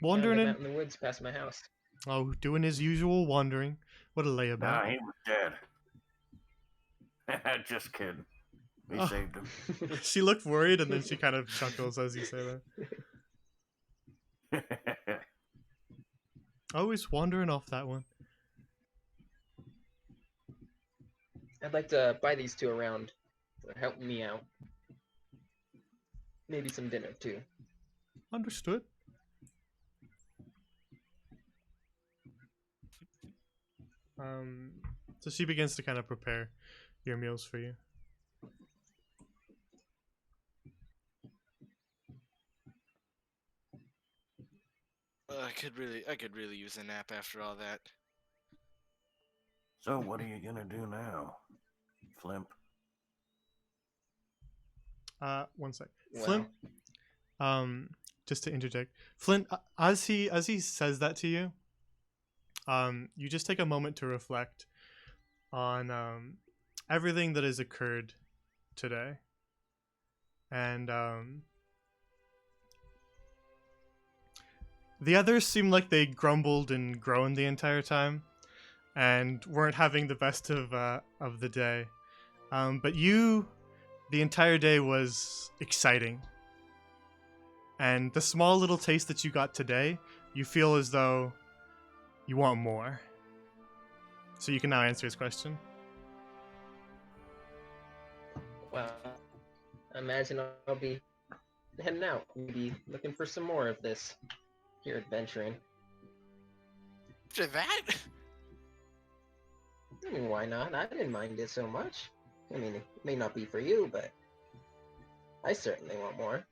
Wandering Found him in? out in the woods past my house. Oh, doing his usual wandering. What a layabout." Nah, he was dead. Just kidding. We Oh. saved him. She looked worried and then she kind of chuckles as you say that. Always wandering off that one. I'd like to buy these two around for helping me out. Maybe some dinner too. Understood. So she begins to kind of prepare your meals for you. I could really use a nap after all that. So what are you gonna do now, Flimp? One sec. Wow. Flint, just to interject, Flint, as he says that to you, you just take a moment to reflect on everything that has occurred today, and the others seem like they grumbled and groaned the entire time, and weren't having the best of the day, but you. The entire day was exciting. And the small little taste that you got today, you feel as though you want more. So you can now answer his question. Well, I imagine I'll be heading out. Maybe looking for some more of this here adventuring. After that? I mean, why not? I didn't mind it so much. I mean, it may not be for you, but I certainly want more.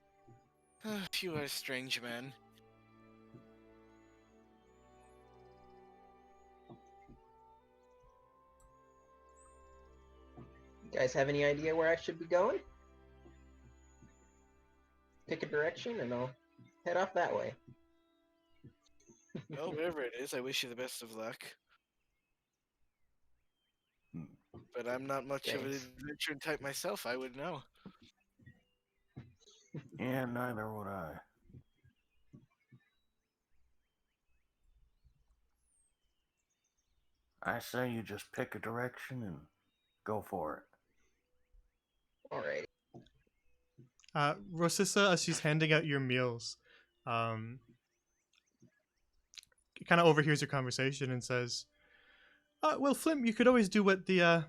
You are a strange man. You guys have any idea where I should be going? Pick a direction and I'll head off that way. Well, wherever it is, I wish you the best of luck. But I'm not much of an Thanks. adventuring type myself, I would know. Yeah, neither would I. I say you just pick a direction and go for it. Alright. Rosissa, as she's handing out your meals, kind of overhears your conversation and says, well, Flim, you could always do what the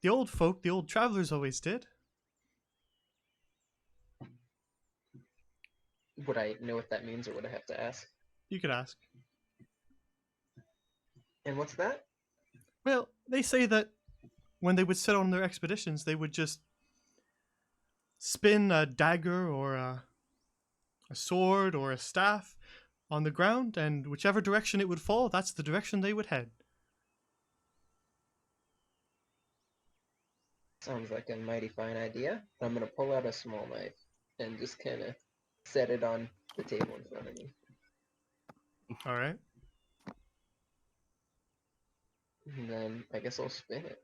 old folk, the old travelers always did. Would I know what that means or would I have to ask? You could ask. And what's that? Well, they say that when they would set on their expeditions, they would just spin a dagger or a sword or a staff on the ground, and whichever direction it would fall, that's the direction they would head. Sounds like a mighty fine idea. I'm gonna pull out a small knife and just kind of set it on the table in front of me. All right. And then I guess I'll spin it.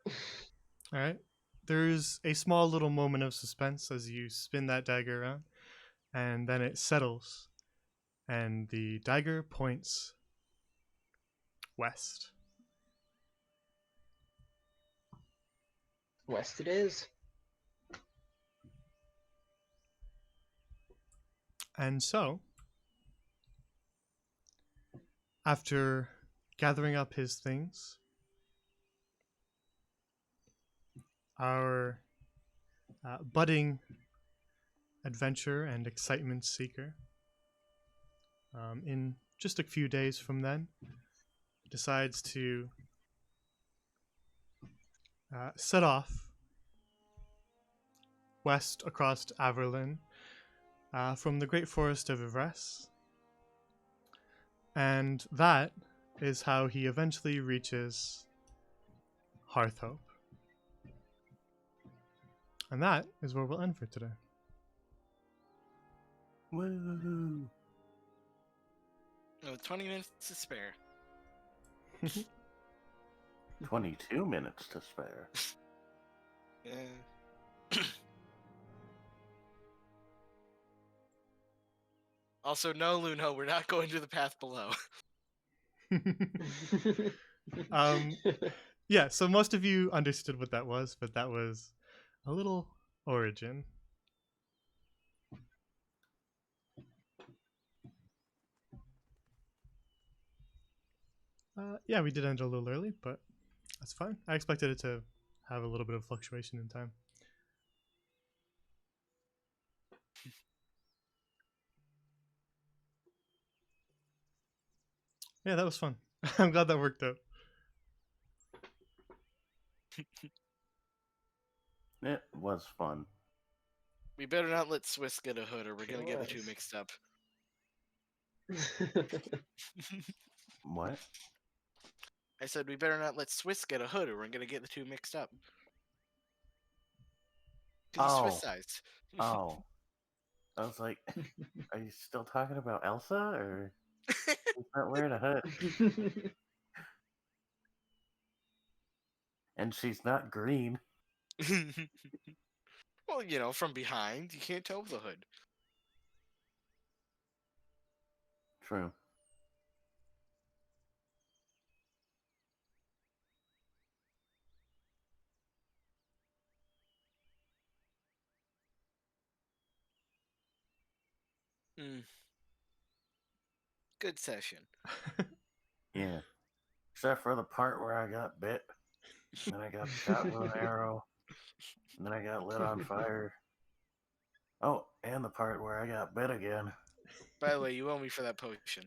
All right. There's a small little moment of suspense as you spin that dagger around, and then it settles, and the dagger points west. West it is. And so, after gathering up his things, our budding adventure and excitement seeker, in just a few days from then, decides to set off west across Averlin from the Great Forest of Ivres, and that is how he eventually reaches Hearthhope. And that is where we'll end for today. Woo! 20 minutes to spare. 22 minutes to spare. Yeah. Also, no, Luno, we're not going to the path below. Yeah, so most of you understood what that was, but that was a little origin. Yeah, we did end a little early, but that's fine. I expected it to have a little bit of fluctuation in time. Yeah, that was fun. I'm glad that worked out. It was fun. We better not let Swiss get a hood or we're going to get the two mixed up. What? I said we better not let Swiss get a hood or we're going to get the two mixed up. He's Swiss sized. Oh. I was like, are you still talking about Elsa, or she's not wearing a hood? And she's not green. Well, you know, from behind, you can't tell with a hood. True. Good session. Yeah. Except for the part where I got bit. Then I got shot with an arrow. And then I got lit on fire. Oh, and the part where I got bit again. By the way, you owe me for that potion.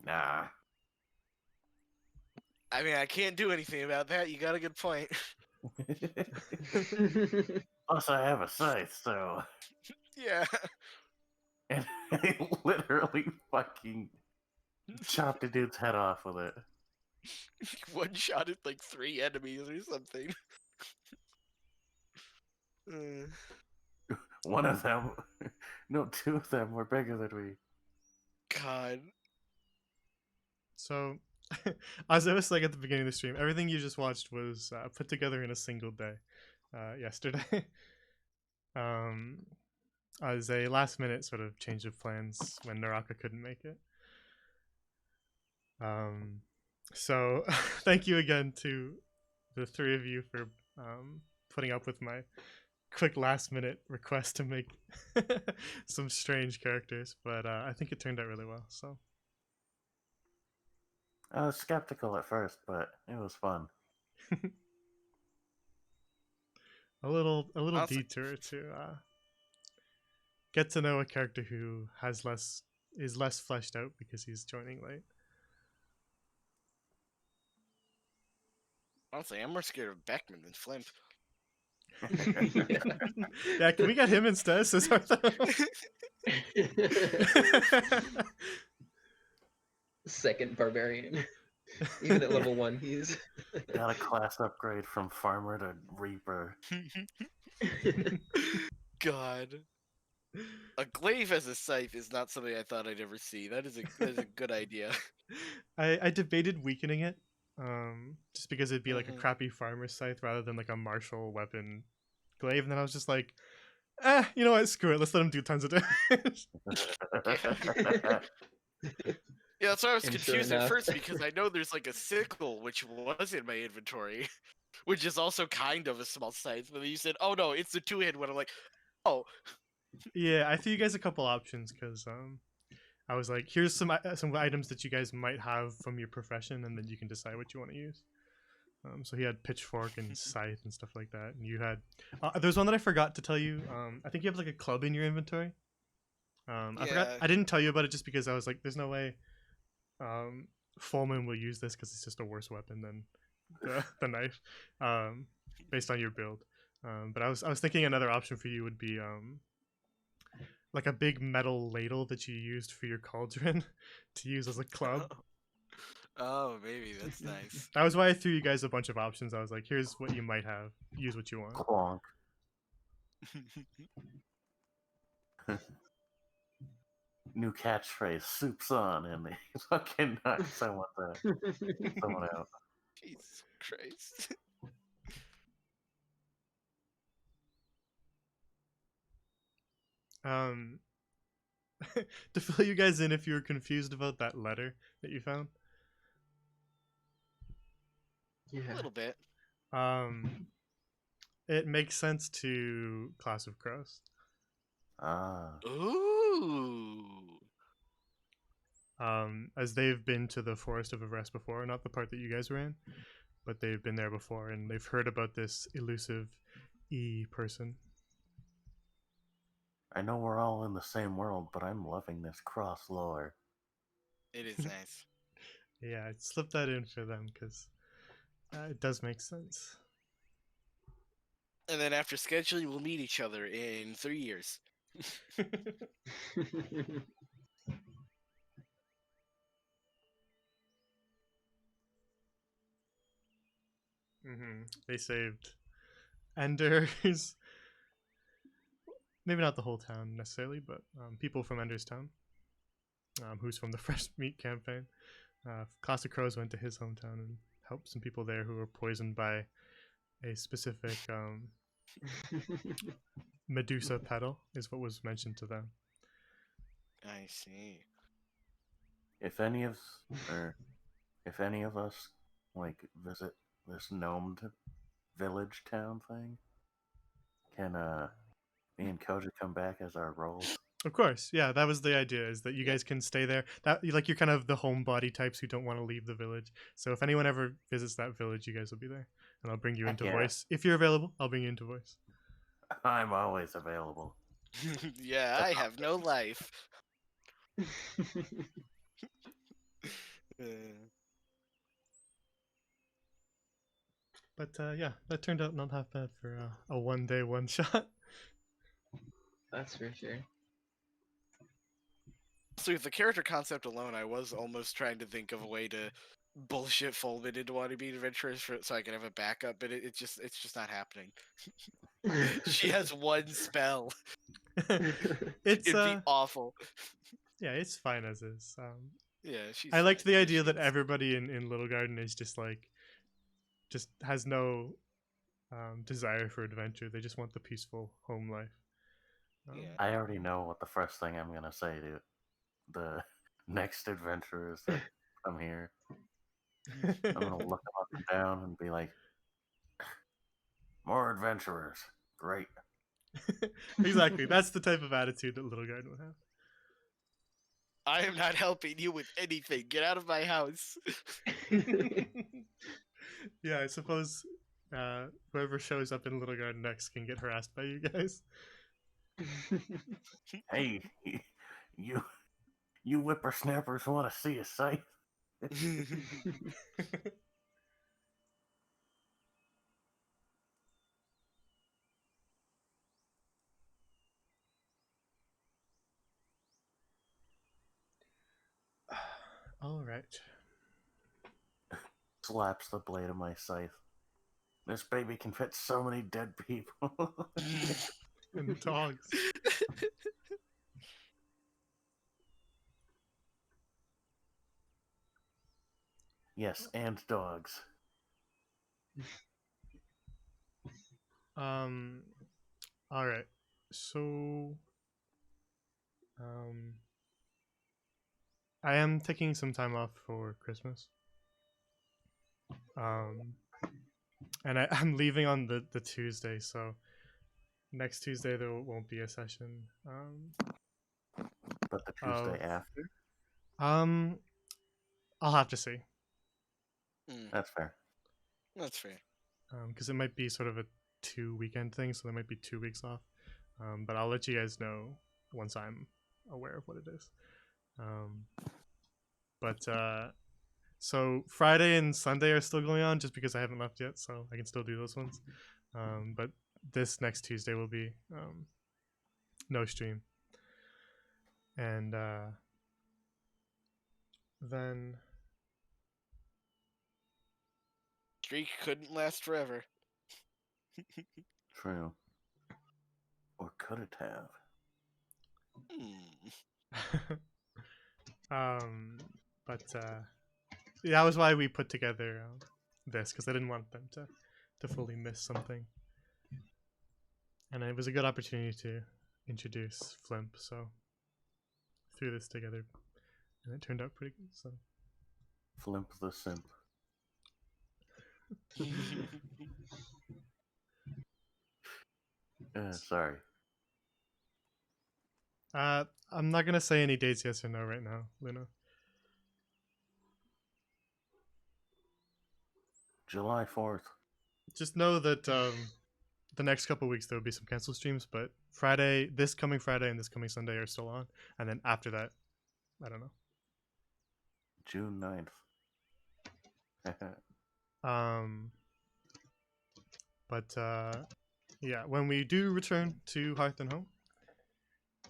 Nah. I mean, I can't do anything about that. You got a good point. Plus, I have a scythe, so. Yeah. And I literally fucking chopped a dude's head off with it. One-shotted like 3 enemies or something. One of them, no, 2 of them were bigger than me. God. So, as I was saying at the beginning of the stream, everything you just watched was put together in a single day yesterday. As a last minute sort of change of plans when Naraka couldn't make it. So thank you again to the 3 of you for putting up with my quick last minute request to make some strange characters, but I think it turned out really well. So I was skeptical at first, but it was fun. a little Awesome. detour to get to know a character who is less fleshed out because he's joining late. Honestly, I'm more scared of Beckman than Flimp. Yeah, can we get him instead? Says Second barbarian. Even at level 1, he's Got a class upgrade from farmer to reaper. God. A glaive as a scythe is not something I thought I'd ever see. That is a good idea. I debated weakening it, just because it'd be like a Mhm. crappy farmer scythe rather than like a martial weapon glaive, and then I was just like, you know what, screw it, let's let him do tons of damage. Yeah, that's why I was And sure confused at enough. first because I know there's like a sickle which was in my inventory, which is also kind of a small scythe. But then you said, "Oh no, it's the 2-handed one." I'm like, "Oh, Yeah, I threw you guys a couple options because I was like, here's some items that you guys might have from your profession, and then you can decide what you want to use. So he had pitchfork and scythe and stuff like that, and you had. There's one that I forgot to tell you. I think you have like a club in your inventory. I forgot. Yeah. I didn't tell you about it just because I was like, there's no way. Fulman will use this because it's just a worse weapon than the knife, based on your build. But I was thinking another option for you would be like a big metal ladle that you used for your cauldron to use as a club. Oh, maybe that's nice. That was why I threw you guys a bunch of options. I was like, here's what you might have. Use what you want. Clonk. New catchphrase, soup's on, and they fucking knock someone out. Jesus Christ. To fill you guys in if you were confused about that letter that you found. A little bit. It makes sense to Class of Crows. Ah. Ooh. As they've been to the Forest of Everest before, not the part that you guys were in, but they've been there before, and they've heard about this elusive E person. I know we're all in the same world, but I'm loving this cross lore. It is nice. Yeah, I slipped that in for them because it does make sense. And then after scheduling, we'll meet each other in 3 years. They saved Enders. Maybe not the whole town necessarily, but people from Ender's Town, who's from the Fresh Meat campaign. Classic Crows went to his hometown and helped some people there who were poisoned by a specific Medusa petal, is what was mentioned to them. I see. If any of us like visit this gnomed village town thing, can me and Koja come back as our roles? Of course, yeah, that was the idea, is that you guys can stay there. That, like, you're kind of the homebody types who don't want to leave the village. So if anyone ever visits that village, you guys will be there, and I'll bring you into voice. If you're available, I'll bring you into voice. I'm always available. Yeah, I have no life. But yeah, that turned out not half bad for a one-day one-shot. That's for sure. So with the character concept alone, I was almost trying to think of a way to bullshit Fulman into wanting to be an adventurous so I can have a backup, but it's just not happening. She has one spell. It'd be awful. Yeah, it's fine as is. Yeah, I liked the idea that everybody in Littlegarden is just has no desire for adventure. They just want the peaceful home life. Yeah. I already know what the first thing I'm gonna say to the next adventurers that come here. I'm gonna look them up and down and be like, more adventurers. Great. Exactly. That's the type of attitude that Littlegarden would have. I am not helping you with anything. Get out of my house. Yeah, I suppose whoever shows up in Littlegarden next can get harassed by you guys. Hey, you whippersnappers want to see a sight? All right. Slaps the blade of my scythe. This baby can fit so many dead people. And dogs. Yes, and dogs. All right. So I am taking some time off for Christmas. And I'm leaving on the Tuesday, so next Tuesday there won't be a session. But the Tuesday of after? um, I'll have to see. That's fair. That's fair. Because it might be sort of a 2 weekend thing, so there might be 2 weeks off. But I'll let you guys know once I'm aware of what it is. But so Friday and Sunday are still going on, just because I haven't left yet, so I can still do those ones. But this next Tuesday will be no stream, and then Streak couldn't last forever. True. Or could it have? but yeah, that was why we put together this, because I didn't want them to fully miss something, and it was a good opportunity to introduce Flimp, so threw this together, and it turned out pretty good. So Flimp the Simp. Sorry. I'm not gonna say any dates, yes or no, right now, Luna. July 4th. Just know that the next couple weeks there will be some canceled streams, but this coming Friday and this coming Sunday are still on, and then after that, I don't know. June 9th. But yeah, when we do return to Hearth and Home,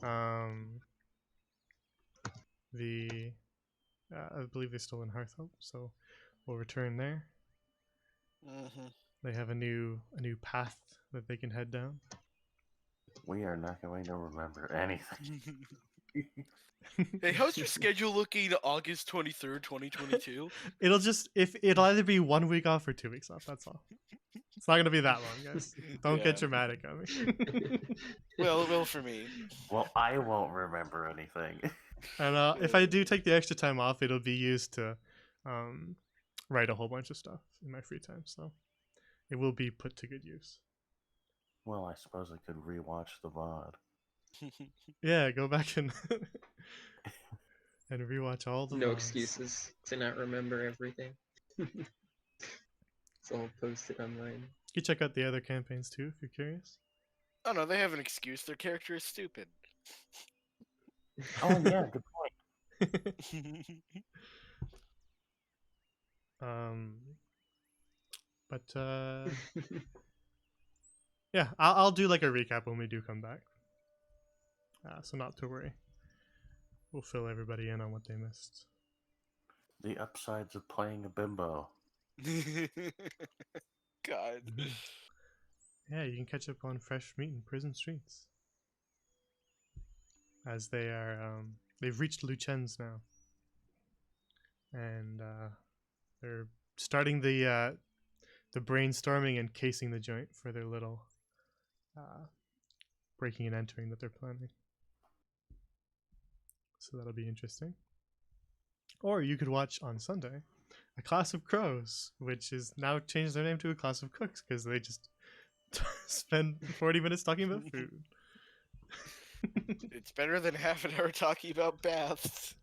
I believe they're still in Hearth Home, so we'll return there. They have a new path that they can head down. We are not going to remember anything. Hey, how's your schedule looking August 23rd, 2022? It'll either be 1 week off or 2 weeks off, that's all. It's not gonna be that long, guys. Don't get dramatic on me. Well, it will for me. Well, I won't remember anything. And if I do take the extra time off, it'll be used to write a whole bunch of stuff in my free time, so it will be put to good use. Well, I suppose I could rewatch the VOD. Yeah, go back and and rewatch all the No VODs. excuses to not remember everything. It's all posted online. You can check out the other campaigns too if you're curious. Oh no, they have an excuse. Their character is stupid. Oh, yeah, good point. But yeah, I'll do like a recap when we do come back. So not to worry. We'll fill everybody in on what they missed. The upsides of playing a bimbo. God. Yeah, you can catch up on fresh meat in prison streets. As they are, they've reached Luchen's now. And they're starting the brainstorming and casing the joint for their little breaking and entering that they're planning. So that'll be interesting. Or you could watch on Sunday A Class of Crows, which is now changed their name to A Class of Cooks because they just spend 40 minutes talking about food. It's better than half an hour talking about baths.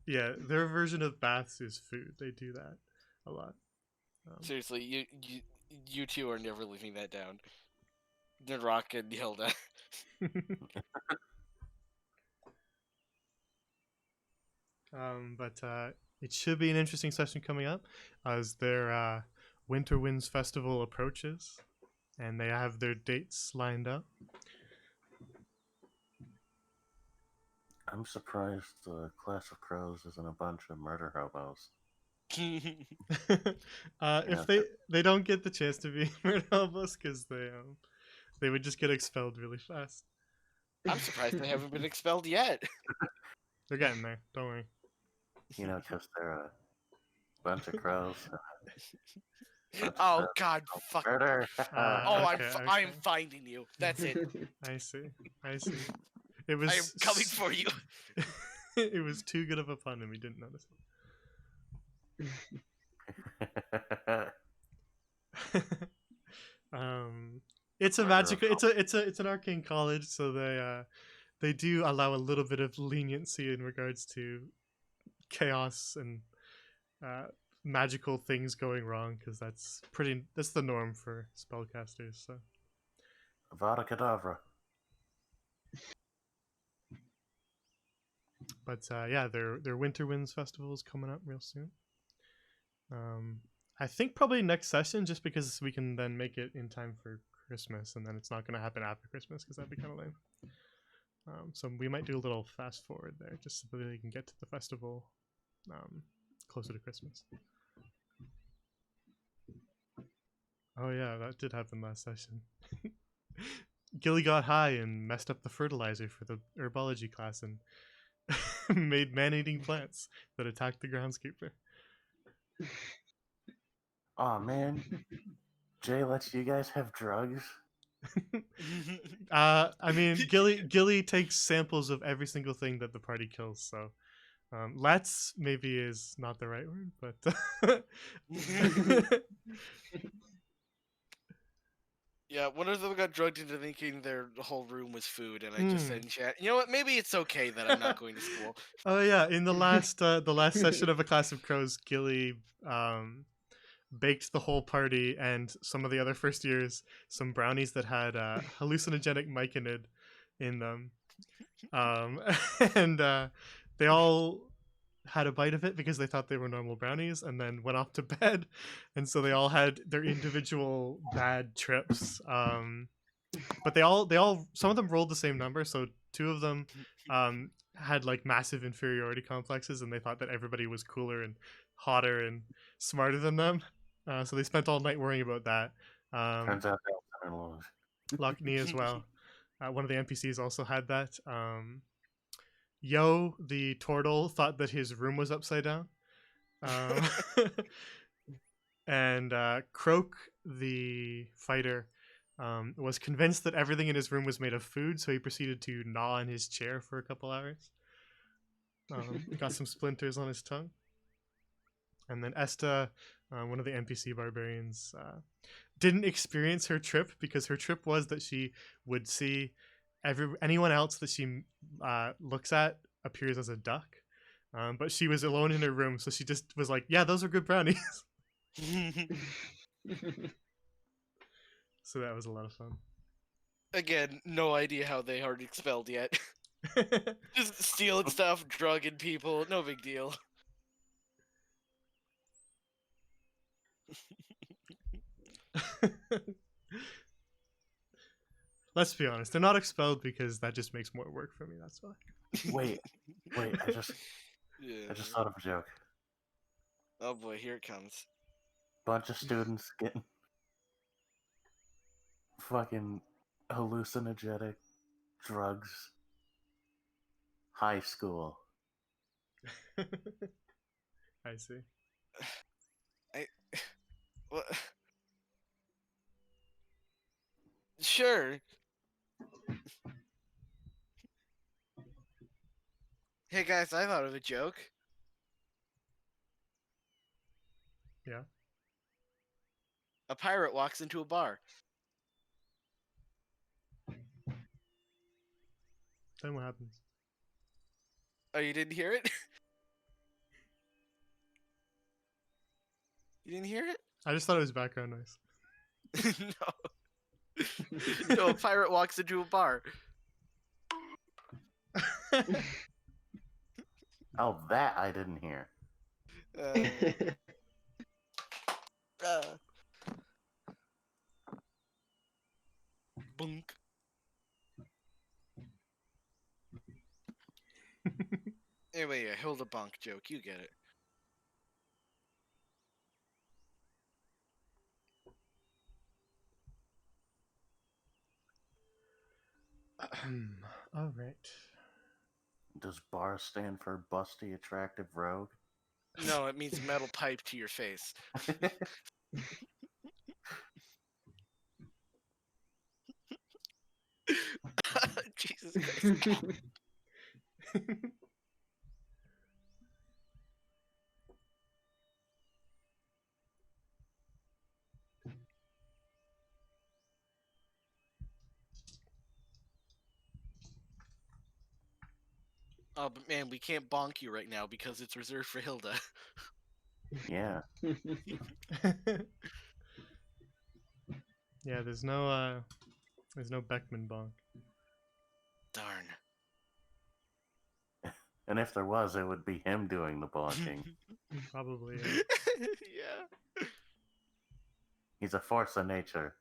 Yeah, their version of baths is food. They do that a lot. Seriously, you two are never living that down. The Rock and Hilda. But it should be an interesting session coming up as their Winter Winds Festival approaches, and they have their dates lined up. I'm surprised the Class of Crows isn't a bunch of murder hobos. If they don't get the chance to be murder hobos because they would just get expelled really fast. I'm surprised they haven't been expelled yet. They're getting there. Don't worry. You know, because they're a bunch of crows. Oh God, fuck! Murder! Oh, Okay, I'm okay. finding you. That's it. I see. It was. I am coming for you. It was too good of a pun, and we didn't notice it. It's a magical. It's an arcane college, so they do allow a little bit of leniency in regards to chaos and magical things going wrong, because that's the norm for spellcasters. So Avada Kedavra. but yeah, their Winter Winds festival is coming up real soon. I think probably next session, just because we can then make it in time for Christmas, and then it's not going to happen after Christmas because that'd be kind of lame. So we might do a little fast forward there, just so that they can get to the festival closer to Christmas. Oh yeah, that did happen last session. Gilly got high and messed up the fertilizer for the herbology class and made man-eating plants that attacked the groundskeeper. Aw, man. Jay lets you guys have drugs? I mean, Gilly takes samples of every single thing that the party kills, so let's maybe is not the right word, but Yeah, one of them got drugged into thinking their whole room was food, and I just said in chat, you know what? Maybe it's okay that I'm not going to school. Oh yeah, in the last session of A Class of Crows, Gilly baked the whole party and some of the other first years some brownies that had hallucinogenic myconid in them, and they all had a bite of it because they thought they were normal brownies, and then went off to bed, and so they all had their individual bad trips. But they all some of them rolled the same number, so two of them had like massive inferiority complexes, and they thought that everybody was cooler and hotter and smarter than them. So they spent all night worrying about that. Turns out they all lose. Lockney as well. One of the NPCs also had that. Yo, the turtle, thought that his room was upside down. And Croak, the fighter, was convinced that everything in his room was made of food, so he proceeded to gnaw on his chair for a couple hours. Got some splinters on his tongue. And then Esta, one of the NPC barbarians, didn't experience her trip because her trip was that she would see anyone else that she looks at appears as a duck. But she was alone in her room, so she just was like, yeah, those are good brownies. So that was a lot of fun. Again, no idea how they aren't expelled yet. Just stealing stuff, drugging people, no big deal. Let's be honest, they're not expelled because that just makes more work for me, that's why. Wait, I just thought of a joke. Oh boy, here it comes. Bunch of students getting fucking hallucinogenic drugs. High school. I see. What? Sure. Hey guys, I thought of a joke. Yeah. A pirate walks into a bar. Then what happens? Oh, you didn't hear it? You didn't hear it? I just thought it was background noise. No. No, a pirate walks into a bar. Oh, that I didn't hear. Bunk. Anyway, yeah, Hilda Bunk joke. You get it. All right. Does bar stand for busty attractive rogue? No, it means metal pipe to your face. Jesus Christ. Oh, but man, we can't bonk you right now because it's reserved for Hilda. Yeah. Yeah, there's no Beckman bonk. Darn. And if there was, it would be him doing the bonking. Probably. Yeah. He's a force of nature.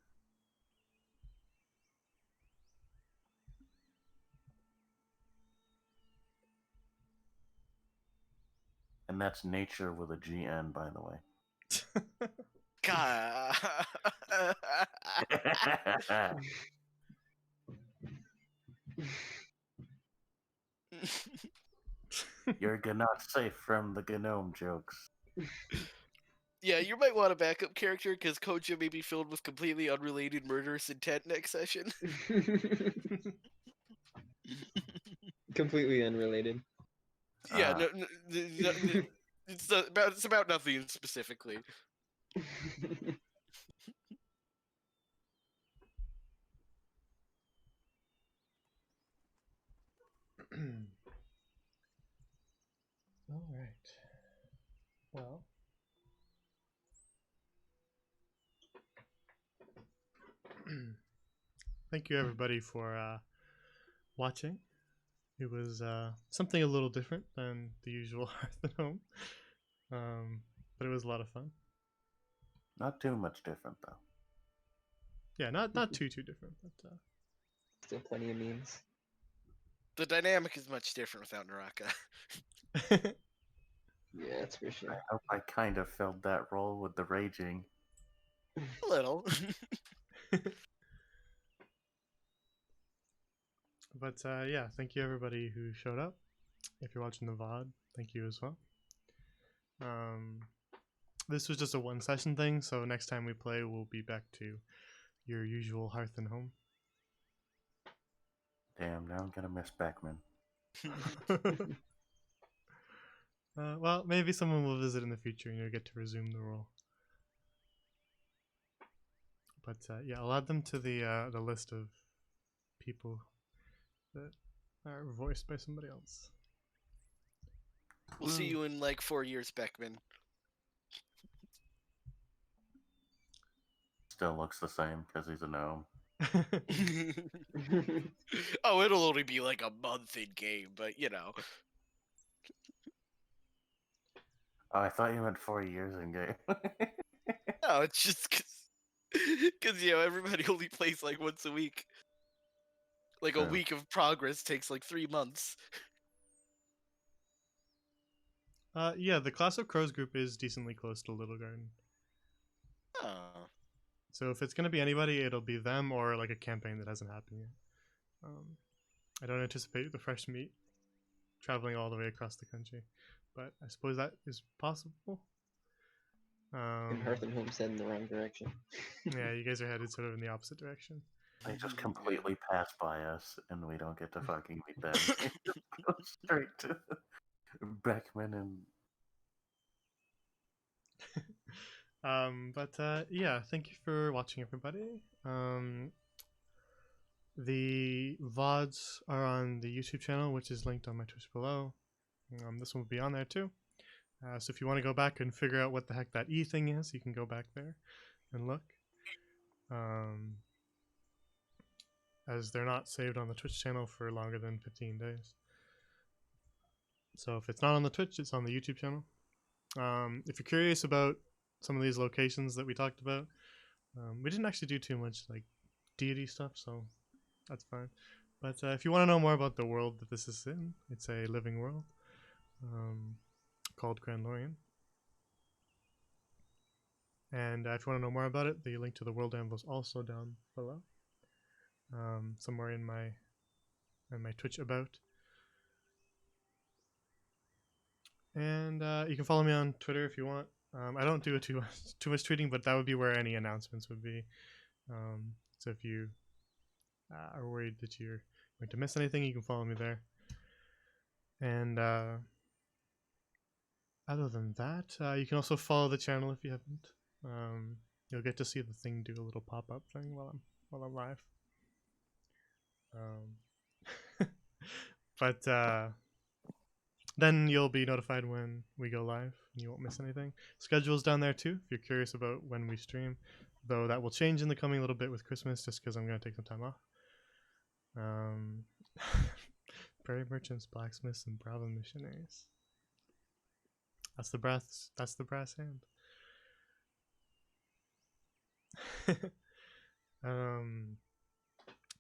And that's nature with a GN, by the way. God. You're not safe from the gnome jokes. Yeah, you might want a backup character because Koja may be filled with completely unrelated murderous intent next session. Completely unrelated. Yeah, it's about nothing specifically. All right. Well, thank you everybody for watching. It was something a little different than the usual Hearth and Home, but it was a lot of fun. Not too much different, though. Yeah, not too different, but Still plenty of memes. The dynamic is much different without Naraka. Yeah, that's for I sure. hope I kind of filled that role with the raging. A little. But yeah, thank you everybody who showed up. If you're watching the VOD, thank you as well. This was just a one session thing, so next time we play, we'll be back to your usual Hearth and Home. Damn, now I'm gonna miss Beckman. Well, maybe someone will visit in the future and you'll get to resume the role. But yeah, I'll add them to the list of people that are voiced by somebody else. We'll see you in like 4 years, Beckman. Still looks the same because he's a gnome. Oh, it'll only be like a month in game, but you know. Oh, I thought you meant 4 years in game. No, it's just because you know everybody only plays like once a week. Like a True. week of progress takes like 3 months. Yeah, the Class of Crows group is decently close to Littlegarden. Oh. So if it's gonna be anybody, it'll be them or like a campaign that hasn't happened yet. I don't anticipate the fresh meat traveling all the way across the country, but I suppose that is possible. And Hearth and Home said in the wrong direction. Yeah, you guys are headed sort of in the opposite direction. They just completely pass by us, and we don't get to fucking meet them. We just go straight to Beckman and But yeah, thank you for watching, everybody. The VODs are on the YouTube channel, which is linked on my Twitch below. This one will be on there too. So if you want to go back and figure out what the heck that E thing is, you can go back there and look. As they're not saved on the Twitch channel for longer than 15 days. So if it's not on the Twitch, it's on the YouTube channel. If you're curious about some of these locations that we talked about, we didn't actually do too much like deity stuff, so that's fine. But if you want to know more about the world that this is in, it's a living world called Grand Lorien. And if you want to know more about it, the link to the world anvil is also down below, somewhere in my Twitch about. And you can follow me on Twitter if you want. I don't do too much tweeting, but that would be where any announcements would be. So if you are worried that you're going to miss anything, you can follow me there. And other than that, you can also follow the channel if you haven't. You'll get to see the thing do a little pop-up thing while I'm live. But then you'll be notified when we go live, and you won't miss anything. Schedule's down there too, if you're curious about when we stream. Though that will change in the coming little bit with Christmas, just because I'm gonna take some time off. Prairie merchants, blacksmiths, and Bravo missionaries. That's the brass. That's the brass hand.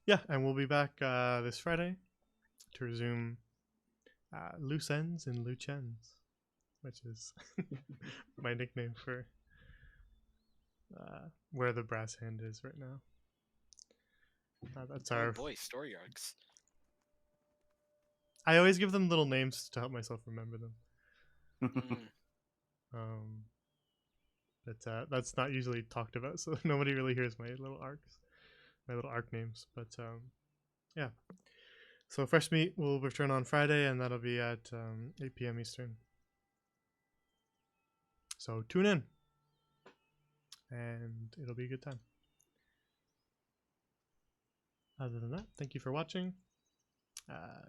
Yeah, and we'll be back this Friday to resume Loose Ends and Luch Ends, which is my nickname for where the brass hand is right now. That's Oh our. boy, story arcs. I always give them little names to help myself remember them. Mm. But that's not usually talked about, so nobody really hears my little arcs, my little arc names. But yeah. So Fresh Meat will return on Friday, and that'll be at 8 p.m. Eastern. So tune in, and it'll be a good time. Other than that, thank you for watching.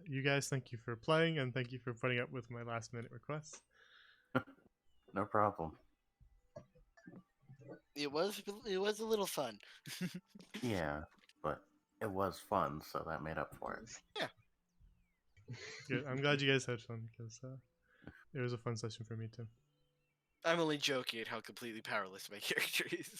You guys, thank you for playing, and thank you for putting up with my last-minute requests. No problem. It was a little fun. Yeah, but it was fun, so that made up for it. Yeah. Good. I'm glad you guys had fun, because it was a fun session for me too. I'm only joking at how completely powerless my character is.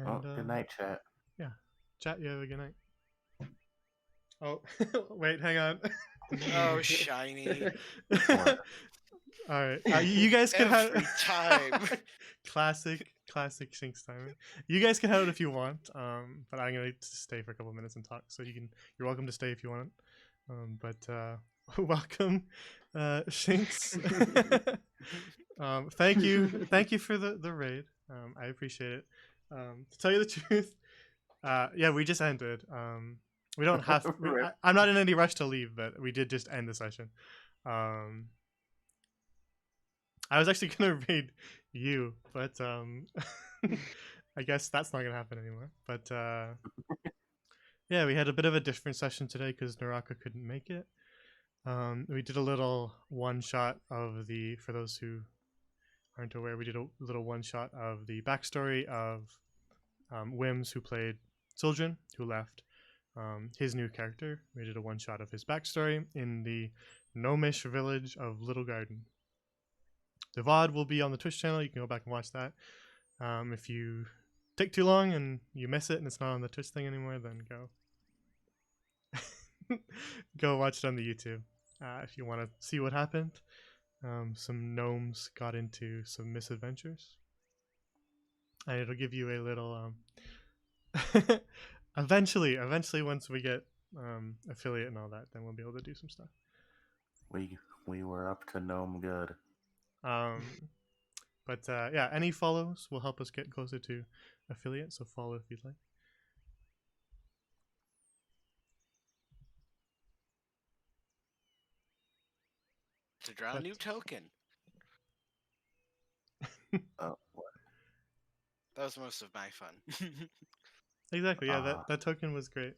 Oh, good night, chat. Yeah. Chat, you have a good night. Oh, wait, hang on. Oh, shiny. Alright. You guys can Every have time. classic Shinx timing. You guys can have it if you want. But I'm gonna stay for a couple minutes and talk. So you're welcome to stay if you want. But welcome, Shinx. Thank you for the raid. I appreciate it. To tell you the truth, yeah, we just ended. We don't have. I'm not in any rush to leave, but we did just end the session. I was actually gonna raid you, but I guess that's not gonna happen anymore. But yeah, we had a bit of a different session today because Naraka couldn't make it. We did a little one shot of the. For those who aren't aware, we did a little one shot of the backstory of Wims, who played Sildren, who left. His new character. We did a one shot of his backstory in the gnomish village of Littlegarden. The VOD will be on the Twitch channel. You can go back and watch that. If you take too long and you miss it and it's not on the Twitch thing anymore, then go watch it on the YouTube. If you want to see what happened, some gnomes got into some misadventures, and it'll give you a little. Eventually, once we get affiliate and all that, then we'll be able to do some stuff. We were up to gnome good. But yeah, any follows will help us get closer to affiliate, so follow if you'd like. To draw a new token. Oh, what? That was most of my fun. Exactly, yeah, that token was great.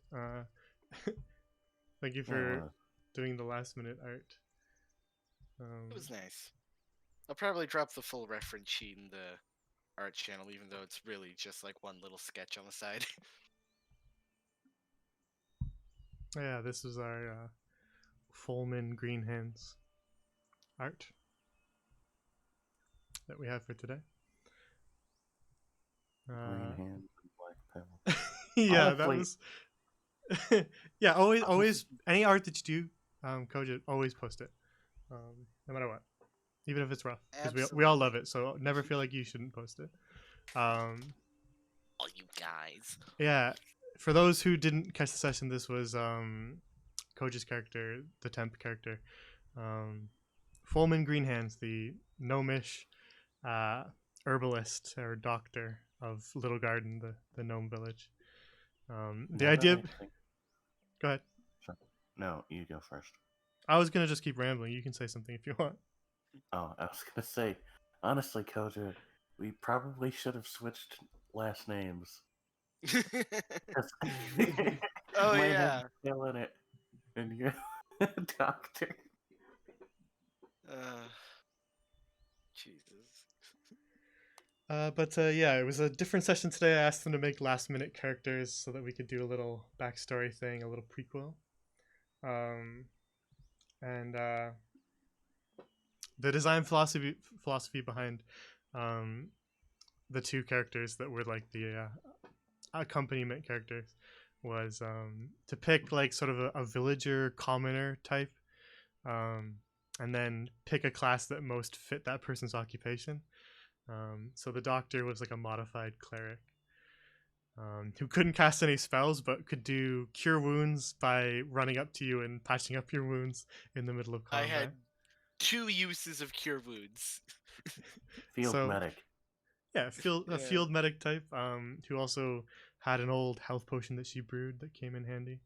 Thank you for doing the last minute art. It was nice. I'll probably drop the full reference sheet in the art channel, even though it's really just like one little sketch on the side. Yeah, this is our Fulman Green Hands art that we have for today. Green hand, black pebble. Yeah, that was. Yeah, always any art that you do, Koja, always post it, no matter what, even if it's rough, because we all love it. So never feel like you shouldn't post it. All you guys. Yeah, for those who didn't catch the session, this was Koja's character, the temp character, Fulman Greenhands, the gnomish herbalist or doctor of Littlegarden, the gnome village. The idea. Go ahead. No, you go first. I was gonna just keep rambling. You can say something if you want. Oh, I was gonna say, honestly, Koja, we probably should have switched last names. Oh, My yeah. head's killing it. And you're a doctor. Jesus. Yeah, it was a different session today. I asked them to make last minute characters so that we could do a little backstory thing, a little prequel. And the design philosophy behind the two characters that were like the accompaniment characters was to pick like sort of a villager commoner type, and then pick a class that most fit that person's occupation. So the doctor was like a modified cleric, who couldn't cast any spells but could do cure wounds by running up to you and patching up your wounds in the middle of I combat. had 2 uses of cure wounds. Field So- medic. Yeah, a Yeah. field medic type, who also had an old health potion that she brewed that came in handy.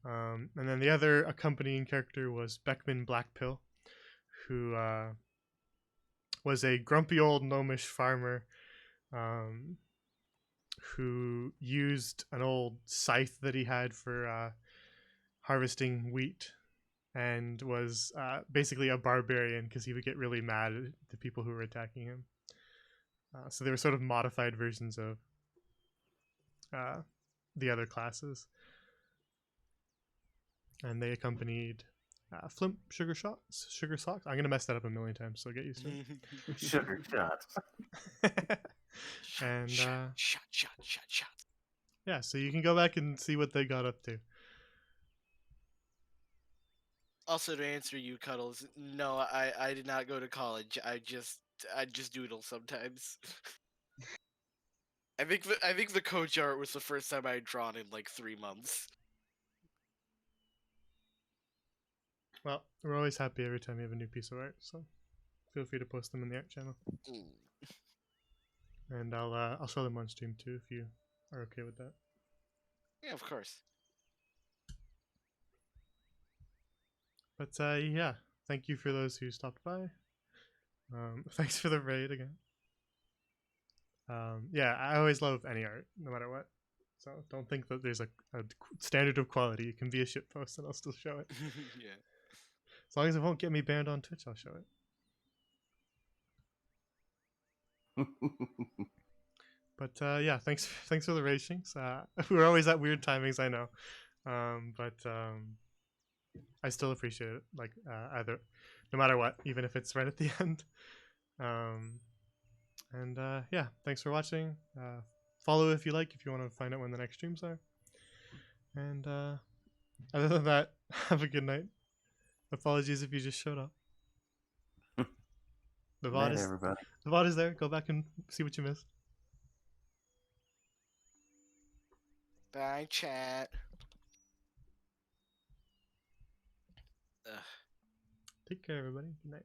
And then the other accompanying character was Beckman Blackpill, who was a grumpy old gnomish farmer, who used an old scythe that he had for harvesting wheat, and was basically a barbarian because he would get really mad at the people who were attacking him. So they were sort of modified versions of the other classes, and they accompanied Flimp Sugar Socks. I'm gonna mess that up a million times, so get used to Sugar shots. it. And shot. yeah, so you can go back and see what they got up to. Also, to answer you, Cuddles, no, I did not go to college. I just doodle sometimes. I think the coach art was the first time I had drawn in like 3 months. Well, we're always happy every time you have a new piece of art, so feel free to post them in the art channel, and I'll show them on stream too if you are okay with that. Yeah, of course. But yeah, thank you for those who stopped by. Thanks for the raid again. Yeah, I always love any art, no matter what. So don't think that there's a standard of quality. It can be a shit post and I'll still show it. Yeah. As long as it won't get me banned on Twitch, I'll show it. But yeah, thanks for the ratings. We're always at weird timings, I know, but I still appreciate it. Like either, no matter what, even if it's right at the end. And yeah, thanks for watching. Follow if you like, if you want to find out when the next streams are. And other than that, have a good night. Apologies if you just showed up. The Night, everybody. VOD is there. Go back and see what you missed. Bye, chat. Take care, everybody. Good night.